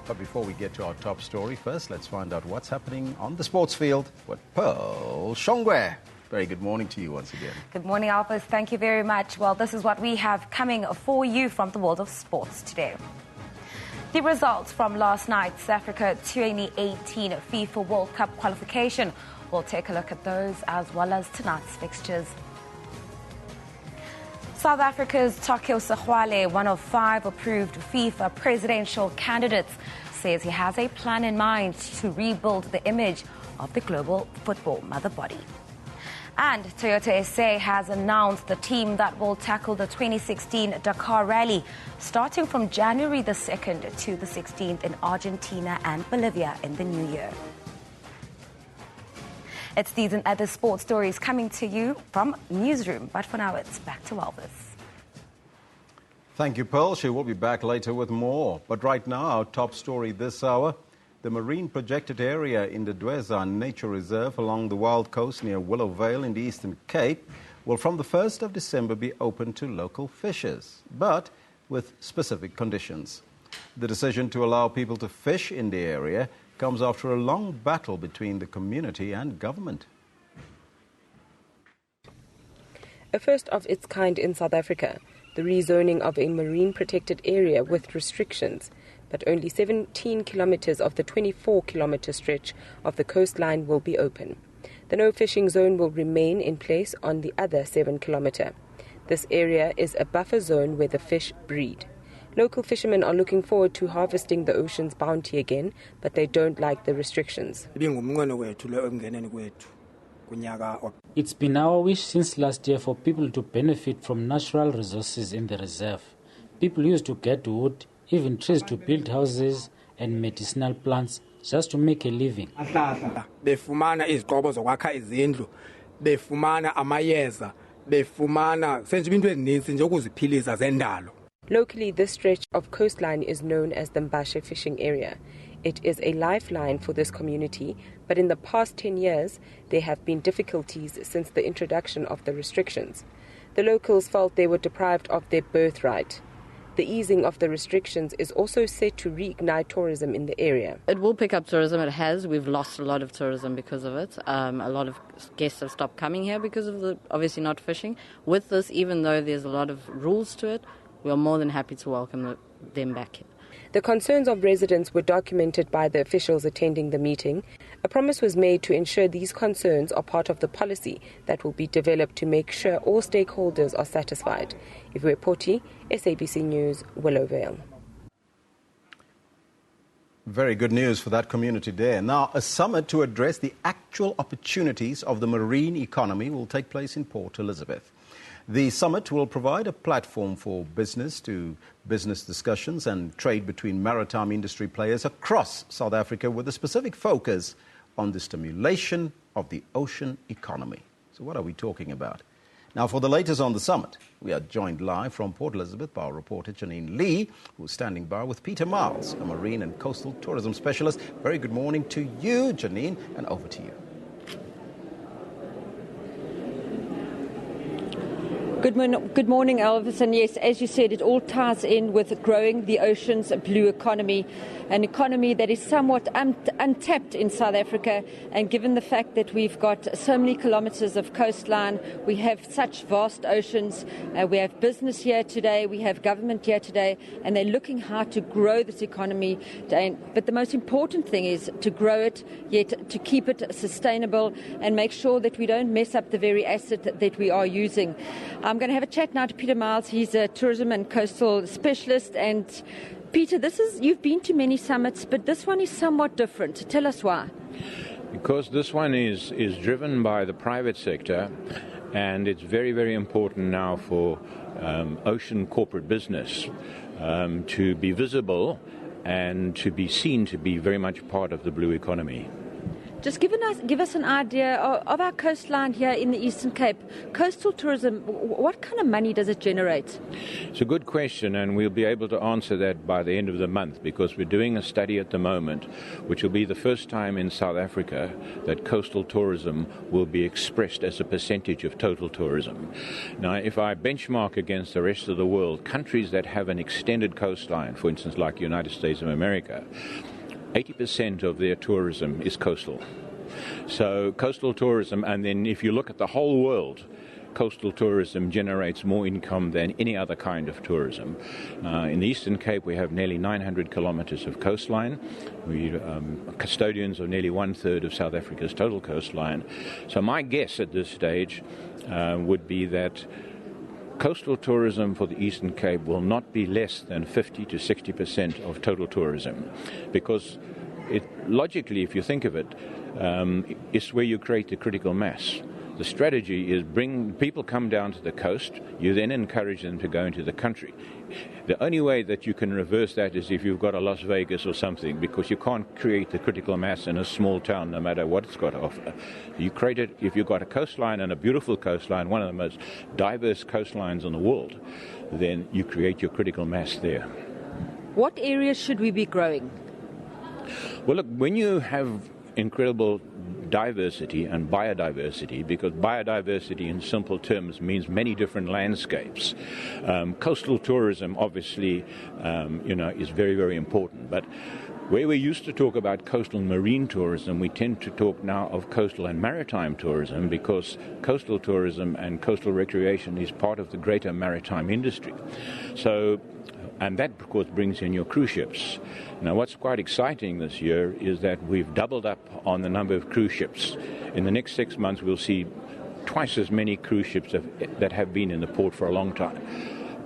But before we get to our top story, first let's find out what's happening on the sports field with Pearl Shongwe. Very good morning to you once again. Good morning, Alphas. Thank you very much. Well, this is what we have coming for you from the world of sports today. The results from last night's Africa 2018 FIFA World Cup qualification. We'll take a look at those as well as tonight's fixtures. South Africa's Takeo Sexwale, one of 5 approved FIFA presidential candidates, says he has a plan in mind to rebuild the image of the global football mother body. And Toyota SA has announced the team that will tackle the 2016 Dakar Rally, starting from January the 2nd to the 16th in Argentina and Bolivia in the new year. It's these and other sports stories coming to you from Newsroom. But for now, it's back to Elvis. Thank you, Pearl. She will be back later with more. But right now, our top story this hour. The marine protected area in the Dweza Nature Reserve along the Wild Coast near Willow Vale in the Eastern Cape will from the 1st of December be open to local fishers, but with specific conditions. The decision to allow people to fish in the area comes after a long battle between the community and government. A first of its kind in South Africa, the rezoning of a marine protected area with restrictions. But only 17 kilometers of the 24-kilometer stretch of the coastline will be open. The no-fishing zone will remain in place on the other 7-kilometer. This area is a buffer zone where the fish breed. Local fishermen are looking forward to harvesting the ocean's bounty again, but they don't like the restrictions. It's been our wish since last year for people to benefit from natural resources in the reserve. People used to get wood, even trees to build houses and medicinal plants just to make a living. Befumana izigqobo zokwakha izindlu, befumana amayeza, befumana senze into ezininzi nje ukuziphilisa zendalo. Locally, this stretch of coastline is known as the Mbashe fishing area. It is a lifeline for this community, but in the past 10 years, there have been difficulties since the introduction of the restrictions. The locals felt they were deprived of their birthright. The easing of the restrictions is also set to reignite tourism in the area. It will pick up tourism. It has. We've lost a lot of tourism because of it. A lot of guests have stopped coming here because of the obviously not fishing. With this, even though there's a lot of rules to it, we are more than happy to welcome them back here. The concerns of residents were documented by the officials attending the meeting. A promise was made to ensure these concerns are part of the policy that will be developed to make sure all stakeholders are satisfied. Iwe Poti, SABC News, Willow Vale. Very good news for that community there. Now, a summit to address the actual opportunities of the marine economy will take place in Port Elizabeth. The summit will provide a platform for business-to-business discussions and trade between maritime industry players across South Africa with a specific focus on the stimulation of the ocean economy. So what are we talking about? Now, for the latest on the summit, we are joined live from Port Elizabeth by our reporter Janine Lee, who's standing by with Peter Miles, a marine and coastal tourism specialist. Very good morning to you, Janine, and over to you. Good morning, Elvis. And yes, as you said, it all ties in with growing the ocean's blue economy, an economy that is somewhat untapped in South Africa. And given the fact that we've got so many kilometres of coastline, we have such vast oceans, we have business here today, we have government here today, and they're looking hard to grow this economy. But the most important thing is to grow it, yet to keep it sustainable and make sure that we don't mess up the very asset that we are using. I'm going to have a chat now to Peter Miles. He's a tourism and coastal specialist. And Peter, you've been to many summits, but this one is somewhat different. Tell us why. Because this one is driven by the private sector, and it's very, very important now for ocean corporate business to be visible and to be seen to be very much part of the blue economy. Just give us an idea of our coastline here in the Eastern Cape. Coastal tourism, what kind of money does it generate? It's a good question, and we'll be able to answer that by the end of the month, because we're doing a study at the moment which will be the first time in South Africa that coastal tourism will be expressed as a percentage of total tourism. Now, if I benchmark against the rest of the world, countries that have an extended coastline, for instance like the United States of America, 80% of their tourism is coastal. So coastal tourism, and then if you look at the whole world, coastal tourism generates more income than any other kind of tourism. In the Eastern Cape, we have nearly 900 kilometres of coastline. We are custodians of nearly 1/3 of South Africa's total coastline. So my guess at this stage would be that coastal tourism for the Eastern Cape will not be less than 50 to 60% of total tourism, because logically, if you think of it, it's where you create the critical mass. The strategy is people come down to the coast, you then encourage them to go into the country. The only way that you can reverse that is if you've got a Las Vegas or something, because you can't create the critical mass in a small town no matter what it's got to offer. You create it if you've got a coastline, and a beautiful coastline, one of the most diverse coastlines in the world, then you create your critical mass there. What areas should we be growing? Well, look, when you have incredible diversity and biodiversity, because biodiversity in simple terms means many different landscapes. Coastal tourism obviously is very, very important, but where we used to talk about coastal marine tourism, we tend to talk now of coastal and maritime tourism, because coastal tourism and coastal recreation is part of the greater maritime industry. And that, of course, brings in your cruise ships. Now, what's quite exciting this year is that we've doubled up on the number of cruise ships. In the next 6 months, we'll see twice as many cruise ships that have been in the port for a long time.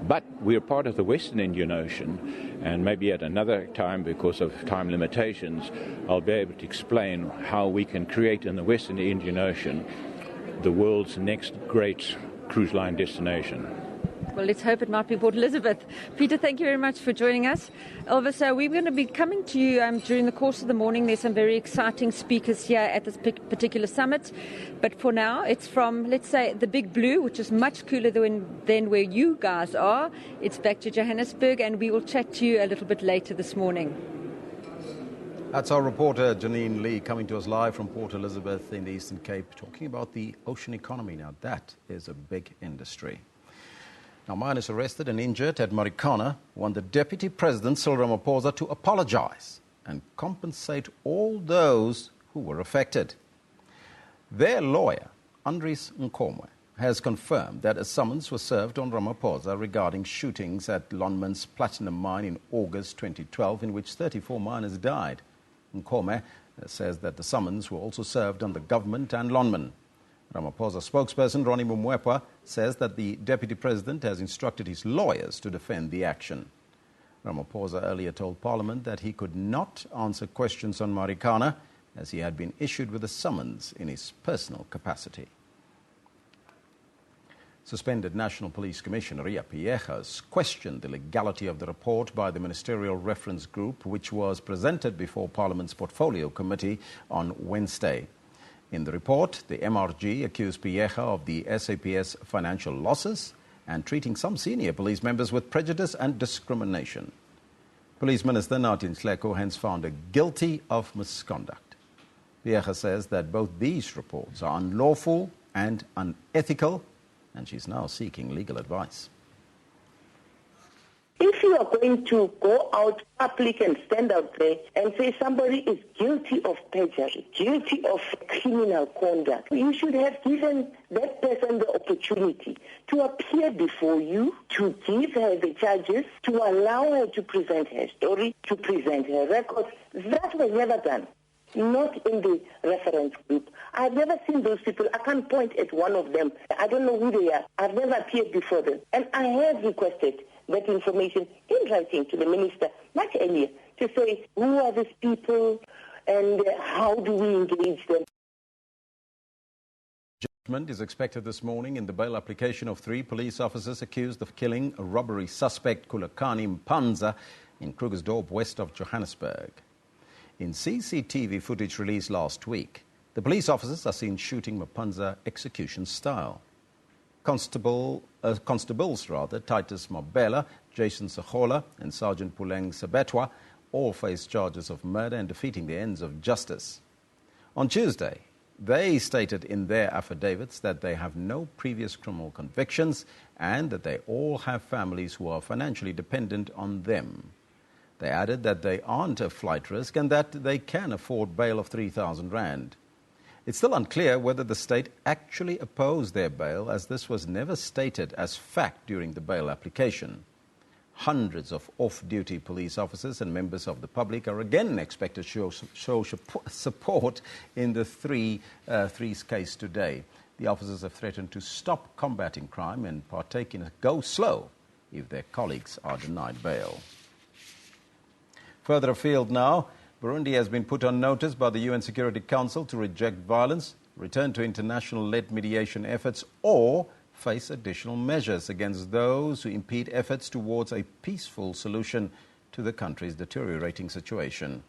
But we're part of the Western Indian Ocean, and maybe at another time, because of time limitations, I'll be able to explain how we can create in the Western Indian Ocean the world's next great cruise line destination. Well, let's hope it might be Port Elizabeth. Peter, thank you very much for joining us. Elvis, we're going to be coming to you during the course of the morning. There's some very exciting speakers here at this particular summit. But for now, it's from, let's say, the Big Blue, which is much cooler than where you guys are. It's back to Johannesburg, and we will chat to you a little bit later this morning. That's our reporter, Janine Lee, coming to us live from Port Elizabeth in the Eastern Cape, talking about the ocean economy. Now, that is a big industry. Now, miners arrested and injured at Marikana want the Deputy President, Cyril Ramaphosa, to apologize and compensate all those who were affected. Their lawyer, Andries Nkomwe, has confirmed that a summons was served on Ramaphosa regarding shootings at Lonmin's platinum mine in August 2012, in which 34 miners died. Nkomwe says that the summons were also served on the government and Lonmin. Ramaphosa spokesperson Ronnie Mumwepa says that the Deputy President has instructed his lawyers to defend the action. Ramaphosa earlier told Parliament that he could not answer questions on Marikana, as he had been issued with a summons in his personal capacity. Suspended National Police Commissioner Ria Piecha has questioned the legality of the report by the Ministerial Reference Group, which was presented before Parliament's Portfolio Committee on Wednesday. In the report, the MRG accused Piecha of the SAPS financial losses and treating some senior police members with prejudice and discrimination. Police Minister Nathi Nhleko hence found her guilty of misconduct. Piecha says that both these reports are unlawful and unethical and she's now seeking legal advice. If you are going to go out public and stand out there and say somebody is guilty of perjury, guilty of criminal conduct, you should have given that person the opportunity to appear before you, to give her the charges, to allow her to present her story, to present her records. That was never done. Not in the reference group. I've never seen those people. I can't point at one of them. I don't know who they are. I've never appeared before them. And I have requested that information in writing to the minister much earlier to say who are these people and how do we engage them. Judgment is expected this morning in the bail application of 3 police officers accused of killing a robbery suspect, Kulakani Mpanza, in Krugersdorp, west of Johannesburg. In CCTV footage released last week, the police officers are seen shooting Mpanza execution style. Constables, Titus Mabela, Jason Sehola and Sergeant Puleng Sebetwa all face charges of murder and defeating the ends of justice. On Tuesday, they stated in their affidavits that they have no previous criminal convictions and that they all have families who are financially dependent on them. They added that they aren't a flight risk and that they can afford bail of 3,000 rand. It's still unclear whether the state actually opposed their bail, as this was never stated as fact during the bail application. Hundreds of off-duty police officers and members of the public are again expected to show support in the three's case today. The officers have threatened to stop combating crime and partake in a go slow if their colleagues are denied bail. Further afield now, Burundi has been put on notice by the UN Security Council to reject violence, return to international-led mediation efforts, or face additional measures against those who impede efforts towards a peaceful solution to the country's deteriorating situation.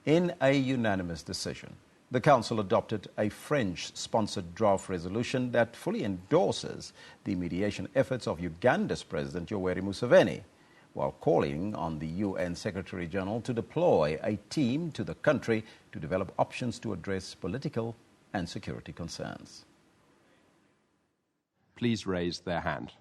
In a unanimous decision, the Council adopted a French-sponsored draft resolution that fully endorses the mediation efforts of Uganda's President Yoweri Museveni, while calling on the UN Secretary-General to deploy a team to the country to develop options to address political and security concerns. Please raise their hand.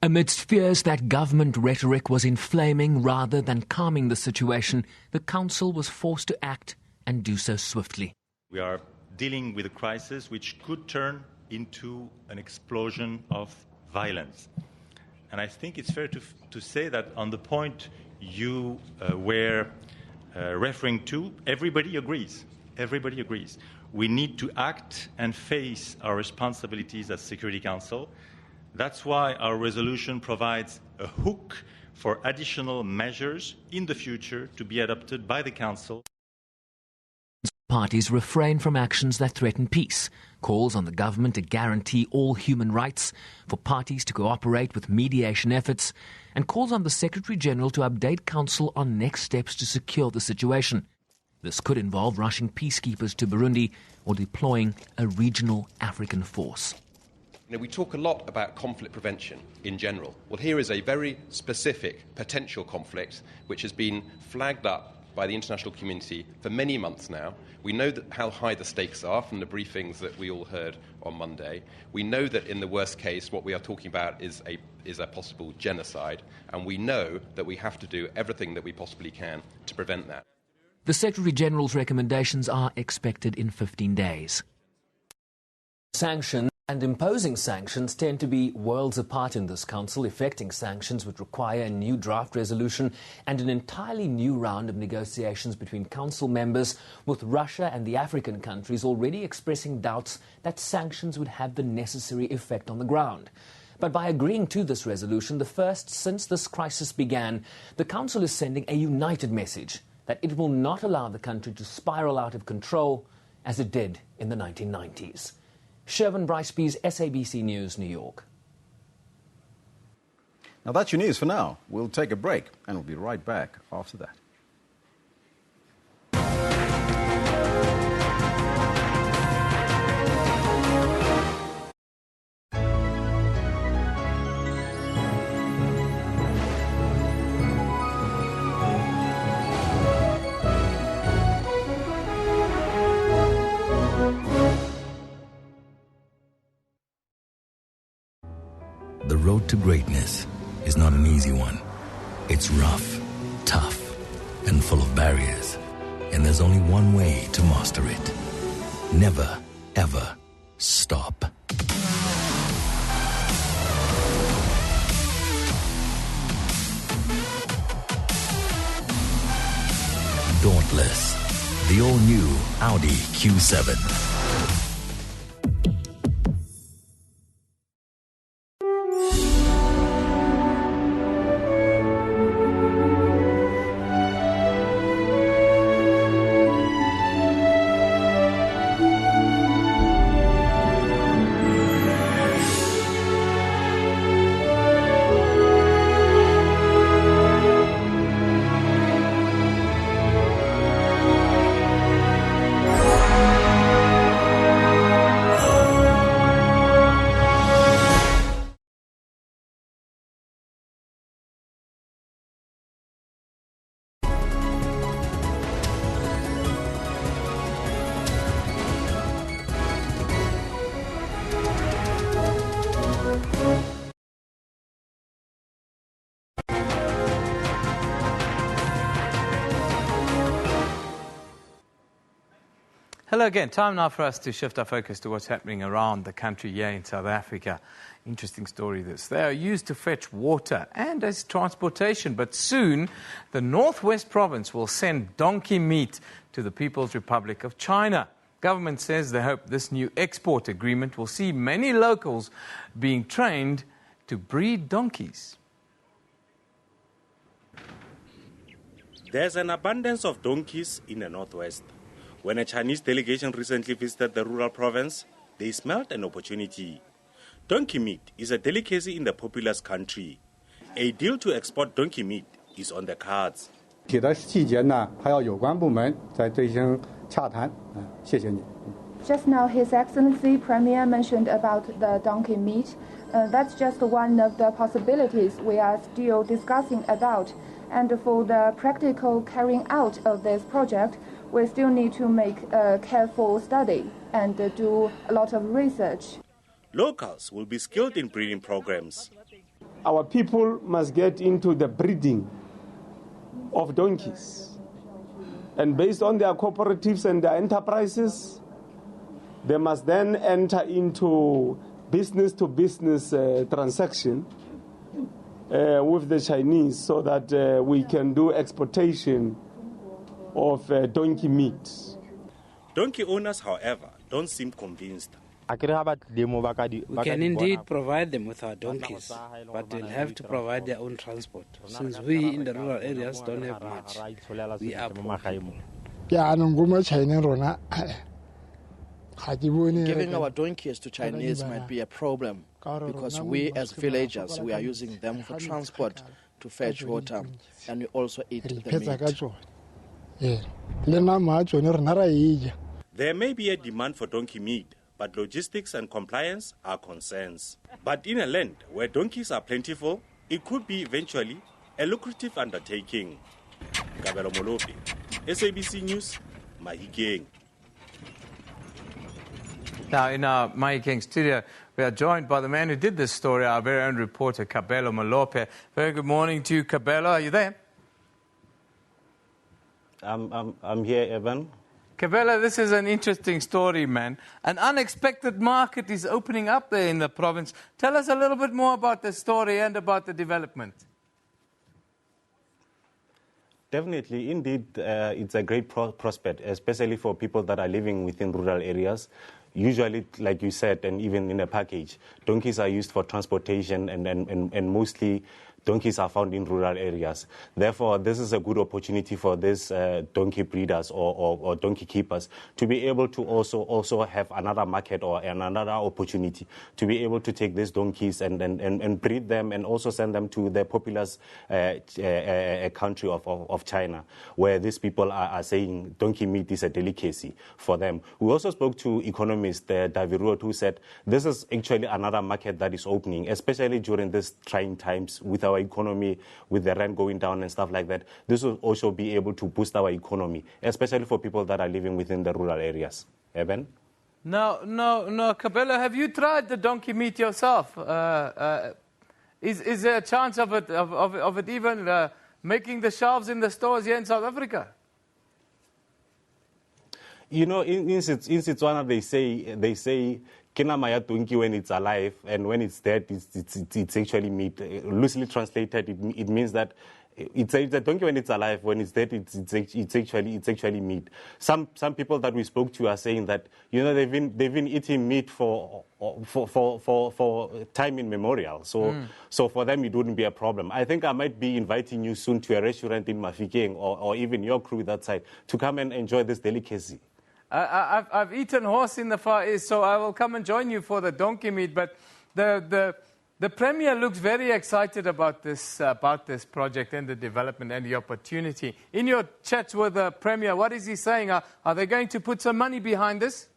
Amidst fears that government rhetoric was inflaming rather than calming the situation, the Council was forced to act and do so swiftly. We are dealing with a crisis which could turn into an explosion of violence. And I think it's fair to say that on the point you were referring to, everybody agrees. Everybody agrees. We need to act and face our responsibilities as Security Council. That's why our resolution provides a hook for additional measures in the future to be adopted by the Council. Parties refrain from actions that threaten peace, calls on the government to guarantee all human rights, for parties to cooperate with mediation efforts, and calls on the Secretary-General to update Council on next steps to secure the situation. This could involve rushing peacekeepers to Burundi or deploying a regional African force. We talk a lot about conflict prevention in general. Well, here is a very specific potential conflict which has been flagged up by the international community for many months now. We know how high the stakes are from the briefings that we all heard on Monday. We know that in the worst case, what we are talking about is a possible genocide, and we know that we have to do everything that we possibly can to prevent that. The Secretary-General's recommendations are expected in 15 days. Sanctions and imposing sanctions tend to be worlds apart in this council. Effecting sanctions would require a new draft resolution and an entirely new round of negotiations between council members, with Russia and the African countries already expressing doubts that sanctions would have the necessary effect on the ground. But by agreeing to this resolution, the first since this crisis began, the council is sending a united message that it will not allow the country to spiral out of control as it did in the 1990s. Shervin Brycebees, SABC News, New York. Now that's your news for now. We'll take a break and we'll be right back after that. road to greatness is not an easy one. It's rough, tough, and full of barriers. And there's only one way to master it. Never, ever stop. Dauntless, the all-new Audi Q7. Hello again. Time now for us to shift our focus to what's happening around the country here in South Africa. Interesting story this. They are used to fetch water and as transportation, but soon the Northwest Province will send donkey meat to the People's Republic of China. Government says they hope this new export agreement will see many locals being trained to breed donkeys. There's an abundance of donkeys in the Northwest. When a Chinese delegation recently visited the rural province, they smelled an opportunity. Donkey meat is a delicacy in the populous country. A deal to export donkey meat is on the cards. Just now, His Excellency Premier mentioned about the donkey meat. That's just one of the possibilities we are still discussing about. And for the practical carrying out of this project, we still need to make a careful study and do a lot of research. Locals will be skilled in breeding programs. Our people must get into the breeding of donkeys. And based on their cooperatives and their enterprises, they must then enter into business-to-business transaction with the Chinese so that we can do exportation of donkey meat. Donkey owners, however, don't seem convinced. We can indeed provide them with our donkeys, but they'll have to provide their own transport. Since we in the rural areas don't have much, we are poor. Giving our donkeys to Chinese might be a problem because we as villagers, we are using them for transport to fetch water, and we also eat the meat. There may be a demand for donkey meat, but logistics and compliance are concerns. But in a land where donkeys are plentiful, it could be eventually a lucrative undertaking. Kabelo Molope, SABC News, Mahikeng. Now, in our Mahikeng studio, we are joined by the man who did this story, our very own reporter, Kabelo Molope. Very good morning to you, Kabelo. Are you there? I'm here, Evan. Kabelo, this is an interesting story, man. An unexpected market is opening up there in the province. Tell us a little bit more about the story and about the development. Definitely, indeed, it's a great prospect, especially for people that are living within rural areas. Usually, like you said, and even in a package, donkeys are used for transportation and mostly donkeys are found in rural areas. Therefore, this is a good opportunity for these donkey breeders or donkey keepers to be able to also have another market or another opportunity to be able to take these donkeys and breed them and also send them to the populous country of China, where these people are saying donkey meat is a delicacy for them. We also spoke to economist David Roth, who said this is actually another market that is opening, especially during these trying times with our economy, with the rent going down and stuff like that. This will also be able to boost our economy, especially for people that are living within the rural areas. Evan? No, Kabelo, have you tried the donkey meat yourself? Is there a chance of it even making the shelves in the stores here in South Africa? You know, in Setswana they say "Kenama ya donkey" when it's alive, and when it's dead, it's actually meat. Loosely translated, it means that it's a donkey when it's alive. When it's dead, it's actually meat. Some people that we spoke to are saying that, you know, they've been eating meat for time immemorial. So for them it wouldn't be a problem. I think I might be inviting you soon to a restaurant in Mafikeng or even your crew that side to come and enjoy this delicacy. I've eaten horse in the Far East, so I will come and join you for the donkey meat. But the Premier looks very excited about this project and the development and the opportunity. In your chats with the Premier, what is he saying? Are they going to put some money behind this?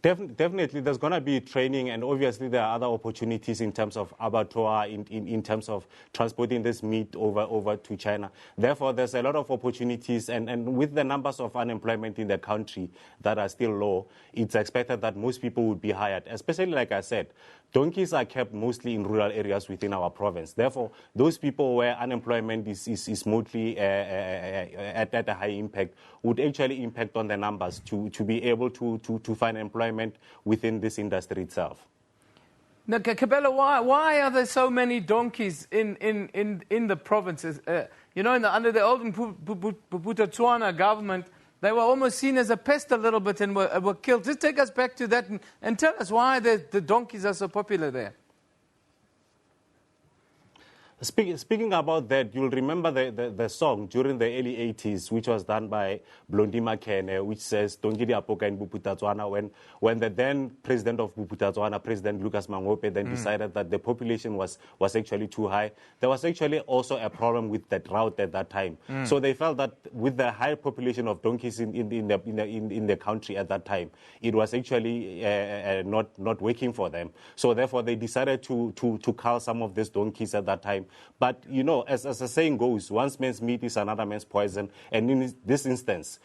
Definitely, there's going to be training, and obviously there are other opportunities in terms of abattoir, in terms of transporting this meat over to China. Therefore, there's a lot of opportunities, and with the numbers of unemployment in the country that are still low, it's expected that most people would be hired, especially, like I said, donkeys are kept mostly in rural areas within our province. Therefore, those people where unemployment is mostly at a high impact would actually impact on the numbers to be able to find employment within this industry itself. Now, Kabelo, why are there so many donkeys in the provinces? You know, under the old Bophuthatswana government, they were almost seen as a pest a little bit and were killed. Just take us back to that and tell us why the donkeys are so popular there. Speaking about that, you'll remember the song during the early 80s, which was done by Blondie Makene, which says, "Donkey di apoka in Bophuthatswana," when the then president of Bophuthatswana, President Lucas Mangope, then decided that the population was actually too high. There was actually also a problem with the drought at that time. So they felt that with the high population of donkeys in the country at that time, it was actually not working for them. So therefore they decided to cull some of these donkeys at that time. But, you know, as the saying goes, one man's meat is another man's poison. And in this instance,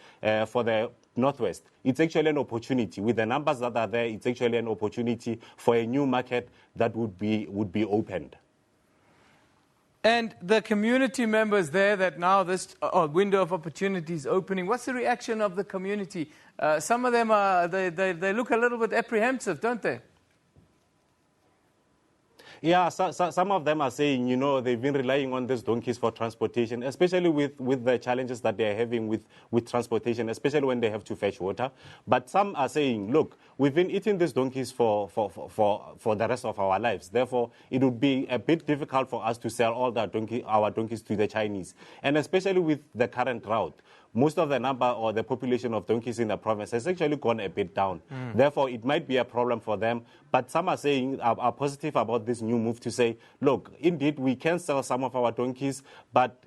for the Northwest, it's actually an opportunity. With the numbers that are there, it's actually an opportunity for a new market that would be opened. And the community members there, that now this window of opportunity is opening, what's the reaction of the community? Some of them, they look a little bit apprehensive, don't they? Yeah, some of them are saying, you know, they've been relying on these donkeys for transportation, especially with the challenges that they're having with transportation, especially when they have to fetch water. But some are saying, look, we've been eating these donkeys for the rest of our lives. Therefore, it would be a bit difficult for us to sell all our donkeys to the Chinese. And especially with the current drought, most of the number or the population of donkeys in the province has actually gone a bit down. Therefore, it might be a problem for them. But some are saying, are positive about this new move to say, look, indeed, we can sell some of our donkeys, but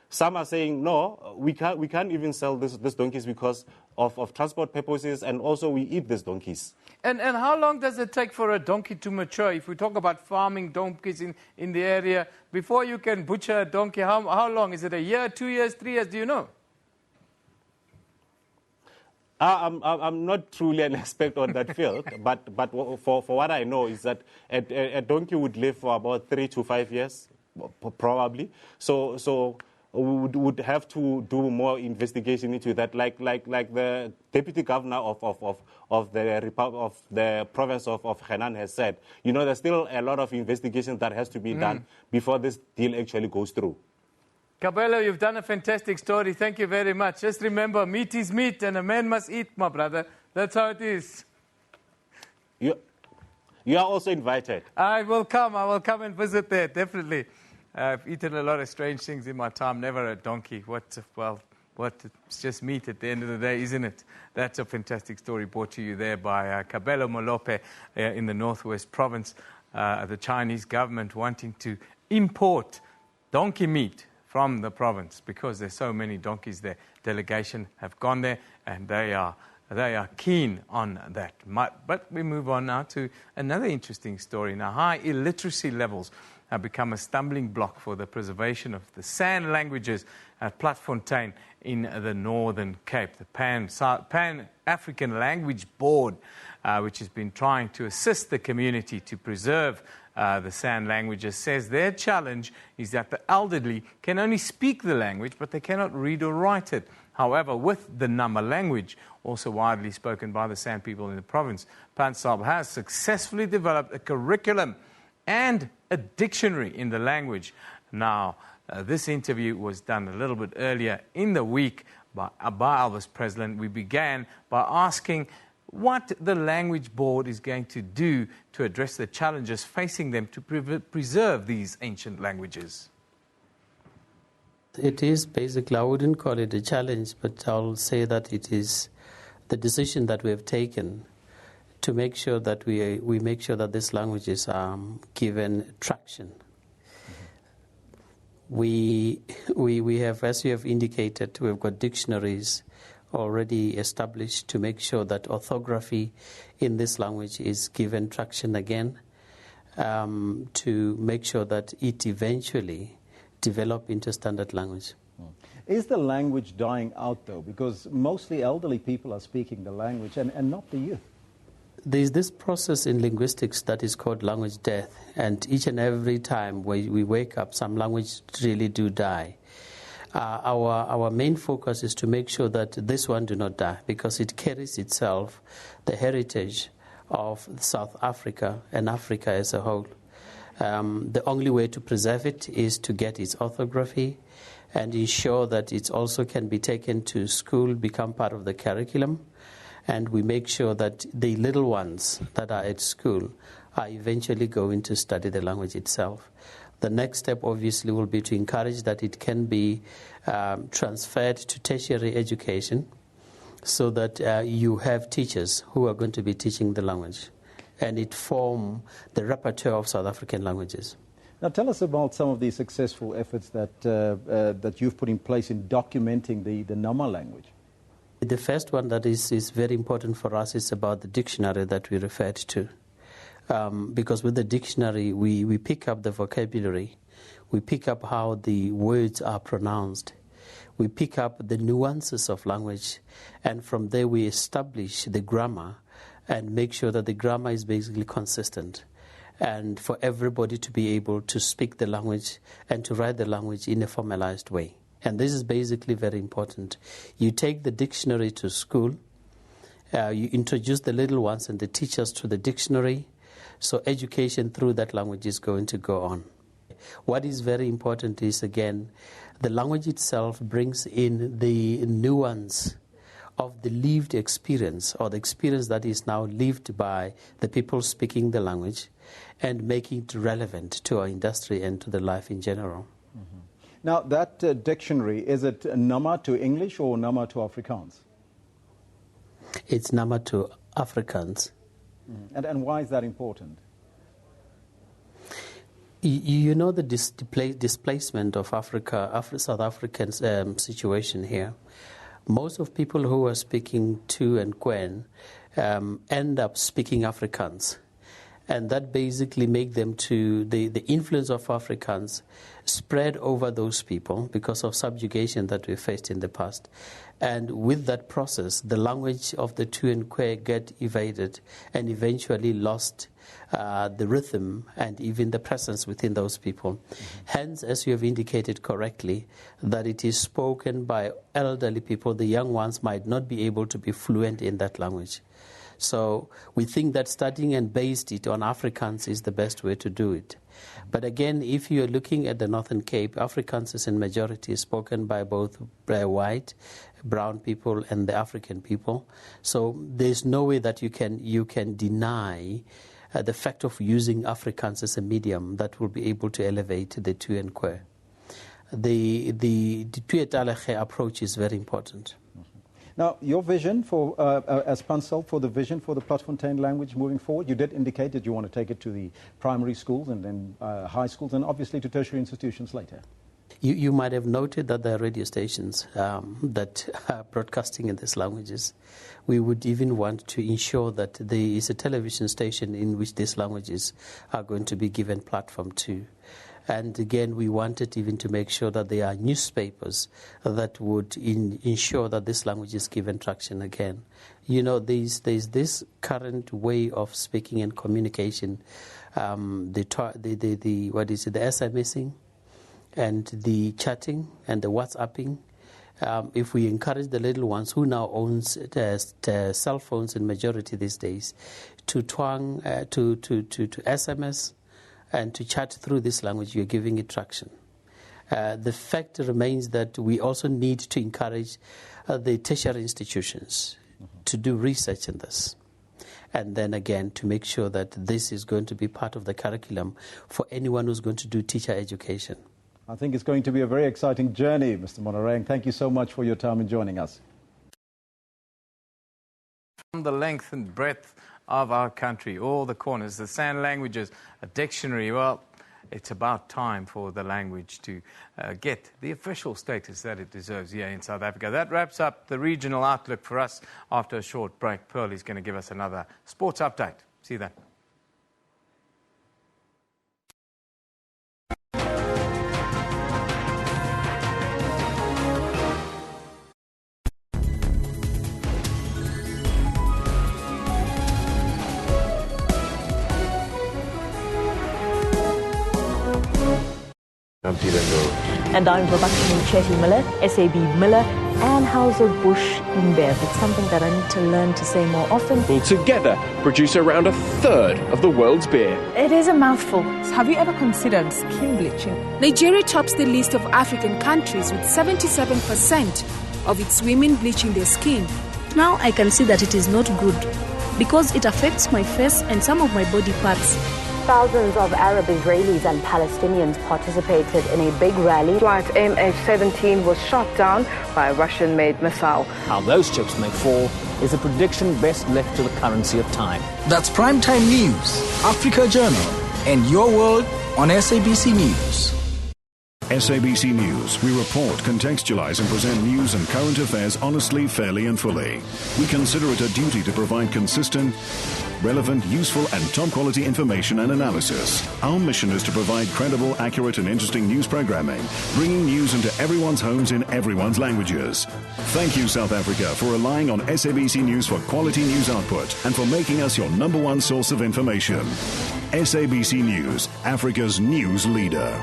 some are saying, no, we can't even sell these donkeys because of transport purposes, and also we eat these donkeys. And how long does it take for a donkey to mature? If we talk about farming donkeys in the area, before you can butcher a donkey, how long? Is it a year, 2 years, 3 years? Do you know? I'm not truly an expert on that field, but for what I know is that a donkey would live for about 3 to 5 years, probably. So we would have to do more investigation into that, like the deputy governor of the province of Henan has said. You know, there's still a lot of investigation that has to be done before this deal actually goes through. Kabelo, you've done a fantastic story. Thank you very much. Just remember, meat is meat and a man must eat, my brother. That's how it is. You are also invited. I will come and visit there, definitely. I've eaten a lot of strange things in my time, never a donkey. It's just meat at the end of the day, isn't it? That's a fantastic story brought to you there by Kabelo Molope in the Northwest Province. The Chinese government wanting to import donkey meat from the province because there's so many donkeys there. Delegation have gone there and they are keen on that. But we move on now to another interesting story. Now, high illiteracy levels have become a stumbling block for the preservation of the San languages at Platfontein in the Northern Cape. The Pan-African Language Board, which has been trying to assist the community to preserve the San languages, says their challenge is that the elderly can only speak the language, but they cannot read or write it. However, with the Nama language, also widely spoken by the San people in the province, PanSAB has successfully developed a curriculum and a dictionary in the language. Now, this interview was done a little bit earlier in the week by Elvis President. We began by asking what the Language Board is going to do to address the challenges facing them to preserve these ancient languages. It is basically, I wouldn't call it a challenge, but I'll say that it is the decision that we have taken to make sure that we make sure that these languages are given traction. We have, as you have indicated, we've got dictionaries already established to make sure that orthography in this language is given traction again, to make sure that it eventually develop into standard language. Is the language dying out, though? Because mostly elderly people are speaking the language and not the youth. There's this process in linguistics that is called language death, and each and every time we wake up, some language really do die. Our main focus is to make sure that this one do not die, because it carries itself the heritage of South Africa and Africa as a whole. The only way to preserve it is to get its orthography and ensure that it also can be taken to school, become part of the curriculum, and we make sure that the little ones that are at school are eventually going to study the language itself. The next step obviously will be to encourage that it can be transferred to tertiary education so that you have teachers who are going to be teaching the language, and it form the repertoire of South African languages. Now tell us about some of the successful efforts that you've put in place in documenting the Nama language. The first one that is very important for us is about the dictionary that we referred to. Because with the dictionary, we pick up the vocabulary, we pick up how the words are pronounced, we pick up the nuances of language, and from there we establish the grammar and make sure that the grammar is basically consistent, and for everybody to be able to speak the language and to write the language in a formalized way. And this is basically very important. You take the dictionary to school, you introduce the little ones and the teachers to the dictionary, so education through that language is going to go on. What is very important is, again, the language itself brings in the nuance of the lived experience, or the experience that is now lived by the people speaking the language, and making it relevant to our industry and to the life in general. Mm-hmm. Now, that dictionary, is it Nama to English or Nama to Afrikaans? It's Nama to Afrikaans. Mm-hmm. And why is that important? You know the displacement of South African situation here. Most of people who are speaking Tu and Quen end up speaking Afrikaans. And that basically make them to, the influence of Afrikaans spread over those people because of subjugation that we faced in the past. And with that process, the language of the Tu and Que get evaded and eventually lost the rhythm and even the presence within those people. Mm-hmm. Hence, as you have indicated correctly, that it is spoken by elderly people. The young ones might not be able to be fluent in that language. So we think that studying and based it on Afrikaans is the best way to do it. But again, if you're looking at the Northern Cape, Afrikaans is in majority spoken by both white, brown people and the African people. So there's no way that you can deny the fact of using Afrikaans as a medium that will be able to elevate the Tu and Que. The Tuetaleche approach is very important. Now, your vision for, as PanSAB, for the vision for the Platfontein language moving forward, you did indicate that you want to take it to the primary schools and then high schools and obviously to tertiary institutions later. You might have noted that there are radio stations that are broadcasting in these languages. We would even want to ensure that there is a television station in which these languages are going to be given platform to. And again, we wanted even to make sure that there are newspapers that would ensure that this language is given traction again. You know, there's this current way of speaking and communication, the SMSing and the chatting and the WhatsApping. If we encourage the little ones who now owns cell phones in majority these days to twang, to SMS and to chat through this language, you're giving it traction. The fact remains that we also need to encourage the tertiary institutions to do research in this. And then again, to make sure that this is going to be part of the curriculum for anyone who's going to do teacher education. I think it's going to be a very exciting journey, Mr. Monoreng. Thank you so much for your time in joining us. From the length and breadth of our country, all the corners, the San languages, a dictionary, well, it's about time for the language to get the official status that it deserves here in South Africa. That wraps up the regional outlook for us. After a short break, Pearl is going to give us another sports update. See you then. I'm Peter Ndoro. And I'm Babakini Chetty Miller, SAB Miller, and Hauser Bush Imbev. It's something that I need to learn to say more often. Will together produce around a third of the world's beer. It is a mouthful. Have you ever considered skin bleaching? Nigeria tops the list of African countries with 77% of its women bleaching their skin. Now I can see that it is not good because it affects my face and some of my body parts. Thousands of Arab Israelis and Palestinians participated in a big rally. Flight MH17 was shot down by a Russian-made missile. How those chips may fall is a prediction best left to the currency of time. That's Primetime News, Africa Journal, and your world on SABC News. SABC News. We report, contextualize and present news and current affairs honestly, fairly and fully. We consider it a duty to provide consistent, relevant, useful and top-quality information and analysis. Our mission is to provide credible, accurate and interesting news programming, bringing news into everyone's homes in everyone's languages. Thank you, South Africa, for relying on SABC News for quality news output and for making us your #1 source of information. SABC News, Africa's news leader.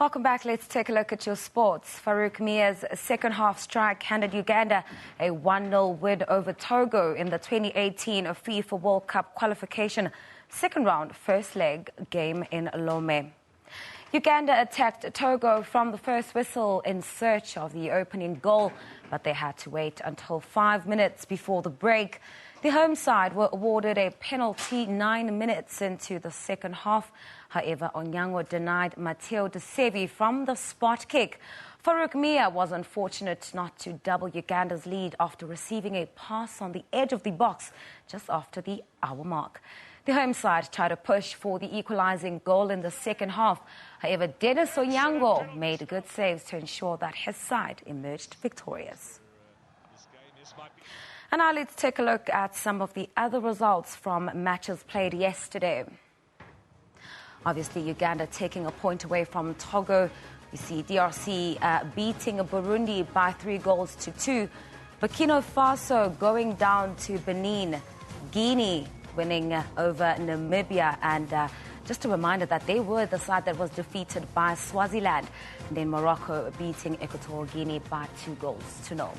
Welcome back. Let's take a look at your sports. Farouk Mia's second-half strike handed Uganda a 1-0 win over Togo in the 2018 FIFA World Cup qualification second round first leg game in Lomé. Uganda attacked Togo from the first whistle in search of the opening goal, but they had to wait until 5 minutes before the break. The home side were awarded a penalty 9 minutes into the second half. However, Onyango denied Matteo De Sevi from the spot kick. Farouk Mia was unfortunate not to double Uganda's lead after receiving a pass on the edge of the box just after the hour mark. The home side tried to push for the equalising goal in the second half. However, Dennis Onyango made good saves to ensure that his side emerged victorious. And now let's take a look at some of the other results from matches played yesterday. Obviously, Uganda taking a point away from Togo. You see DRC beating Burundi by 3-2. Burkina Faso going down to Benin. Guinea winning over Namibia. And just a reminder that they were the side that was defeated by Swaziland. And then Morocco beating Equatorial Guinea by 2-0.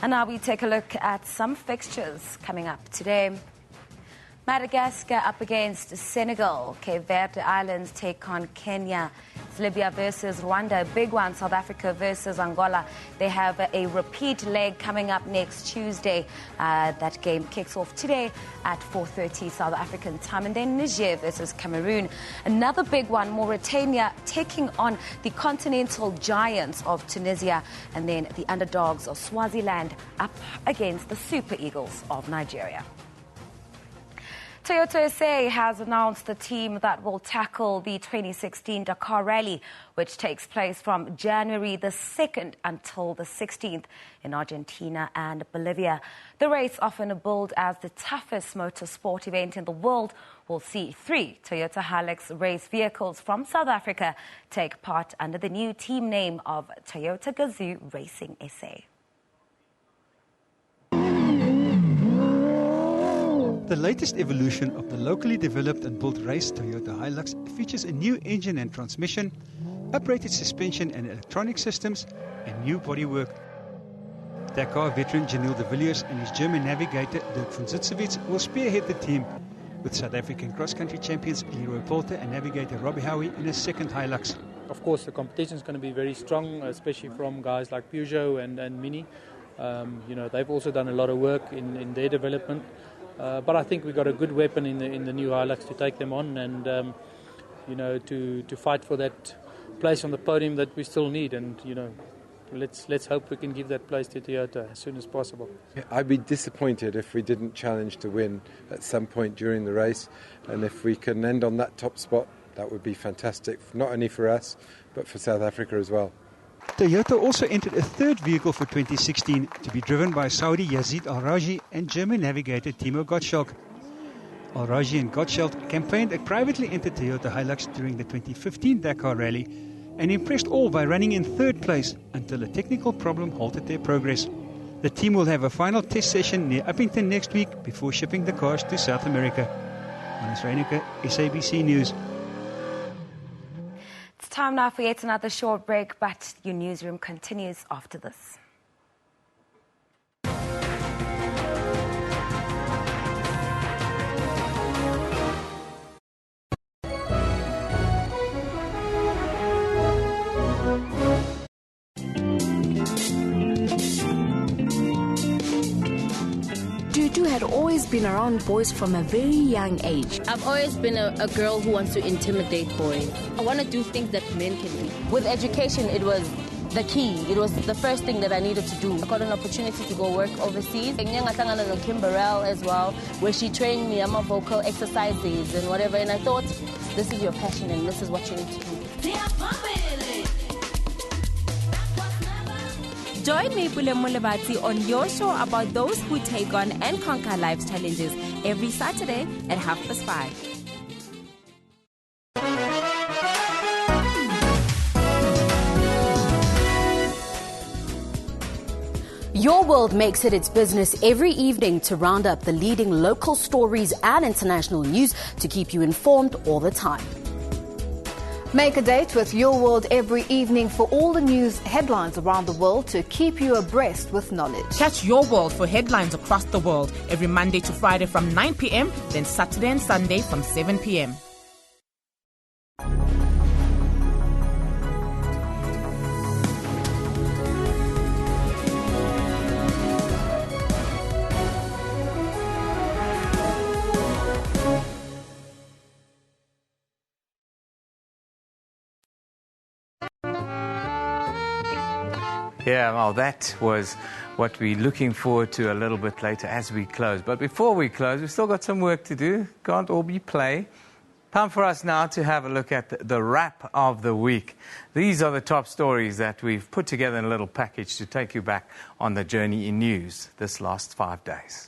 And now we take a look at some fixtures coming up today. Madagascar up against Senegal. Cape Verde Islands take on Kenya. It's Libya versus Rwanda, a big one. South Africa versus Angola. They have a repeat leg coming up next Tuesday. That game kicks off today at 4:30 South African time. And then Niger versus Cameroon. Another big one, Mauritania taking on the continental giants of Tunisia. And then the underdogs of Swaziland up against the Super Eagles of Nigeria. Toyota SA has announced the team that will tackle the 2016 Dakar Rally, which takes place from January the 2nd until the 16th in Argentina and Bolivia. The race, often billed as the toughest motorsport event in the world, will see 3 Toyota Hilux race vehicles from South Africa take part under the new team name of Toyota Gazoo Racing SA. The latest evolution of the locally developed and built race Toyota Hilux features a new engine and transmission, upgraded suspension and electronic systems, and new bodywork. Dakar veteran Janil de Villiers and his German navigator Dirk von Zitzewitz will spearhead the team, with South African cross-country champions Leroy Poulter and navigator Robbie Howie in his second Hilux. Of course, the competition is going to be very strong, especially from guys like Peugeot and Mini. They've also done a lot of work in their development. But I think we've got a good weapon in the new Hilux to take them on and, to fight for that place on the podium that we still need. And, let's hope we can give that place to Toyota as soon as possible. Yeah, I'd be disappointed if we didn't challenge to win at some point during the race. And if we can end on that top spot, that would be fantastic, not only for us, but for South Africa as well. Toyota also entered a third vehicle for 2016 to be driven by Saudi Yazid Al-Raji and German navigator Timo Gottschalk. Al-Raji and Gottschalk campaigned a privately entered Toyota Hilux during the 2015 Dakar Rally and impressed all by running in third place until a technical problem halted their progress. The team will have a final test session near Uppington next week before shipping the cars to South America. Hannes Reyneke, SABC News. It's time now for yet another short break, but your newsroom continues after this. Dudu had always been around boys from a very young age. I've always been a girl who wants to intimidate boys. I want to do things that men can do. With education, it was the key. It was the first thing that I needed to do. I got an opportunity to go work overseas. Kim Burrell as well, where she trained me on my vocal exercises and whatever. And I thought, this is your passion and this is what you need to do. Join me, Pule Mulebati, on your show about those who take on and conquer life's challenges every Saturday at 5:30. Your World makes it its business every evening to round up the leading local stories and international news to keep you informed all the time. Make a date with Your World every evening for all the news headlines around the world to keep you abreast with knowledge. Catch Your World for headlines across the world every Monday to Friday from 9 p.m., then Saturday and Sunday from 7 p.m. Yeah, well, that was what we're looking forward to a little bit later as we close. But before we close, we've still got some work to do. Can't all be play. Time for us now to have a look at the wrap of the week. These are the top stories that we've put together in a little package to take you back on the journey in news this last 5 days.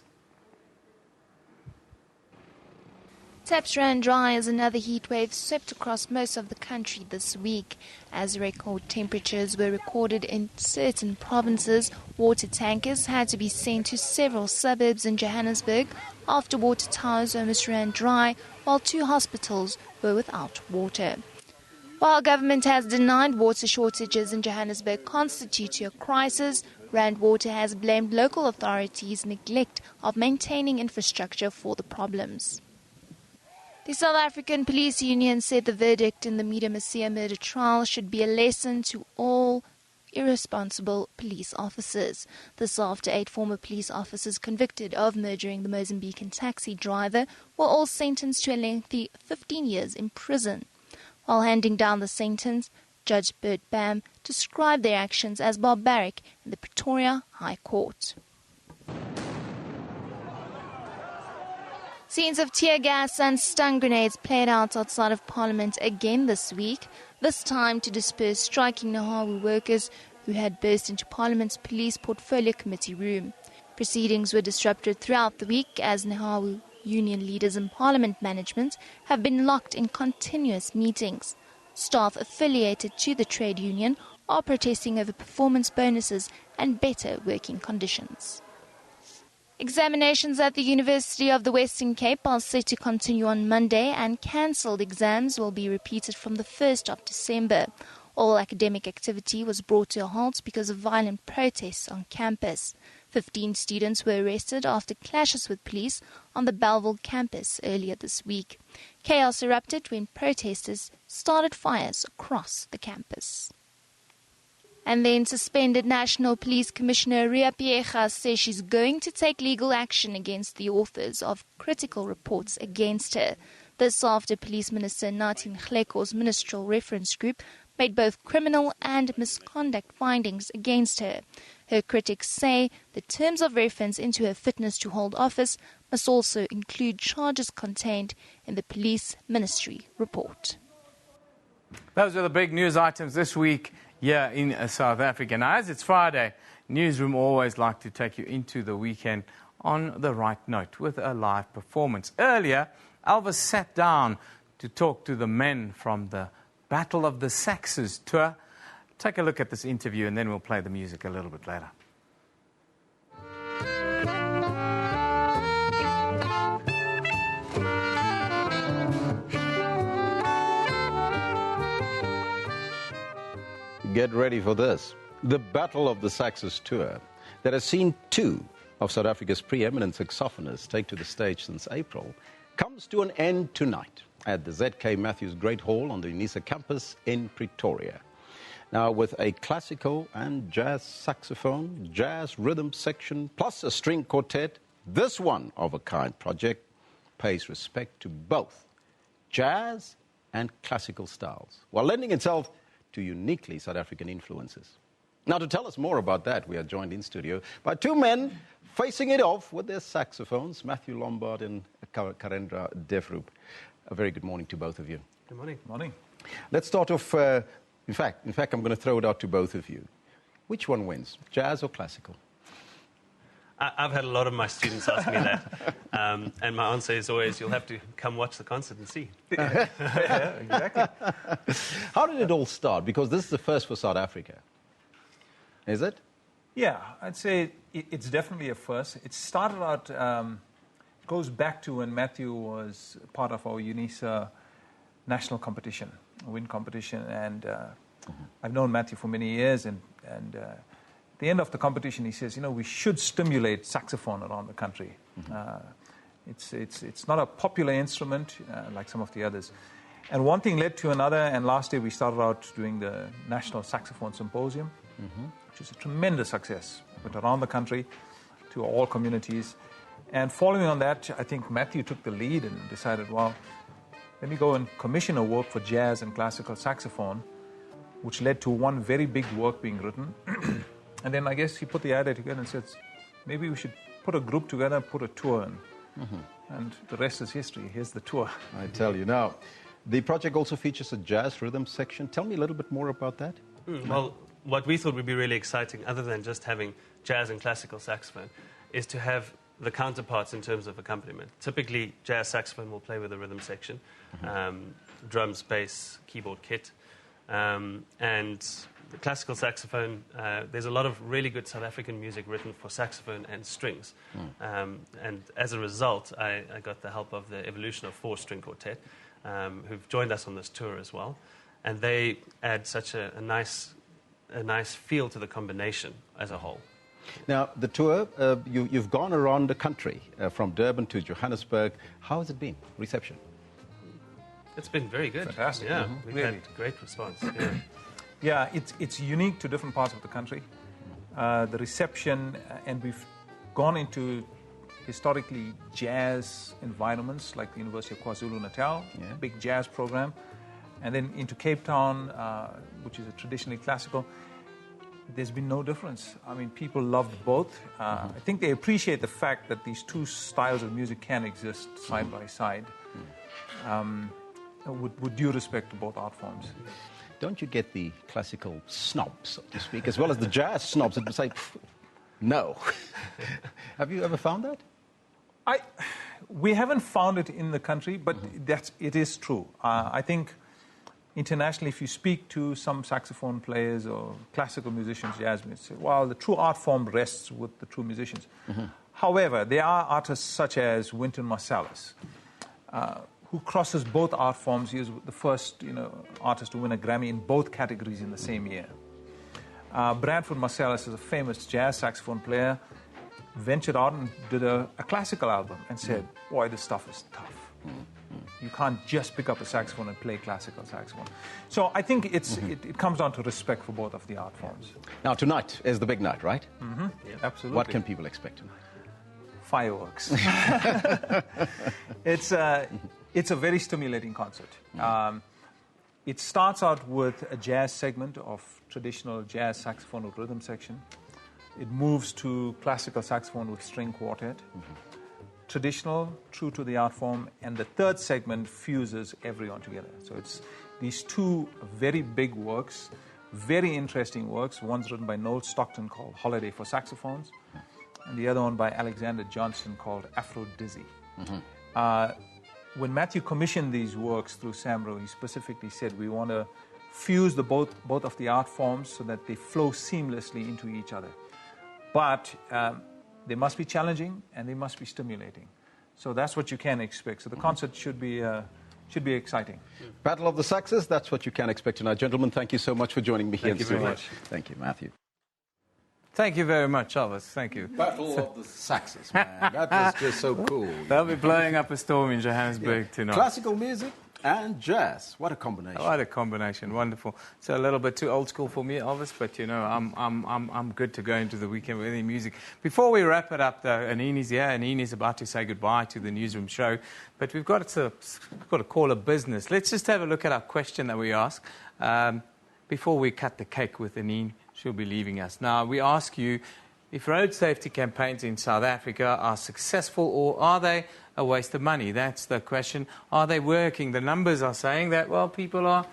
Taps ran dry as another heat wave swept across most of the country this week. As record temperatures were recorded in certain provinces, water tankers had to be sent to several suburbs in Johannesburg after water towers almost ran dry, while 2 hospitals were without water. While government has denied water shortages in Johannesburg constitute a crisis, Rand Water has blamed local authorities' neglect of maintaining infrastructure for the problems. The South African Police Union said the verdict in the Mida Masia murder trial should be a lesson to all irresponsible police officers. This after 8 former police officers convicted of murdering the Mozambican taxi driver were all sentenced to a lengthy 15 years in prison. While handing down the sentence, Judge Bert Bam described their actions as barbaric in the Pretoria High Court. Scenes of tear gas and stun grenades played out outside of Parliament again this week, this time to disperse striking Nahawu workers who had burst into Parliament's Police Portfolio Committee room. Proceedings were disrupted throughout the week as Nahawu union leaders and Parliament management have been locked in continuous meetings. Staff affiliated to the trade union are protesting over performance bonuses and better working conditions. Examinations at the University of the Western Cape are set to continue on Monday, and cancelled exams will be repeated from the 1st of December. All academic activity was brought to a halt because of violent protests on campus. 15 students were arrested after clashes with police on the Belleville campus earlier this week. Chaos erupted when protesters started fires across the campus. And then suspended National Police Commissioner Ria Piecha says she's going to take legal action against the authors of critical reports against her. This after Police Minister Nathi Nhleko's ministerial reference group made both criminal and misconduct findings against her. Her critics say the terms of reference into her fitness to hold office must also include charges contained in the Police Ministry report. Those are the big news items this week here in South Africa. Now, as it's Friday, Newsroom always like to take you into the weekend on the right note with a live performance. Earlier, Elvis sat down to talk to the men from the Battle of the Sexes tour. Take a look at this interview and then we'll play the music a little bit later. Get ready for this. The Battle of the Sexes tour that has seen two of South Africa's preeminent saxophonists take to the stage since April comes to an end tonight at the ZK Matthews Great Hall on the UNISA campus in Pretoria. Now, with a classical and jazz saxophone, jazz rhythm section, plus a string quartet, this one-of-a-kind project pays respect to both jazz and classical styles, while lending itself to uniquely South African influences. Now, to tell us more about that, we are joined in studio by two men facing it off with their saxophones, Matthew Lombard and Karendra Devroop. A very good morning to both of you. Good morning. Morning. Let's start off, in fact, I'm going to throw it out to both of you. Which one wins, jazz or classical? I've had a lot of my students ask me that, and my answer is always, you'll have to come watch the concert and see. Yeah, exactly. How did it all start? Because this is the first for South Africa. Is it? Yeah, I'd say it's definitely a first. It started out, goes back to when Matthew was part of our UNISA national competition, wind competition, and I've known Matthew for many years, and at the end of the competition, he says, we should stimulate saxophone around the country. It's not a popular instrument like some of the others. And one thing led to another, and last year we started out doing the National Saxophone Symposium, which was a tremendous success. Went around the country to all communities. And following on that, I think Matthew took the lead and decided, well, let me go and commission a work for jazz and classical saxophone, which led to one very big work being written. And then I guess he put the idea together and said, maybe we should put a group together and put a tour in. And the rest is history. Here's the tour. I tell you. Now, the project also features a jazz rhythm section. Tell me a little bit more about that. Well, what we thought would be really exciting, other than just having jazz and classical saxophone, is to have the counterparts in terms of accompaniment. Typically, jazz saxophone will play with a rhythm section, drums, bass, keyboard, kit, and the classical saxophone, there's a lot of really good South African music written for saxophone and strings. And as a result, I got the help of the Evolution of Four String Quartet, who've joined us on this tour as well. And they add such a nice feel to the combination as a whole. Now, the tour, you've gone around the country, from Durban to Johannesburg. How has it been, reception? It's been very good. Fantastic. Yeah, we've really had great response. Yeah. Yeah, it's unique to different parts of the country. The reception, and we've gone into historically jazz environments like the University of KwaZulu-Natal, big jazz program, and then into Cape Town, which is a traditionally classical. there's been no difference. I mean, people loved both. I think they appreciate the fact that these two styles of music can exist side by side, with due respect to both art forms. Don't you get the classical snobs, so to speak, as well as the jazz snobs that say, no? Have you ever found that? We haven't found it in the country, but it is true. I think internationally, if you speak to some saxophone players or classical musicians, jazz musicians, say, well, the true art form rests with the true musicians. However, there are artists such as Wynton Marsalis, who crosses both art forms. He was the first artist to win a Grammy in both categories in the same year. Branford Marsalis is a famous jazz saxophone player, ventured out and did a classical album and said, boy, this stuff is tough. You can't just pick up a saxophone and play classical saxophone. So I think it comes down to respect for both of the art forms. Now, tonight is the big night, right? Yeah, absolutely. What can people expect tonight? Fireworks. It's a very stimulating concert. It starts out with a jazz segment of traditional jazz saxophone with rhythm section. It moves to classical saxophone with string quartet. Traditional, true to the art form, and the third segment fuses everyone together. So it's these two very big works, very interesting works. One's written by Noel Stockton called Holiday for Saxophones, and the other one by Alexander Johnson called Aphrodisi. When Matthew commissioned these works through Samro, he specifically said, we want to fuse both of the art forms so that they flow seamlessly into each other. But they must be challenging and they must be stimulating. So that's what you can expect. So the concert should be exciting. Battle of the Saxes, that's what you can expect tonight. Gentlemen, thank you so much for joining me here. Thank you very much. Thank you, Matthew. Thank you very much, Elvis. Thank you. Battle of the Saxes, man. That was just so cool. They'll be blowing up a storm in Johannesburg tonight. Classical music and jazz. What a combination. What a combination. Wonderful. So a little bit too old school for me, Elvis, but I'm good to go into the weekend with any music. Before we wrap it up, though, Anini's here. Anini's about to say goodbye to the Newsroom show, but we've got to call a business. Let's just have a look at our question that we ask before we cut the cake with Anine. She'll be leaving us. Now, we ask you if road safety campaigns in South Africa are successful or are they a waste of money? That's the question. Are they working? The numbers are saying that, well, people are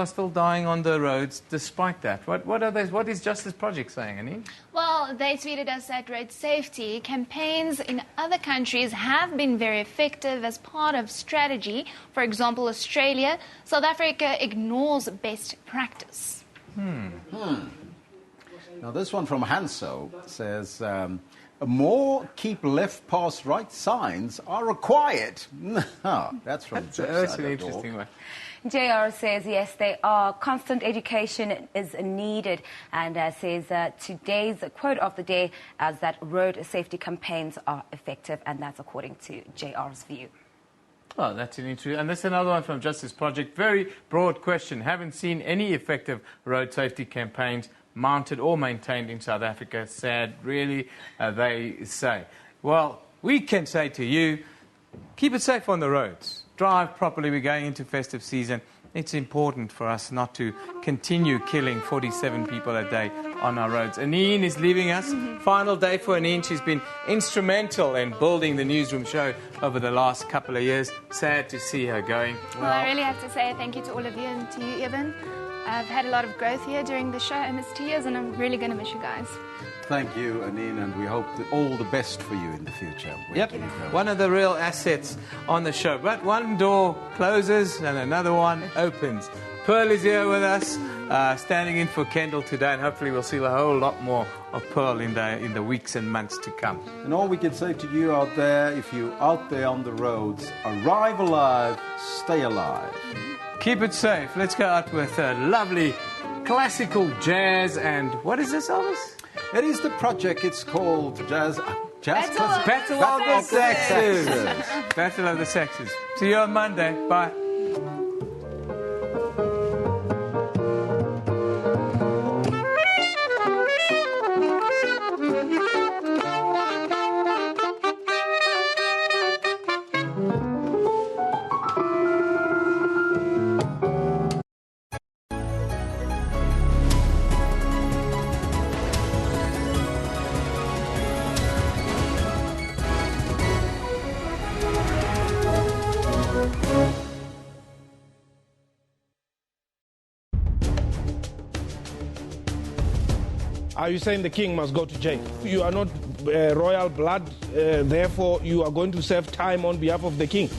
still dying on the roads despite that. What is Justice Project saying, Anine? Well, they tweeted us that road safety campaigns in other countries have been very effective as part of strategy. For example, Australia. South Africa ignores best practice. Now, this one from Hanso says, more keep left past right signs are required. That's from That's an interesting one. JR says, yes, they are. Constant education is needed, and says today's quote of the day is that road safety campaigns are effective, and that's according to JR's view. Oh, that's an interesting. And this is another one from Justice Project. Very broad question. Haven't seen any effective road safety campaigns mounted or maintained in South Africa. Sad, really, they say. Well, we can say to you, keep it safe on the roads. Drive properly. We're going into festive season. It's important for us not to continue killing 47 people a day on our roads. Anine is leaving us. Final day for Anine. She's been instrumental in building the Newsroom show over the last couple of years. Sad to see her going. Well, I really have to say thank you to all of you and to you, Evan. I've had a lot of growth here during the show. I missed 2 years, and I'm really going to miss you guys. Thank you, Anine, and we hope all the best for you in the future. Yep, one of the real assets on the show. But one door closes and another one opens. Pearl is here with us, standing in for Kendall today, and hopefully we'll see a whole lot more of Pearl in the weeks and months to come. And all we can say to you out there, if you're out there on the roads, arrive alive, stay alive. Keep it safe. Let's go out with a lovely classical jazz. And what is this, Elvis? It is the project. It's called Battle of the Sexes. Battle of the Sexes. See you on Monday. Bye. Are you saying the king must go to jail? You are not royal blood, therefore you are going to serve time on behalf of the king.